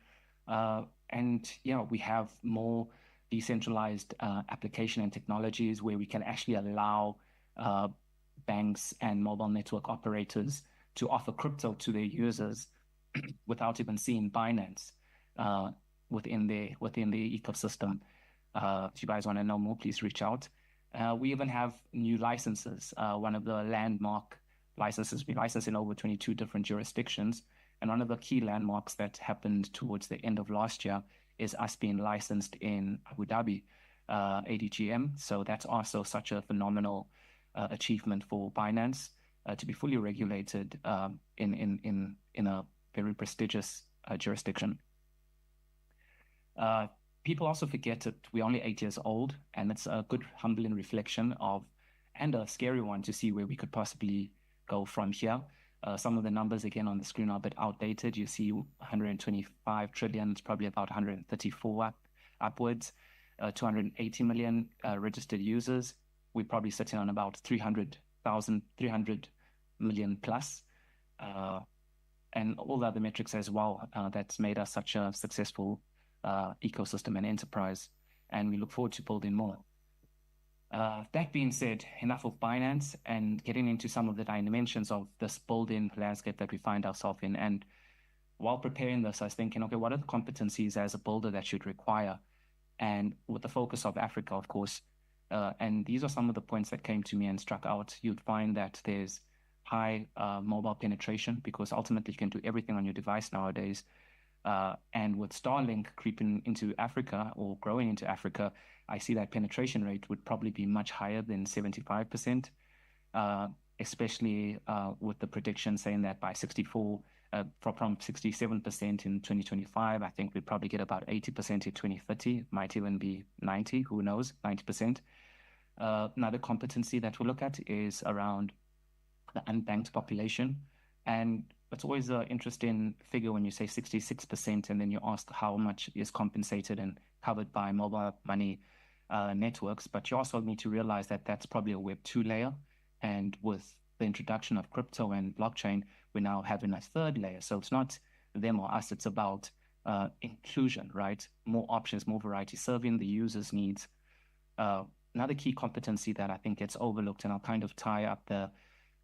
Speaker 15: And we have more decentralized application and technologies where we can actually allow banks and mobile network operators to offer crypto to their users without even seeing Binance within the ecosystem. If you guys want to know more, please reach out. We even have new licenses. One of the landmark licenses, we license in over 22 different jurisdictions. And one of the key landmarks that happened towards the end of last year is us being licensed in Abu Dhabi, ADGM. So that's also such a phenomenal achievement for Binance to be fully regulated in a very prestigious jurisdiction. People also forget that we're only 8 years old, and it's a good humbling reflection of, and a scary one to see where we could possibly go from here. Some of the numbers again on the screen are a bit outdated. You see 125 trillion, it's probably about 134 upwards, 280 million registered users. We're probably sitting on about 300 million plus, and all the other metrics as well. That's made us such a successful ecosystem and enterprise, and we look forward to building more. That being said, enough of Binance and getting into some of the dimensions of this built-in landscape that we find ourselves in. And while preparing this, I was thinking, okay, what are the competencies as a builder that should require? And with the focus of Africa, of course, and these are some of the points that came to me and struck out. You'd find that there's high mobile penetration because ultimately you can do everything on your device nowadays. And with Starlink creeping into Africa or growing into Africa, I see that penetration rate would probably be much higher than 75%, especially with the prediction saying that by 64, from 67% in 2025, I think we'd probably get about 80% in 2030, might even be 90, who knows, 90%. Another competency that we look at is around the unbanked population. And it's always an interesting figure when you say 66% and then you ask how much is compensated and covered by mobile money networks. But you also need to realize that that's probably a Web 2 layer. And with the introduction of crypto and blockchain, we're now having a third layer. So it's not them or us, it's about inclusion, right? More options, more variety, serving the user's needs. Another key competency that I think gets overlooked, and I'll kind of tie up the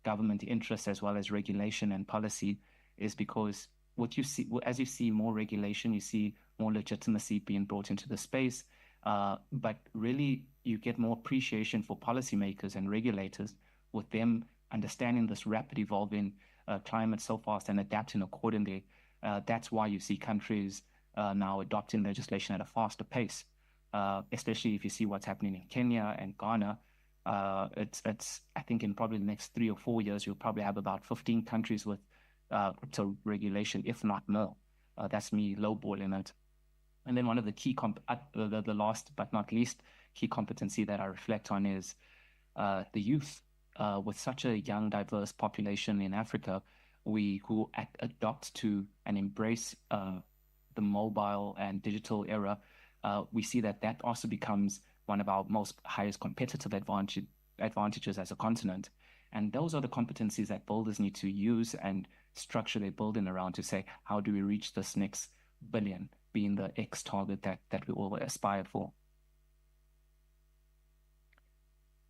Speaker 15: government interests as well as regulation and policy, is because what you see, as you see more regulation, you see more legitimacy being brought into the space, but really you get more appreciation for policymakers and regulators with them understanding this rapid evolving climate so fast and adapting accordingly. That's why you see countries now adopting legislation at a faster pace, especially if you see what's happening in Kenya and Ghana. It's I think in probably the next 3 or 4 years, you'll probably have about 15 countries with crypto regulation, if not more. That's me lowballing it. And then one of the key, the last but not least key competency that I reflect on is the youth. With such a young, diverse population in Africa, who adopt to and embrace the mobile and digital era, we see that that also becomes one of our highest competitive advantages as a continent. And those are the competencies that builders need to use and structure their building around to say, how do we reach this next billion, being the X target that we all aspire for?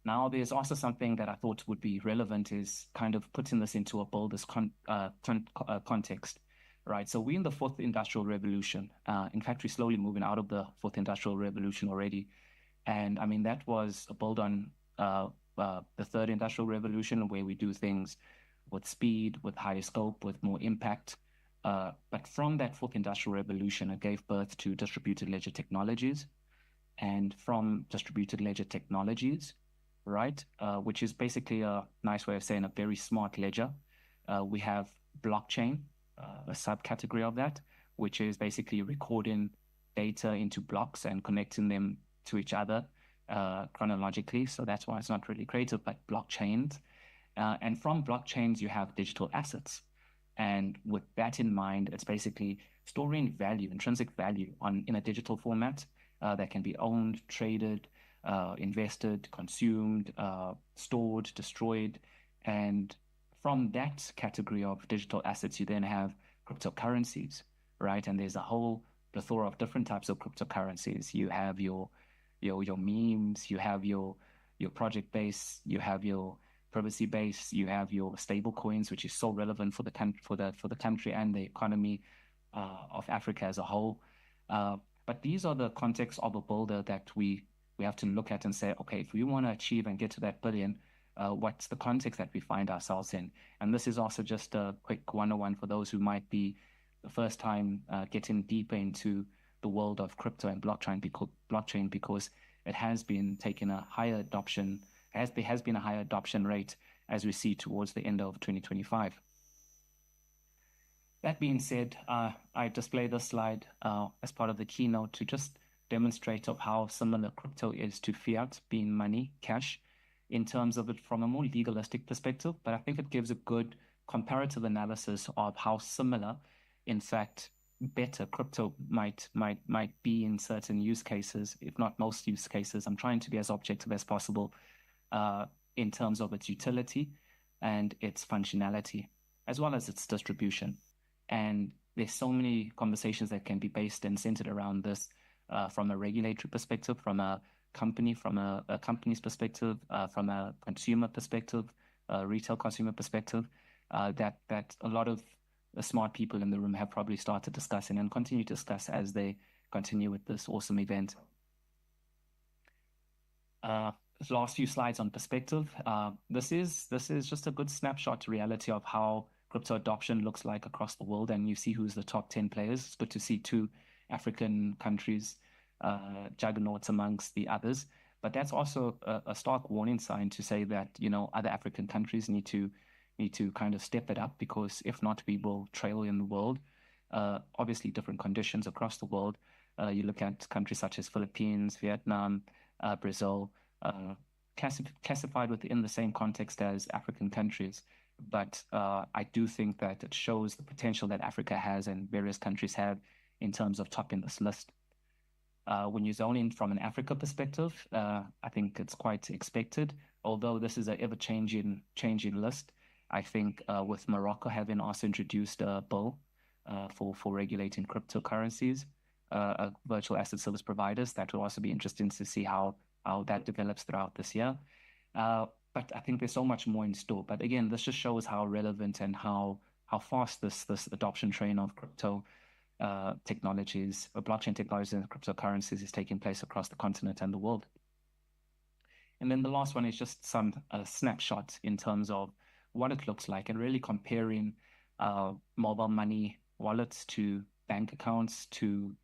Speaker 15: Now, there's also something that I thought would be relevant is kind of putting this into a builder's context, right? So we're in the fourth industrial revolution. In fact, we're slowly moving out of the fourth industrial revolution already. And I mean, that was a build on the third industrial revolution, where we do things with speed, with higher scope, with more impact. But from that fourth industrial revolution, it gave birth to distributed ledger technologies. And from distributed ledger technologies, right, which is basically a nice way of saying a very smart ledger, we have blockchain, a subcategory of that, which is basically recording data into blocks and connecting them to each other chronologically. So that's why it's not really creative, but blockchains. And from blockchains, you have digital assets. And with that in mind, it's basically storing value, intrinsic value in a digital format that can be owned, traded, invested, consumed, stored, destroyed. And from that category of digital assets, you then have cryptocurrencies, right? And there's a whole plethora of different types of cryptocurrencies. You have your memes, you have your project base, you have your privacy base, you have your stable coins, which is so relevant for the country and the economy of Africa as a whole. But these are the context of a builder that we have to look at and say, okay, if we want to achieve and get to that billion, what's the context that we find ourselves in? And this is also just a quick 101 for those who might be the first time getting deeper into the world of crypto and blockchain, because it has been taking a higher adoption, there has been a higher adoption rate as we see towards the end of 2025. That being said, I display this slide as part of the keynote to just demonstrate of how similar crypto is to fiat, being money, cash, in terms of it from a more legalistic perspective. But I think it gives a good comparative analysis of how similar, in fact, better crypto might be in certain use cases, if not most use cases. I'm trying to be as objective as possible in terms of its utility and its functionality, as well as its distribution. And there's so many conversations that can be based and centered around this from a regulatory perspective, from a company from a company's perspective, from a consumer perspective, retail consumer perspective, that a lot of the smart people in the room have probably started discussing and continue to discuss as they continue with this awesome event. Last few slides on perspective. This is just a good snapshot to reality of how crypto adoption looks like across the world, and you see who's the top 10 players. It's good to see 2 African countries, juggernauts amongst the others. But that's also a stark warning sign to say that, you know, other African countries need to kind of step it up, because if not, we will trail in the world. Obviously, different conditions across the world. You look at countries such as Philippines, Vietnam, Brazil, classified within the same context as African countries. But I do think that it shows the potential that Africa has and various countries have in terms of topping this list. When you zone in from an Africa perspective, I think it's quite expected. Although this is an ever-changing list, I think with Morocco having also introduced a bill for regulating cryptocurrencies, virtual asset service providers, that will also be interesting to see how that develops throughout this year. But I think there's so much more in store. But again, this just shows how relevant and how fast this adoption train of crypto technologies, blockchain technologies and cryptocurrencies is taking place across the continent and the world. And then the last one is just some snapshot in terms of what it looks like, and really comparing mobile money wallets to bank accounts to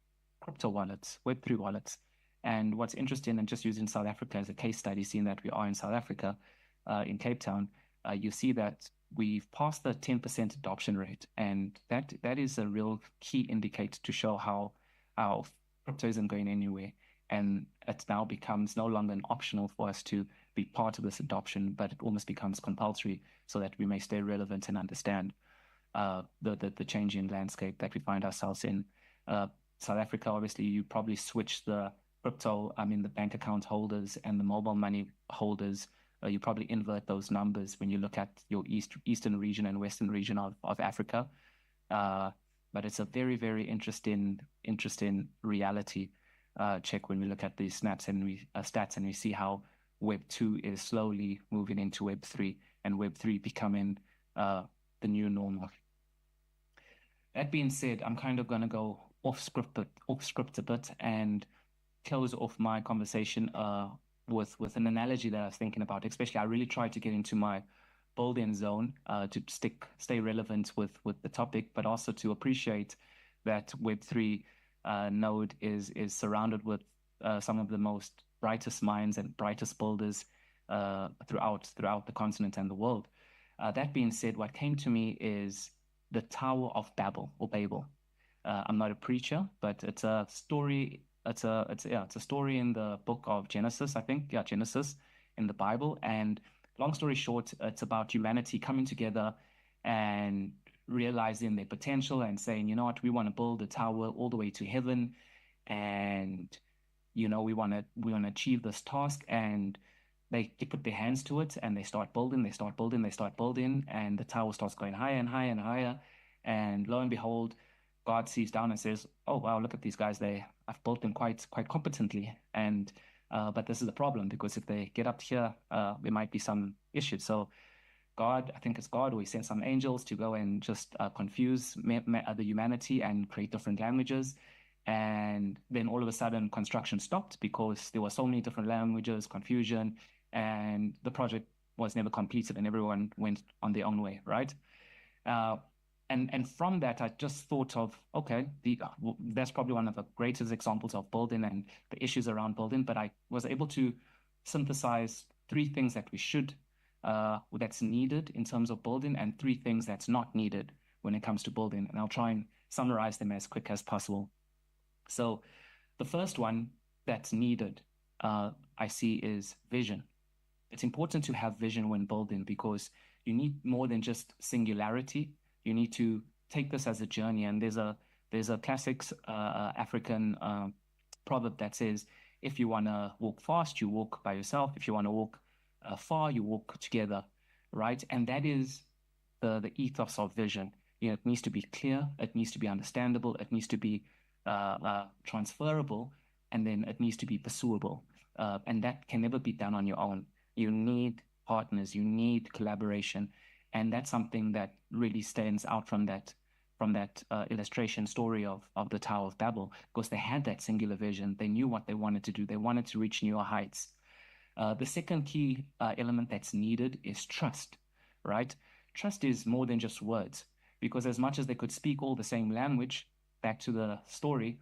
Speaker 15: crypto wallets, Web3 wallets. And what's interesting, and just using South Africa as a case study, seeing that we are in South Africa, in Cape Town, you see that we've passed the 10% adoption rate. And that is a real key indicator to show how crypto isn't going anywhere. And it now becomes no longer an optional for us to be part of this adoption, but it almost becomes compulsory so that we may stay relevant and understand the changing landscape that we find ourselves in. South Africa, obviously, you probably switch the the bank account holders and the mobile money holders. You probably invert those numbers when you look at your eastern region and western region of Africa. But it's a very, very interesting reality check when we look at these stats and we see how Web 2 is slowly moving into Web 3 and Web 3 becoming the new normal. That being said, I'm kind of going to go off script a bit and close off my conversation with an analogy that I was thinking about. Especially, I really tried to get into my build-in zone to stay relevant with the topic, but also to appreciate that Web3 node is surrounded with some of the most brightest minds and brightest builders throughout the continent and the world. That being said, what came to me is the Tower of Babel or Babel. I'm not a preacher, but it's a story. It's a story in the book of Genesis, I think. Yeah, Genesis in the Bible. And long story short, it's about humanity coming together and realizing their potential and saying, you know what, we want to build a tower all the way to heaven, and we want to achieve this task. And they put their hands to it and they start building, and the tower starts going higher and higher and higher. And lo and behold, God sees down and says, "Oh wow, look at these guys! I've built them quite competently." And but this is a problem, because if they get up here, there might be some issues. So God, I think it's God, or He sent some angels to go and just confuse the humanity and create different languages. And then all of a sudden, construction stopped because there were so many different languages, confusion, and the project was never completed, and everyone went on their own way, right? And from that, I just thought of, okay, that's probably one of the greatest examples of building and the issues around building. But I was able to synthesize 3 things that we should, that's needed in terms of building, and 3 things that's not needed when it comes to building. And I'll try and summarize them as quick as possible. So the first one that's needed, I see, is vision. It's important to have vision when building, because you need more than just singularity. You need to take this as a journey. And there's a classic African proverb that says, if you want to walk fast, you walk by yourself. If you want to walk far, you walk together, right? And that is the ethos of vision. It needs to be clear, it needs to be understandable, it needs to be transferable, and then it needs to be pursuable. and that can never be done on your own. You need partners, you need collaboration, and that's something that really stands out from that illustration story of the Tower of Babel, because they had that singular vision. They knew what they wanted to do. They wanted to reach newer heights. The second key element that's needed is trust, right? Trust is more than just words, because as much as they could speak all the same language, back to the story,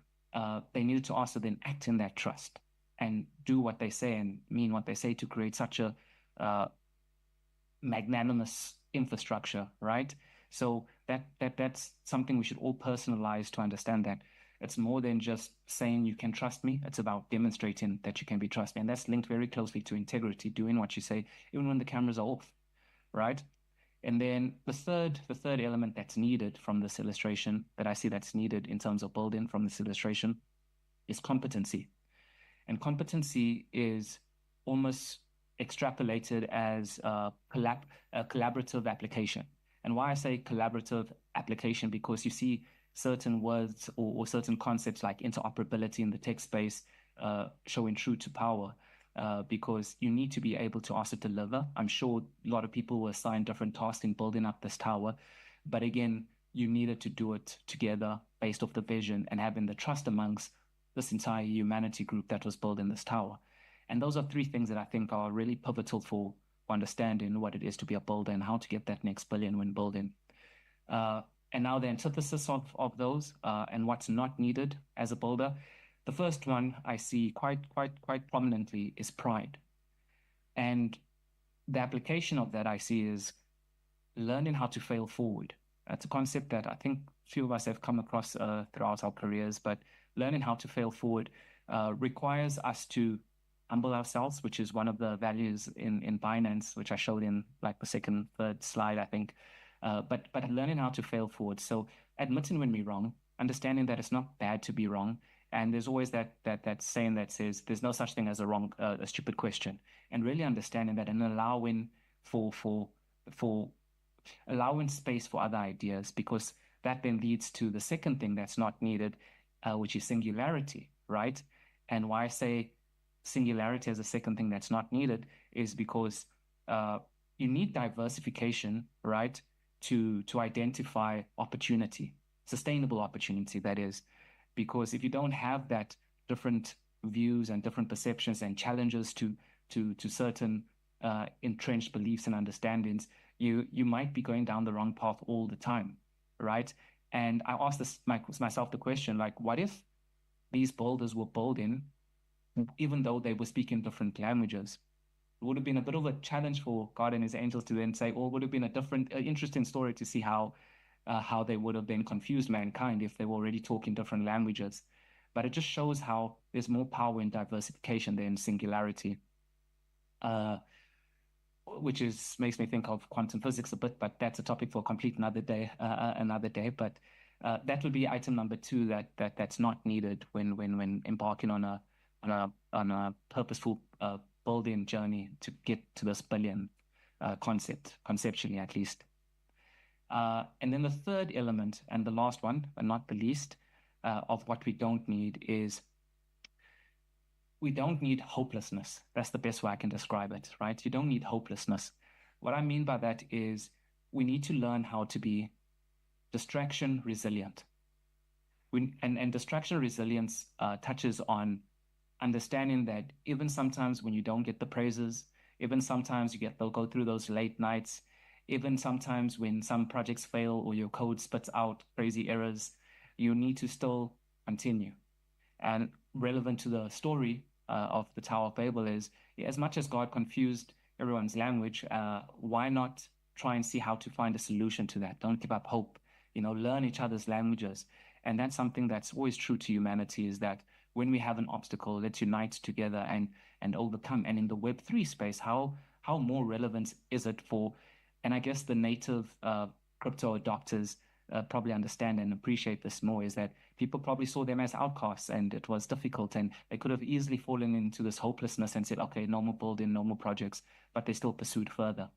Speaker 15: they needed to also then act in that trust and do what they say and mean what they say to create such a magnanimous infrastructure, right? So that's something we should all personalize to understand that it's more than just saying you can trust me. It's about demonstrating that you can be trusted. And that's linked very closely to integrity, doing what you say, even when the cameras are off, right? And then the third element that's needed from this illustration, that I see that's needed in terms of building from this illustration, is competency. And competency is almost extrapolated as a collaborative application. And why I say collaborative application, because you see certain words or certain concepts like interoperability in the tech space showing true to power, because you need to be able to also deliver. I'm sure a lot of people were assigned different tasks in building up this tower, but again, you needed to do it together based off the vision and having the trust amongst this entire humanity group that was building this tower. And those are three things that I think are really pivotal for understanding what it is to be a builder and how to get that next billion when building. And now the antithesis of those and what's not needed as a builder. The first one I see quite prominently is pride. And the application of that I see is learning how to fail forward. That's a concept that I think few of us have come across throughout our careers, but learning how to fail forward requires us to humble ourselves, which is one of the values in Binance, which I showed in like the third slide, I think. But learning how to fail forward. So admitting when we're wrong, understanding that it's not bad to be wrong. And there's always that saying that says there's no such thing as a stupid question. And really understanding that and allowing for allowing space for other ideas, because that then leads to the second thing that's not needed, which is singularity, right? And why I say singularity as a second thing that's not needed is because you need diversification, right, to identify opportunity, sustainable opportunity, that is. Because if you don't have that different views and different perceptions and challenges to certain entrenched beliefs and understandings, you might be going down the wrong path all the time, right? And I asked myself the question, like, what if these builders were building, even though they were speaking different languages? It would have been a bit of a challenge for God and his angels to then say, or would have been a different, interesting story to see how they would have then confused mankind if they were already talking different languages. But it just shows how there's more power in diversification than singularity, which makes me think of quantum physics a bit, but that's a topic for a complete another day. But that would be item number 2 that's not needed when embarking on a purposeful building journey to get to this billion conceptually at least. And then the third element, and the last one, but not the least, of what we don't need is we don't need hopelessness. That's the best way I can describe it, right? You don't need hopelessness. What I mean by that is we need to learn how to be distraction resilient. And distraction resilience touches on understanding that even sometimes when you don't get the praises, even sometimes they'll go through those late nights, even sometimes when some projects fail or your code spits out crazy errors, you need to still continue. And relevant to the story of the Tower of Babel is, as much as God confused everyone's language, why not try and see how to find a solution to that? Don't give up hope. Learn each other's languages. And that's something that's always true to humanity, is that when we have an obstacle, let's unite together and overcome. And in the Web3 space, how more relevant is it for, and I guess the native crypto adopters probably understand and appreciate this more, is that people probably saw them as outcasts and it was difficult, and they could have easily fallen into this hopelessness and said, okay, no more building, no more projects, but they still pursued further.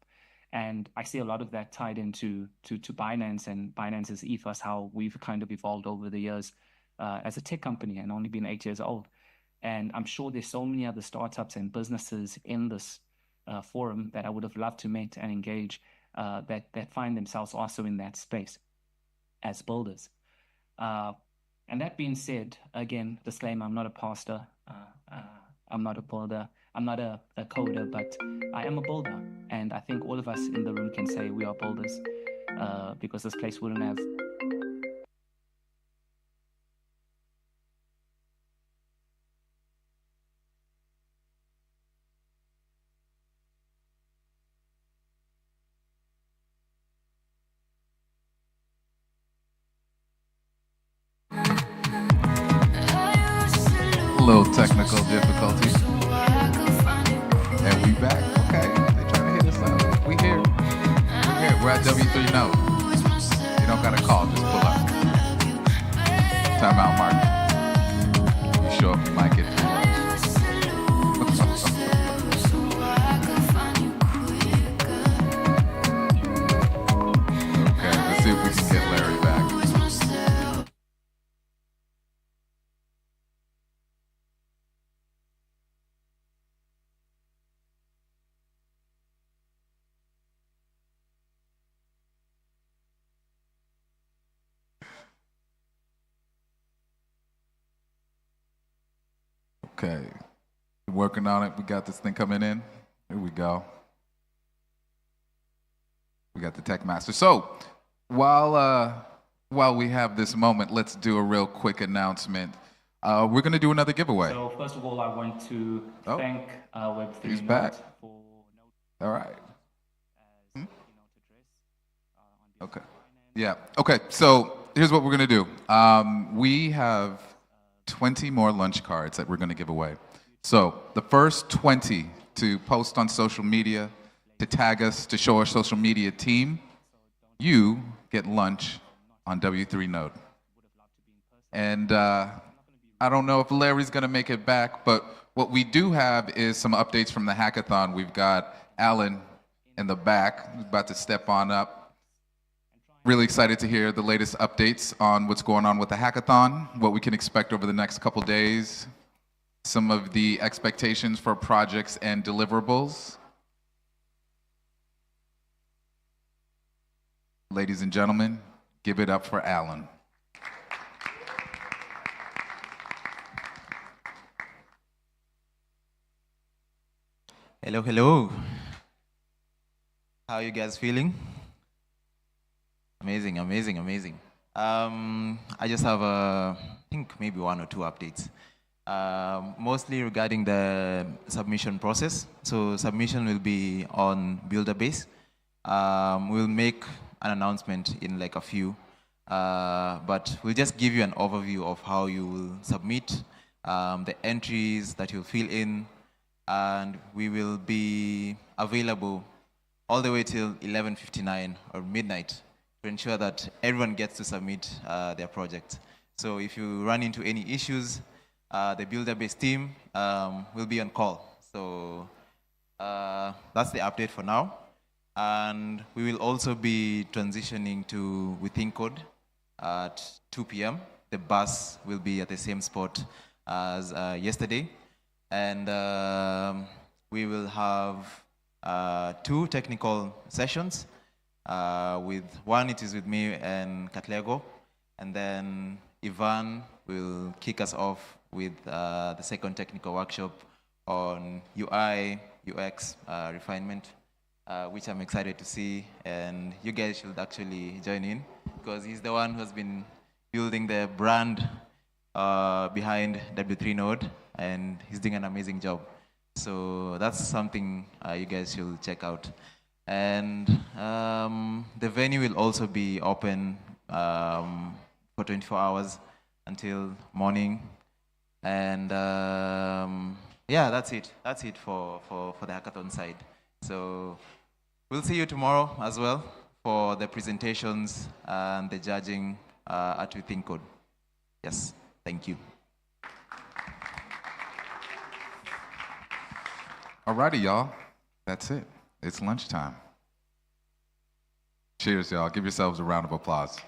Speaker 15: And I see a lot of that tied into Binance and Binance's ethos, how we've kind of evolved over the years as a tech company and only been 8 years old. And I'm sure there's so many other startups and businesses in this forum that I would have loved to meet and engage that find themselves also in that space as builders. And that being said, again, disclaimer, I'm not a pastor, I'm not a builder, I'm not a coder, but I am a builder. And I think all of us in the room can say we are builders because this place wouldn't have.
Speaker 1: Little technical difficulty. And we back. Okay, they trying to hit us up. We here. We're here. We're at W3Node. You don't gotta call, just pull up. Time out, Mark. You sure you might get too much? Okay, let's see if we can get Larry back. Okay, working on it. We got this thing coming in. Here we go. We got the tech master. So while we have this moment, let's do a real quick announcement. We're going to do another giveaway.
Speaker 15: So first of all, I want to thank Web3Node.
Speaker 1: He's back. All right. Okay. Yeah. Okay. So here's what we're going to do. We have 20 more lunch cards that we're going to give away. So the first 20 to post on social media, to tag us, to show our social media team, you get lunch on W3Node. And I don't know if Larry's going to make it back, but what we do have is some updates from the hackathon. We've got Alan in the back, who's about to step on up. Really excited to hear the latest updates on what's going on with the hackathon, what we can expect over the next couple days, some of the expectations for projects and deliverables. Ladies and gentlemen, give it up for Alan.
Speaker 16: Hello, hello. How are you guys feeling? Amazing, amazing, amazing. I just have, I think, maybe one or two updates. Mostly regarding the submission process. So submission will be on Builderbase. We'll make an announcement in like a few, but we'll just give you an overview of how you will submit, the entries that you'll fill in, and we will be available all the way till 11:59 or midnight to ensure that everyone gets to submit their project. So if you run into any issues, the Builderbase team will be on call. So that's the update for now. And we will also be transitioning to WeThinkCode at 2 p.m. The bus will be at the same spot as yesterday. And we will have 2 technical sessions. With one, it is with me and Katlego. And then Ivan will kick us off with the second technical workshop on UI, UX refinement, which I'm excited to see. And you guys should actually join in because he's the one who has been building the brand behind W3Node, and he's doing an amazing job. So that's something you guys should check out. And the venue will also be open for 24 hours until morning. And yeah, that's it. That's it for the hackathon side. So we'll see you tomorrow as well for the presentations and the judging at WeThinkCode. Yes, thank you.
Speaker 1: Alrighty, y'all. That's it. It's lunchtime. Cheers, y'all. Give yourselves a round of applause.